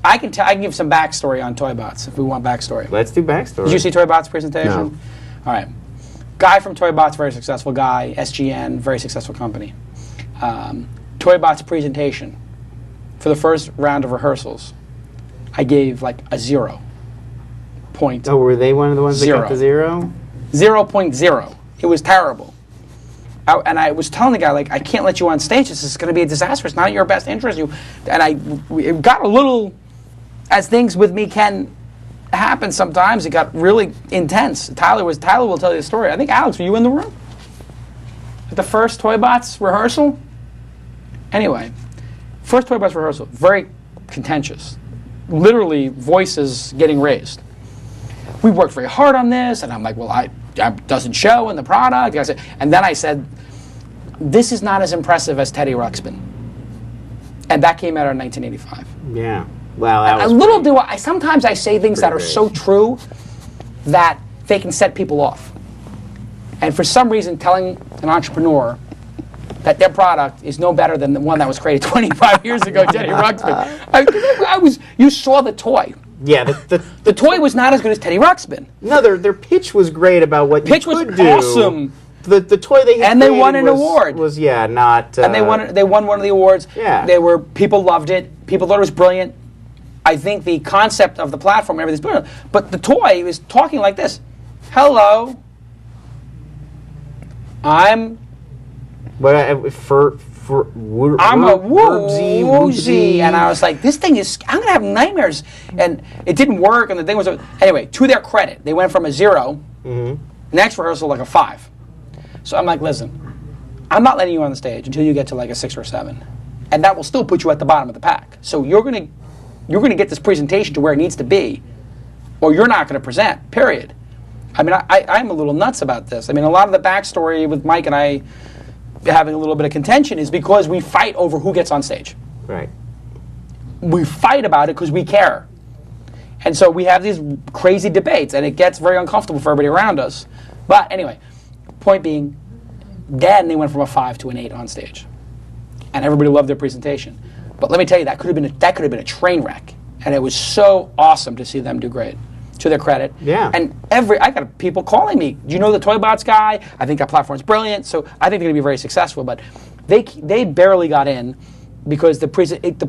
I can give some backstory on Toybots if we want backstory. Let's do backstory. Did you see Toybots' presentation? No. All right. Guy from ToyBot's very successful guy. SGN, very successful company. ToyBot's presentation for the first round of rehearsals, I gave like a 0 point. Oh, were they one of the ones that got the 0? 0.0. It was terrible. And I was telling the guy, like, I can't let you on stage. This is going to be a disaster. It's not in your best interest. It got a little, as things with me can happen sometimes, it got really intense. Tyler will tell you the story. I think, Alex, were you in the room at the first ToyBots rehearsal? Anyway, first ToyBots rehearsal, very contentious. Literally, voices getting raised. We worked very hard on this, and I'm like, well, it doesn't show in the product. And then I said, this is not as impressive as Teddy Ruxpin. And that came out in 1985. Yeah. Wow. That was sometimes I say things that are so true that they can set people off. And for some reason, telling an entrepreneur that their product is no better than the one that was created 25 years ago, Teddy Ruxpin. You saw the toy. Yeah, the toy was not as good as Teddy Ruxpin. No, their pitch was great about what you could do. Awesome. The toy they and they won an award. Not. And they won one of the awards. Yeah. People loved it. People thought it was brilliant. I think the concept of the platform and everything's brilliant. But the toy was talking like this. Hello. I'm. I'm a woozy, and I was like, this thing is, I'm going to have nightmares. And it didn't work, and the thing was, anyway, to their credit, they went from a 0, next rehearsal like a 5. So I'm like, listen, I'm not letting you on the stage until you get to like a 6 or 7. And that will still put you at the bottom of the pack. So you're going to get this presentation to where it needs to be, or you're not going to present, period. I mean, I'm a little nuts about this. I mean, a lot of the backstory with Mike and I having a little bit of contention is because we fight over who gets on stage. Right. We fight about it because we care. And so we have these crazy debates, and it gets very uncomfortable for everybody around us. But anyway, point being, then they went from a 5 to an 8 on stage. And everybody loved their presentation. But let me tell you, that could have been a train wreck. And it was so awesome to see them do great. To their credit. Yeah. And I got people calling me, do you know the ToyBots guy? I think that platform's brilliant. So I think they're going to be very successful. But they barely got in because the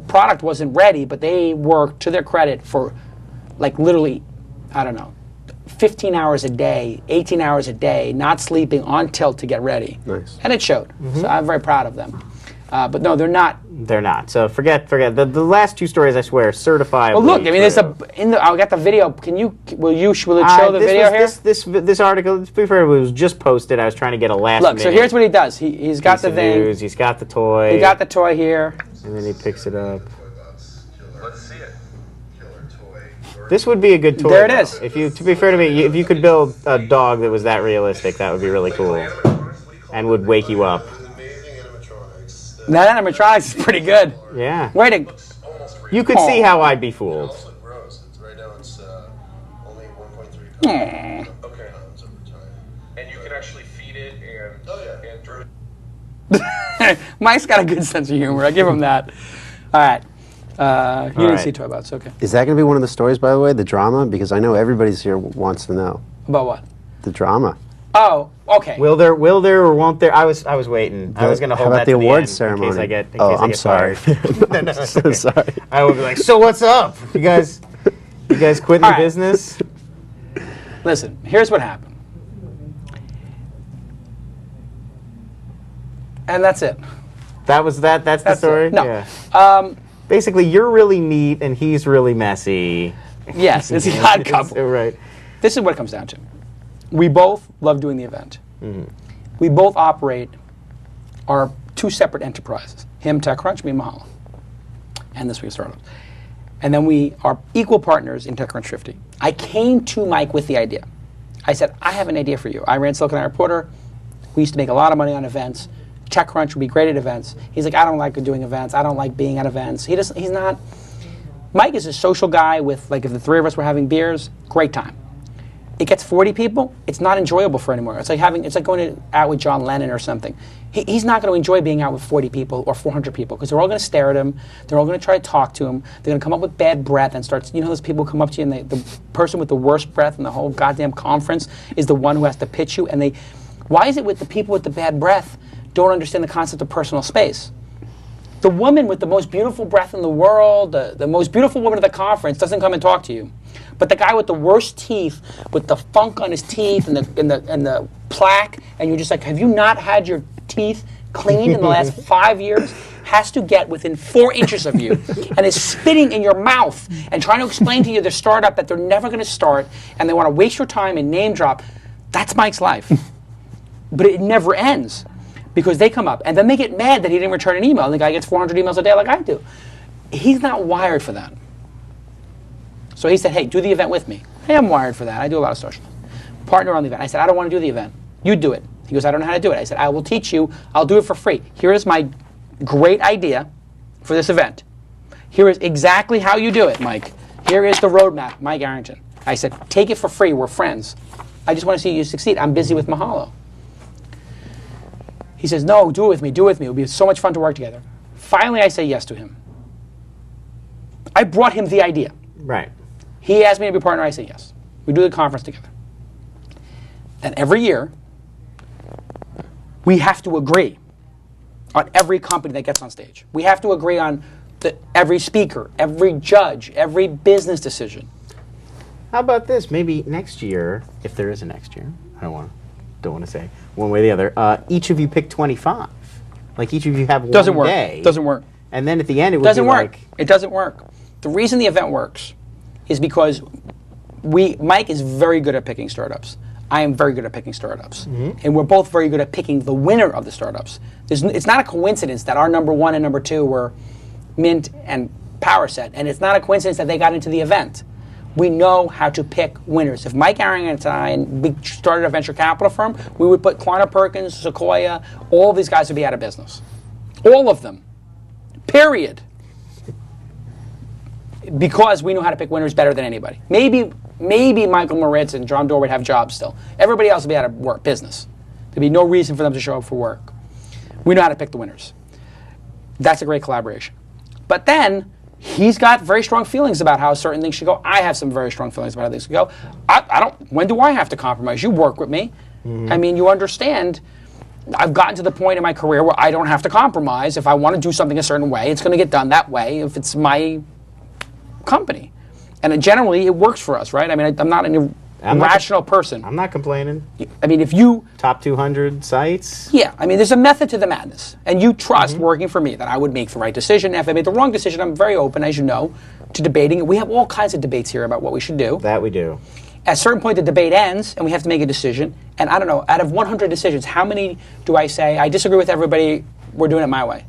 product wasn't ready, but they worked, to their credit, for like literally, I don't know, 15 hours a day, 18 hours a day, not sleeping, on tilt to get ready. Nice. And it showed. So I'm very proud of them. But no, they're not. They're not. So forget. The last 2 stories, I swear, certifiably. Well, look. I mean, I got the video. Will it show the video here? This article, to be fair, it was just posted. I was trying to get a last. Look. So here's what he does. He's got the thing. News. He's got the toy. He got the toy here. And then he picks it up. Let's see it. This would be a good toy. There it is. To be fair to me, if you could build a dog that was that realistic, that would be really cool, and would wake you up. That animatronics is pretty good. Yeah. You could see how I'd be fooled. And you can actually feed it and Mike's got a good sense of humor. I give him that. All right. You didn't see ToyBots, okay. Is that going to be one of the stories, by the way, the drama? Because I know everybody's here wants to know. About what? The drama. Oh, okay. Will there or won't there? I was waiting. I was going to hold that to the awards end ceremony? in case I get I'm sorry. No, so sorry. I would be like, so what's up? You guys quitting the business? Listen, here's what happened. And that's it. That's the story? It. No. Yeah. Basically, you're really neat and he's really messy. Yes, it's a odd couple. Right. This is what it comes down to. We both love doing the event. We both operate our 2 separate enterprises. Him, TechCrunch, me, Mahalo. And This Week of Startups. And then we are equal partners in TechCrunch 50. I came to Mike with the idea. I said, I have an idea for you. I ran Silicon Valley Reporter. We used to make a lot of money on events. TechCrunch would be great at events. He's like, I don't like doing events. I don't like being at events. He's not. Mike is a social guy with, like, if the 3 of us were having beers, great time. It gets 40 people, it's not enjoyable for anymore. It's like going out with John Lennon or something. He's not going to enjoy being out with 40 people or 400 people because they're all going to stare at him. They're all going to try to talk to him. They're going to come up with bad breath and start. You know, those people come up to you and the person with the worst breath in the whole goddamn conference is the one who has to pitch you. And Why is it with the people with the bad breath don't understand the concept of personal space? The woman with the most beautiful breath in the world, the most beautiful woman at the conference, doesn't come and talk to you. But the guy with the worst teeth, with the funk on his teeth and the plaque, and you're just like, have you not had your teeth cleaned in the last 5 years? Has to get within 4 inches of you and is spitting in your mouth and trying to explain to you their startup that they're never going to start and they want to waste your time and name drop. That's Mike's life. But it never ends because they come up and then they get mad that he didn't return an email and the guy gets 400 emails a day like I do. He's not wired for that. So he said, hey, do the event with me. I am wired for that. I do a lot of social. Partner on the event. I said, I don't want to do the event. You do it. He goes, I don't know how to do it. I said, I will teach you. I'll do it for free. Here is my great idea for this event. Here is exactly how you do it, Mike. Here is the roadmap, Mike Arrington. I said, take it for free. We're friends. I just want to see you succeed. I'm busy with Mahalo. He says, no, do it with me. Do it with me. It would be so much fun to work together. Finally, I say yes to him. I brought him the idea. Right. He asked me to be a partner. I say yes. We do the conference together. And every year, we have to agree on every company that gets on stage. We have to agree on every speaker, every judge, every business decision. How about this? Maybe next year, if there is a next year, I don't want to say one way or the other. Each of you pick 25. Like each of you have one day. Doesn't work. And then at the end, it would doesn't be work. like It doesn't work. The reason the event works is because Mike is very good at picking startups. I am very good at picking startups. And we're both very good at picking the winner of the startups. It's not a coincidence that our number 1 and number 2 were Mint and PowerSet. And it's not a coincidence that they got into the event. We know how to pick winners. If Mike Arrington and I started a venture capital firm, we would put Kleiner Perkins, Sequoia, all of these guys would be out of business. All of them. Period. Because we know how to pick winners better than anybody. Maybe Michael Moritz and John Doerr would have jobs still. Everybody else would be out of work, business. There'd be no reason for them to show up for work. We know how to pick the winners. That's a great collaboration. But then, he's got very strong feelings about how certain things should go. I have some very strong feelings about how things should go. When do I have to compromise? You work with me. I mean, you understand, I've gotten to the point in my career where I don't have to compromise. If I want to do something a certain way, it's going to get done that way if it's my company. And generally, it works for us, right? I mean, I'm not an irrational person. I'm not complaining. I mean, if you... Top 200 sites? Yeah, I mean, there's a method to the madness. And you trust working for me that I would make the right decision. If I made the wrong decision, I'm very open, as you know, to debating it. We have all kinds of debates here about what we should do. That we do. At a certain point, the debate ends, and we have to make a decision. And I don't know, out of 100 decisions, how many do I say, I disagree with everybody, we're doing it my way?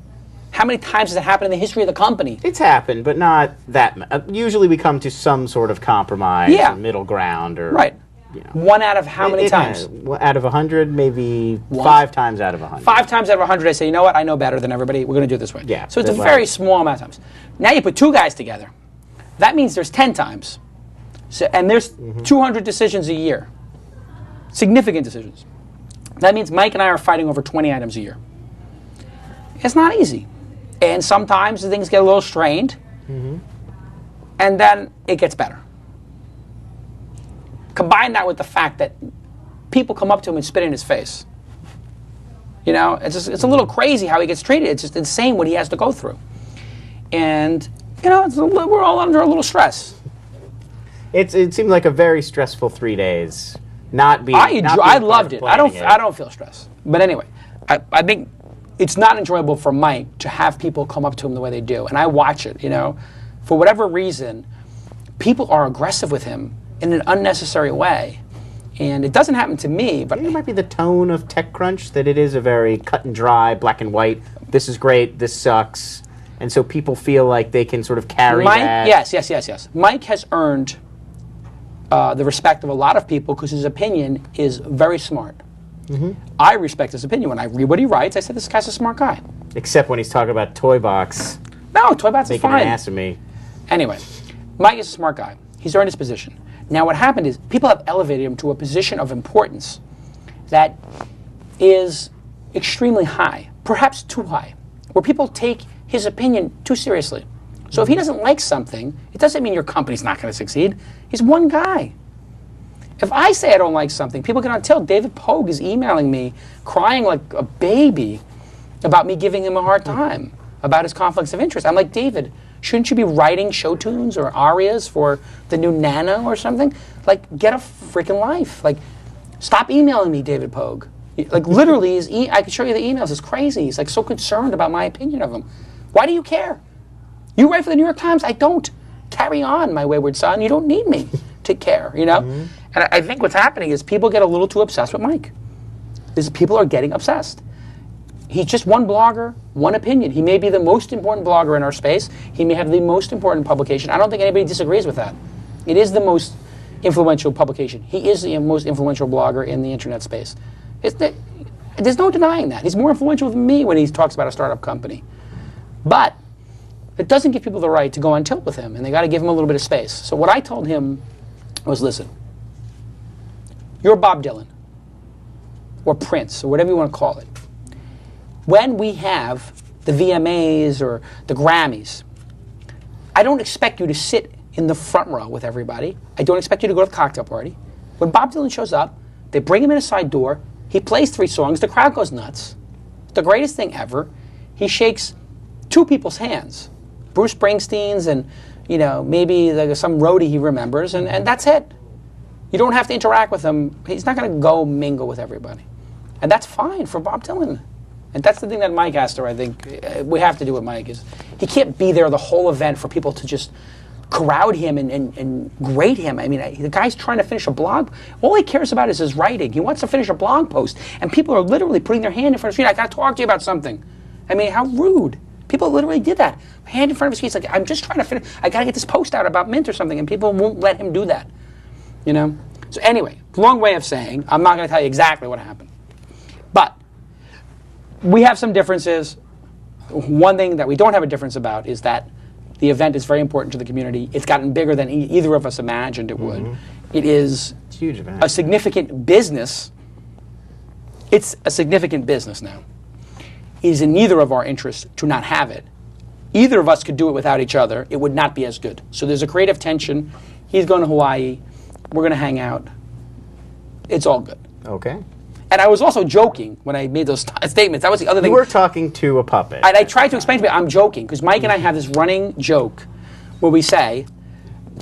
How many times has it happened in the history of the company? It's happened, but not that. Usually we come to some sort of compromise or middle ground. Or, right. You know. One out of how many times? Out of 100, maybe 5 times out of 100. 5 times out of 100, I say, you know what, I know better than everybody. We're going to do it this way. Yeah. So it's a very small amount of times. Now you put 2 guys together. That means there's 10 times. So, and there's 200 decisions a year. Significant decisions. That means Mike and I are fighting over 20 items a year. It's not easy. And sometimes things get a little strained, and then it gets better. Combine that with the fact that people come up to him and spit in his face. You know, it's a little crazy how he gets treated. It's just insane what he has to go through. And, you know, we're all under a little stress. It seemed like a very stressful 3 days. I loved it. I don't feel stressed. But anyway, I think it's not enjoyable for Mike to have people come up to him the way they do. And I watch it, you know. For whatever reason, people are aggressive with him in an unnecessary way. And it doesn't happen to me, but... It might be the tone of TechCrunch, that it is a very cut and dry, black and white, this is great, this sucks. And so people feel like they can sort of carry that. Yes. Mike has earned the respect of a lot of people because his opinion is very smart. I respect his opinion. When I read what he writes, I say, this guy's a smart guy. Except when he's talking about Toy Box. No, Toy Box is fine. Making an ass of me. Anyway, Mike is a smart guy. He's earned his position. Now what happened is people have elevated him to a position of importance that is extremely high, perhaps too high, where people take his opinion too seriously. So if he doesn't like something, it doesn't mean your company's not going to succeed. He's one guy. If I say I don't like something, people can tell. David Pogue is emailing me, crying like a baby about me giving him a hard time about his conflicts of interest. I'm like, David, shouldn't you be writing show tunes or arias for the new Nano or something? Like, get a freaking life. Like, stop emailing me, David Pogue. Like, literally, I can show you the emails. It's crazy. He's like so concerned about my opinion of him. Why do you care? You write for the New York Times. I don't. Carry on, my wayward son. You don't need me to care, you know? And I think what's happening is people get a little too obsessed with Mike. People are getting obsessed. He's just one blogger, one opinion. He may be the most important blogger in our space. He may have the most important publication. I don't think anybody disagrees with that. It is the most influential publication. He is the most influential blogger in the internet space. There's no denying that. He's more influential than me when he talks about a startup company. But it doesn't give people the right to go on tilt with him, and they got to give him a little bit of space. So what I told him was, listen, you're Bob Dylan, or Prince, or whatever you want to call it. When we have the VMAs or the Grammys, I don't expect you to sit in the front row with everybody. I don't expect you to go to the cocktail party. When Bob Dylan shows up, they bring him in a side door, he plays 3 songs, the crowd goes nuts. The greatest thing ever, he shakes 2 people's hands. Bruce Springsteen's and, you know, maybe some roadie he remembers, and that's it. You don't have to interact with him. He's not going to go mingle with everybody. And that's fine for Bob Dylan. And that's the thing that Mike has to, I think, we have to do with Mike, is he can't be there the whole event for people to just crowd him and grade him. I mean, the guy's trying to finish a blog. All he cares about is his writing. He wants to finish a blog post. And people are literally putting their hand in front of the screen. I got to talk to you about something. I mean, how rude. People literally did that. Hand in front of his screen. It's like, I'm just trying to finish. I got to get this post out about Mint or something. And people won't let him do that. You know? So anyway, long way of saying, I'm not going to tell you exactly what happened. But we have some differences. One thing that we don't have a difference about is that the event is very important to the community. It's gotten bigger than either of us imagined it would. It is It's a huge event. A significant business. It's a significant business now. It is in neither of our interests to not have it. Either of us could do it without each other. It would not be as good. So there's a creative tension. He's going to Hawaii. We're going to hang out. It's all good. Okay. And I was also joking when I made those statements. That was the other thing. You were talking to a puppet. And I tried to explain to me, I'm joking, because Mike and I have this running joke where we say,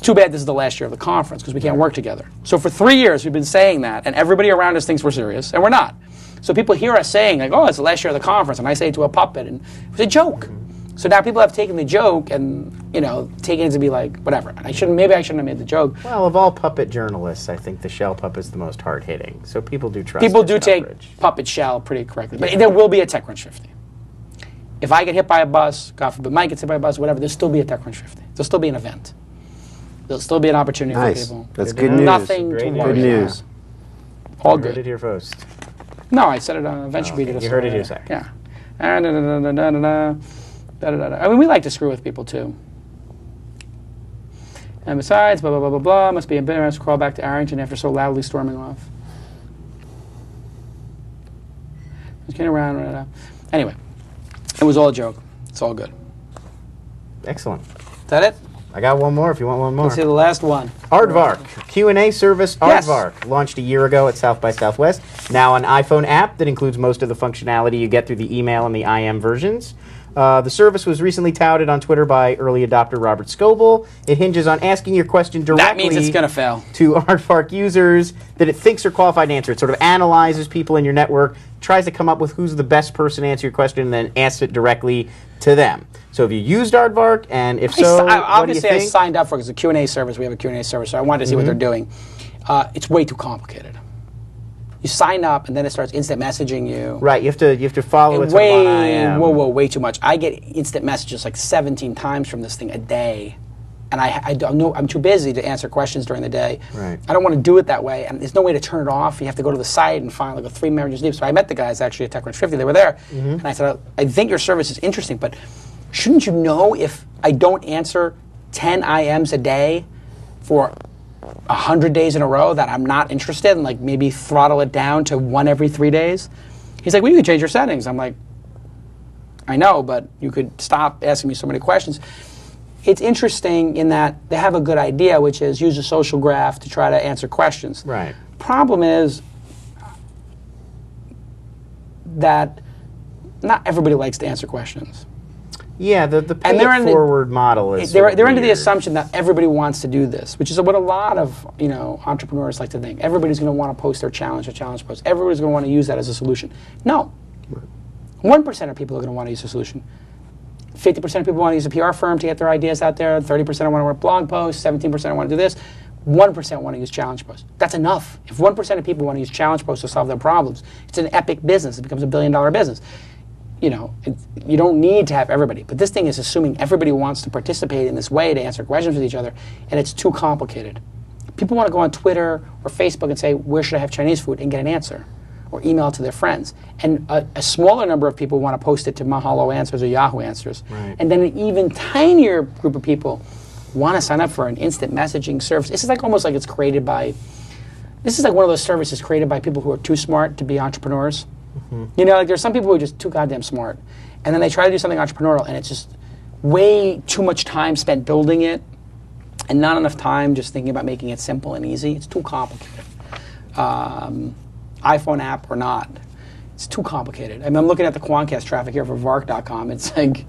too bad this is the last year of the conference, because we can't work together. So for 3 years, we've been saying that, and everybody around us thinks we're serious, and we're not. So people hear us saying, like, oh, it's the last year of the conference, and I say it to a puppet, and it's a joke. So now people have taken the joke and, you know, taken it to be like, whatever. And maybe I shouldn't have made the joke. Well, of all puppet journalists, I think the shell puppet's the most hard-hitting. So people do trust People his do coverage. take puppet shell pretty correctly. But there will be a TechCrunch 50. If I get hit by a bus, God forbid, Mike gets hit by a bus, whatever, there'll still be a TechCrunch 50. There'll still be an event. There'll still be an opportunity for people. That's good news. Nothing to Great worry Good news. about. All You heard good. it here first. No, I said it on Venture Beat. You heard it here second. Yeah. I mean, we like to screw with people, too. And besides, blah, blah, blah, blah, blah, must be embarrassed to crawl back to Arrington after so loudly storming off. Just getting around. Anyway, it was all a joke. It's all good. Excellent. Is that it? I got one more if you want one more. Let's see the last one. Aardvark, Q&A service Yes. Aardvark, launched a year ago at South by Southwest. Now an iPhone app that includes most of the functionality you get through the email and the IM versions. The service was recently touted on Twitter by early adopter Robert Scoble. It hinges on asking your question directly That means it's going to fail. to Aardvark users that it thinks are qualified to answer. It sort of analyzes people in your network, tries to come up with who's the best person to answer your question, and then asks it directly to them. So have you used Aardvark? And if so, obviously what do you I think? signed up for it because it's a Q&A service. We have a Q&A service, so I wanted to see what they're doing. It's way too complicated. You sign up, and then it starts instant messaging you. Right, you have to follow it on IM. Way too much. I get instant messages like 17 times from this thing a day, and I don't know, I'm too busy to answer questions during the day. Right. I don't want to do it that way, and there's no way to turn it off. You have to go to the site and find like a 3 messages deep. So I met the guys actually at TechCrunch 50. They were there, and I said, I think your service is interesting, but shouldn't you know if I don't answer 10 IMs a day for 100 days in a row that I'm not interested, and like maybe throttle it down to 1 every 3 days? He's like, well, you could change your settings. I'm like, I know, but you could stop asking me so many questions. it's interesting in that they have a good idea, which is use a social graph to try to answer questions. Right. Problem is that not everybody likes to answer questions. Yeah, the pay And they're it in the- forward model is They're sort of under the weird. assumption that everybody wants to do this, which is what a lot of entrepreneurs like to think. Everybody's going to want to post their challenge or challenge post. Everybody's going to want to use that as a solution. No. 1% of people are going to want to use a solution. 50% of people want to use a PR firm to get their ideas out there. 30% want to write blog posts. 17% want to do this. 1% want to use challenge posts. That's enough. If 1% of people want to use challenge posts to solve their problems, it's an epic business. It becomes $1 billion business. You don't need to have everybody. But this thing is assuming everybody wants to participate in this way to answer questions with each other, and it's too complicated. People want to go on Twitter or Facebook and say, where should I have Chinese food, and get an answer, or email it to their friends. And a smaller number of people want to post it to Mahalo Answers or Yahoo Answers. Right. And then an even tinier group of people want to sign up for an instant messaging service. This is like almost like it's created by, this is like one of those services created by people who are too smart to be entrepreneurs. Like there's some people who are just too goddamn smart, and then they try to do something entrepreneurial, and it's just way too much time spent building it, and not enough time just thinking about making it simple and easy. It's too complicated. iPhone app or not, it's too complicated. I mean, I'm looking at the Quantcast traffic here for Vark.com. It's like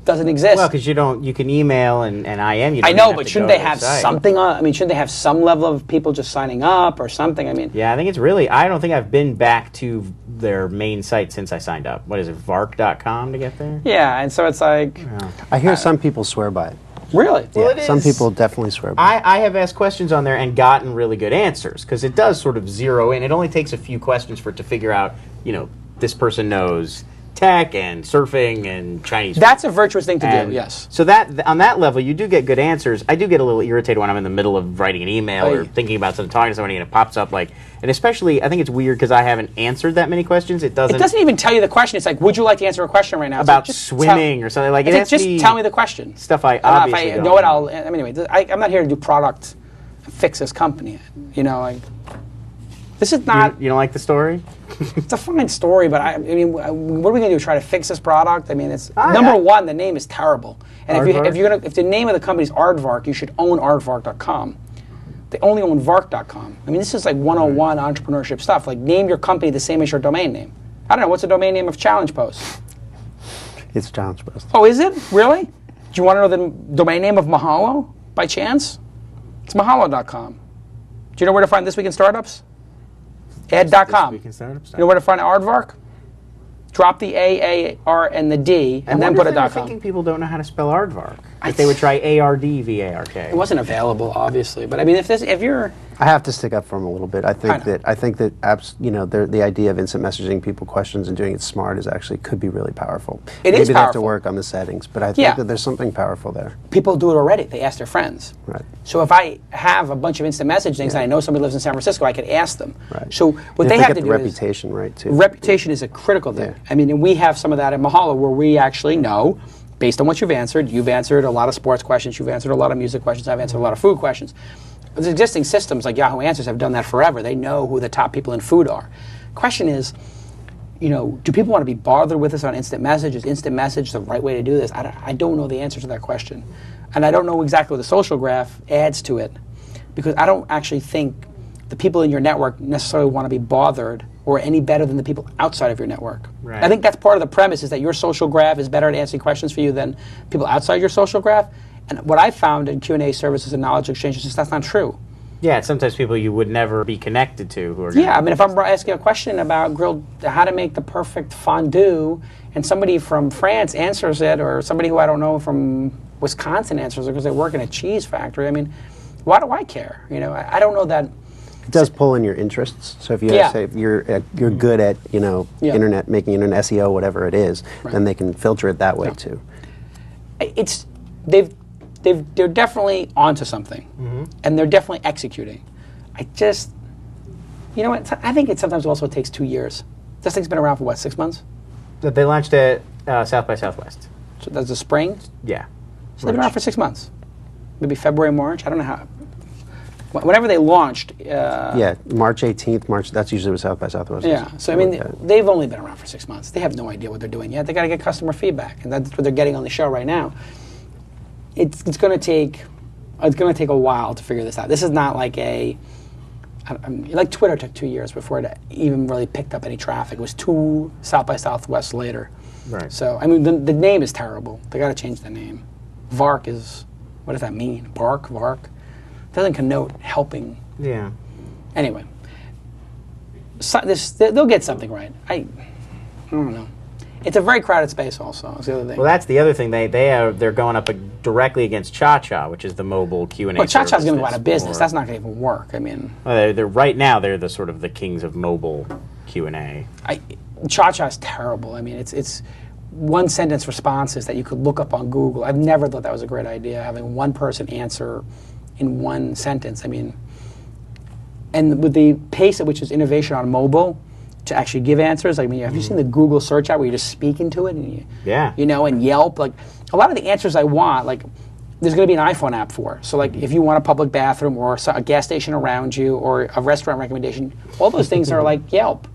doesn't exist. Well, because you can email and IM. You don't I know, have but to shouldn't go they to the have site. something on? I mean, shouldn't they have some level of people just signing up or something? I mean, Yeah, I think it's really. I don't think I've been back to their main site since I signed up. What is it, Vark.com to get there? yeah, and so it's like, I hear some people swear by it. really? Well, Yeah, it some is- people definitely swear by it. I have asked questions on there and gotten really good answers because it does sort of zero in. It only takes a few questions for it to figure out, this person knows tech and surfing and Chinese. That's a virtuous thing to And do, yes. So that on that level, you do get good answers. I do get a little irritated when I'm in the middle of writing an email or Aye. thinking about something, talking to somebody, and it pops up and especially I think it's weird because I haven't answered that many questions. It doesn't. It doesn't even tell you the question. It's like, would you like to answer a question right now? It's about like, just swimming or something like. It's It like, has just to be tell me the question. stuff I And obviously if I don't know it, I'll. I mean, anyway, I'm not here to do product, fix this company. This is not. You don't like the story? It's a fine story, but I mean, what are we going to do? Try to fix this product? I mean, it's I- number one. The name is terrible, and Aardvark? if the name of the company is Aardvark, you should own Aardvark.com. They only own Vark.com. I mean, this is like 101 entrepreneurship stuff. Like, name your company the same as your domain name. I don't know. What's the domain name of ChallengePost? It's ChallengePost. Oh, is it? Really? Do you want to know the domain name of Mahalo by chance? It's Mahalo.com. Do you know where to find This Week in Startups? Ed.com. This Week in Startups. You know where to find Aardvark? Drop the A, R, and the D, and then put a I'm .com. thinking people don't know how to spell aardvark. If they would try ARDVARK. It wasn't available, obviously, but I mean, if you're I have to stick up for them a little bit. I think know. that the idea of instant messaging people questions and doing it smart is actually could be really powerful. It Maybe is they have to powerful. work on the settings, but I think Yeah. that there's something powerful there. people do it already. They ask their friends. Right. So if I have a bunch of instant message things and I know somebody lives in San Francisco, I could ask them. Right. So what And they if have get to the do is reputation right too. reputation is a critical thing. Yeah. I mean, and we have some of that at Mahalo where we actually know, based on what you've answered a lot of sports questions, you've answered a lot of music questions, I've answered a lot of food questions. There's existing systems like Yahoo Answers have done that forever. They know who the top people in food are. Question is, do people want to be bothered with us on instant message? Is instant message the right way to do this? I don't know the answer to that question. And I don't know exactly what the social graph adds to it, because I don't actually think the people in your network necessarily want to be bothered or any better than the people outside of your network. Right. I think that's part of the premise, is that your social graph is better at answering questions for you than people outside your social graph. And what I found in Q&A services and knowledge exchanges is that's not true. Yeah, sometimes people you would never be connected to who are. Yeah, I mean, if I'm asking a question about how to make the perfect fondue, and somebody from France answers it, or somebody who I don't know from Wisconsin answers it because they work in a cheese factory, I mean, why do I care? I don't know that. It does pull in your interests. So if you Yeah. say if you're good at Yeah. internet, making internet SEO, whatever it is, Right. then they can filter it that way Yeah. too. They're definitely onto something, and they're definitely executing. You know what? I think it sometimes also takes 2 years. This thing's been around for what, 6 months? They launched at South by Southwest. So that's the spring. Yeah. So they've been around for 6 months, maybe February, March. I don't know how. Whenever they launched. Yeah, March 18th. That's usually what South by Southwest is. Yeah. So I mean, they've only been around for 6 months. They have no idea what they're doing yet. They got to get customer feedback, and that's what they're getting on the show right now. it's going to take a while to figure this out. This is not like like Twitter took 2 years before it even really picked up any traffic. It was 2 South by Southwest later. Right. So I mean, the name is terrible. They got to change the name. VARC is, what does that mean? VARC. Doesn't connote helping. Yeah. Anyway, they'll get something right. I don't know. It's a very crowded space. Also, that's the other thing. Well, that's the other thing. They're going up directly against Cha-Cha, which is the mobile Q&A. Well, Cha-Cha's going to go out of business. That's not going to even work. I mean, they're right now they're the sort of the kings of mobile Q&A. Cha-Cha's terrible. I mean, it's one sentence responses that you could look up on Google. I've never thought that was a great idea, having one person answer in one sentence. I mean, and with the pace at which is innovation on mobile to actually give answers, I mean, have you seen the Google search app where you just speak into it and and Yelp? Like a lot of the answers I want, like there's going to be an iPhone app for. So like if you want a public bathroom or a gas station around you or a restaurant recommendation, all those things are like Yelp.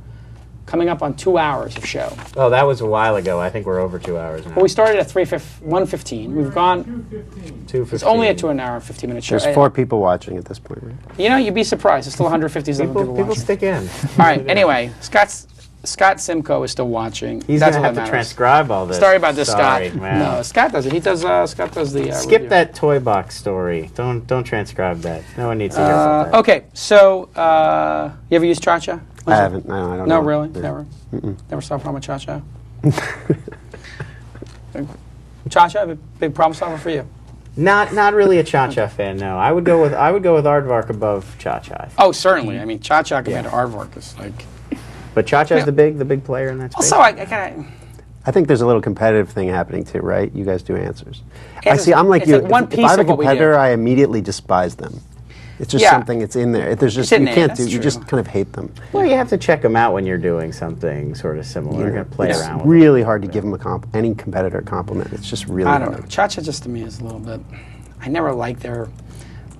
Coming up on 2 hours of show. Oh, that was a while ago. I think we're over 2 hours now. Well, we started at 1:15. We've gone 2:15. It's only a 2 hour and 15-minute show. There's 4 people watching at this point, right? You know, you'd be surprised. There's still 157 people watching. People stick in. All right. Anyway, Scott Simcoe is still watching. He's going to have to transcribe all this. Sorry about this, Scott. Man. No, Scott does it. He does. Scott does the. Skip review. that toy box story. Don't transcribe that. No one needs to hear about that. Okay, so you ever used Cha-Cha? I haven't. No, I don't know. No, really? Yeah. Never? Never saw a problem with Cha-Cha? Cha-Cha, a big problem solver for you? Not really a Cha-Cha fan, no. I would go with Aardvark above Cha-Cha. Oh, certainly. I mean, Cha-Cha compared to Aardvark is like... But Cha-Cha is the big player in that space. Also, I kind of... I think there's a little competitive thing happening too, right? You guys do answers. Answers I'm like it's you. like one If piece I have a of what we do. competitor, I immediately despise them. It's just something. It's in there. There's just in you there, can't that's do. You true. just kind of hate them. Well, you have to check them out when you're doing something sort of similar. You're going to play It's around with really hard to give them any competitor a compliment. It's just really I hard. don't know. Cha-Cha just to me is a little bit... I never like their...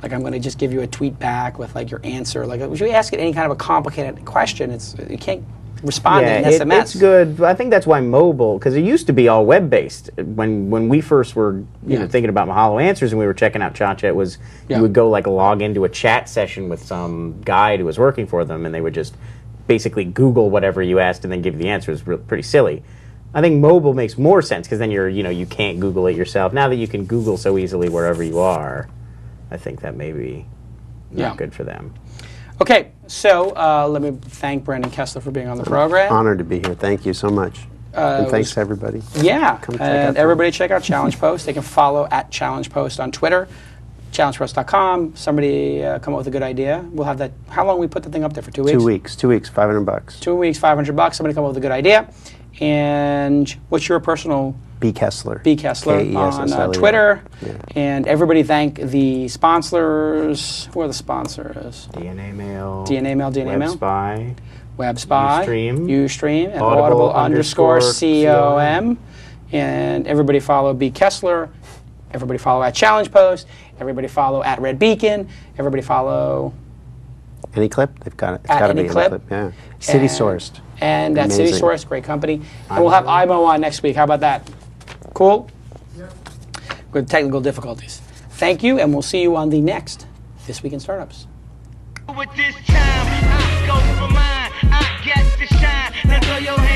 Like, I'm going to just give you a tweet back with, like, your answer. Like, if you ask it any kind of a complicated question, you can't respond in SMS. It's good. I think that's why mobile, because it used to be all web-based. When we first were thinking about Mahalo Answers and we were checking out Cha-Cha, it was you would go like log into a chat session with some guide who was working for them, and they would just basically Google whatever you asked and then give you the answer. It was pretty silly. I think mobile makes more sense because then you can't Google it yourself. Now that you can Google so easily wherever you are, I think that may be not good for them. Okay, so let me thank Brandon Kessler for being on the program. Honored to be here. Thank you so much. And thanks to everybody. Yeah, Come check and out everybody check out ChallengePost. They can follow at ChallengePost on Twitter, ChallengePost.com. Somebody come up with a good idea. We'll have that. How long we put the thing up there for? 2 weeks? 2 weeks. 2 weeks. $500. 2 weeks, $500. Somebody come up with a good idea. And what's your personal? B Kessler. B Kessler on Twitter. Yeah. And everybody thank the sponsors. Who are the sponsors? DNA Mail. WebSpy. Ustream. And Audible_COM. And everybody follow B Kessler. Everybody follow at ChallengePost. Everybody follow at Red Beacon. Everybody follow... AnyClip? They've got it. It's At got to be AnyClip. AnyClip. Yeah. City sourced. And at City Amazing. Source, great company. And we'll have IMO on next week. How about that? Cool? Yep. With technical difficulties. Thank you, and we'll see you on the next This Week in Startups. With this time, I go for mine. I get to shine. Now throw your hands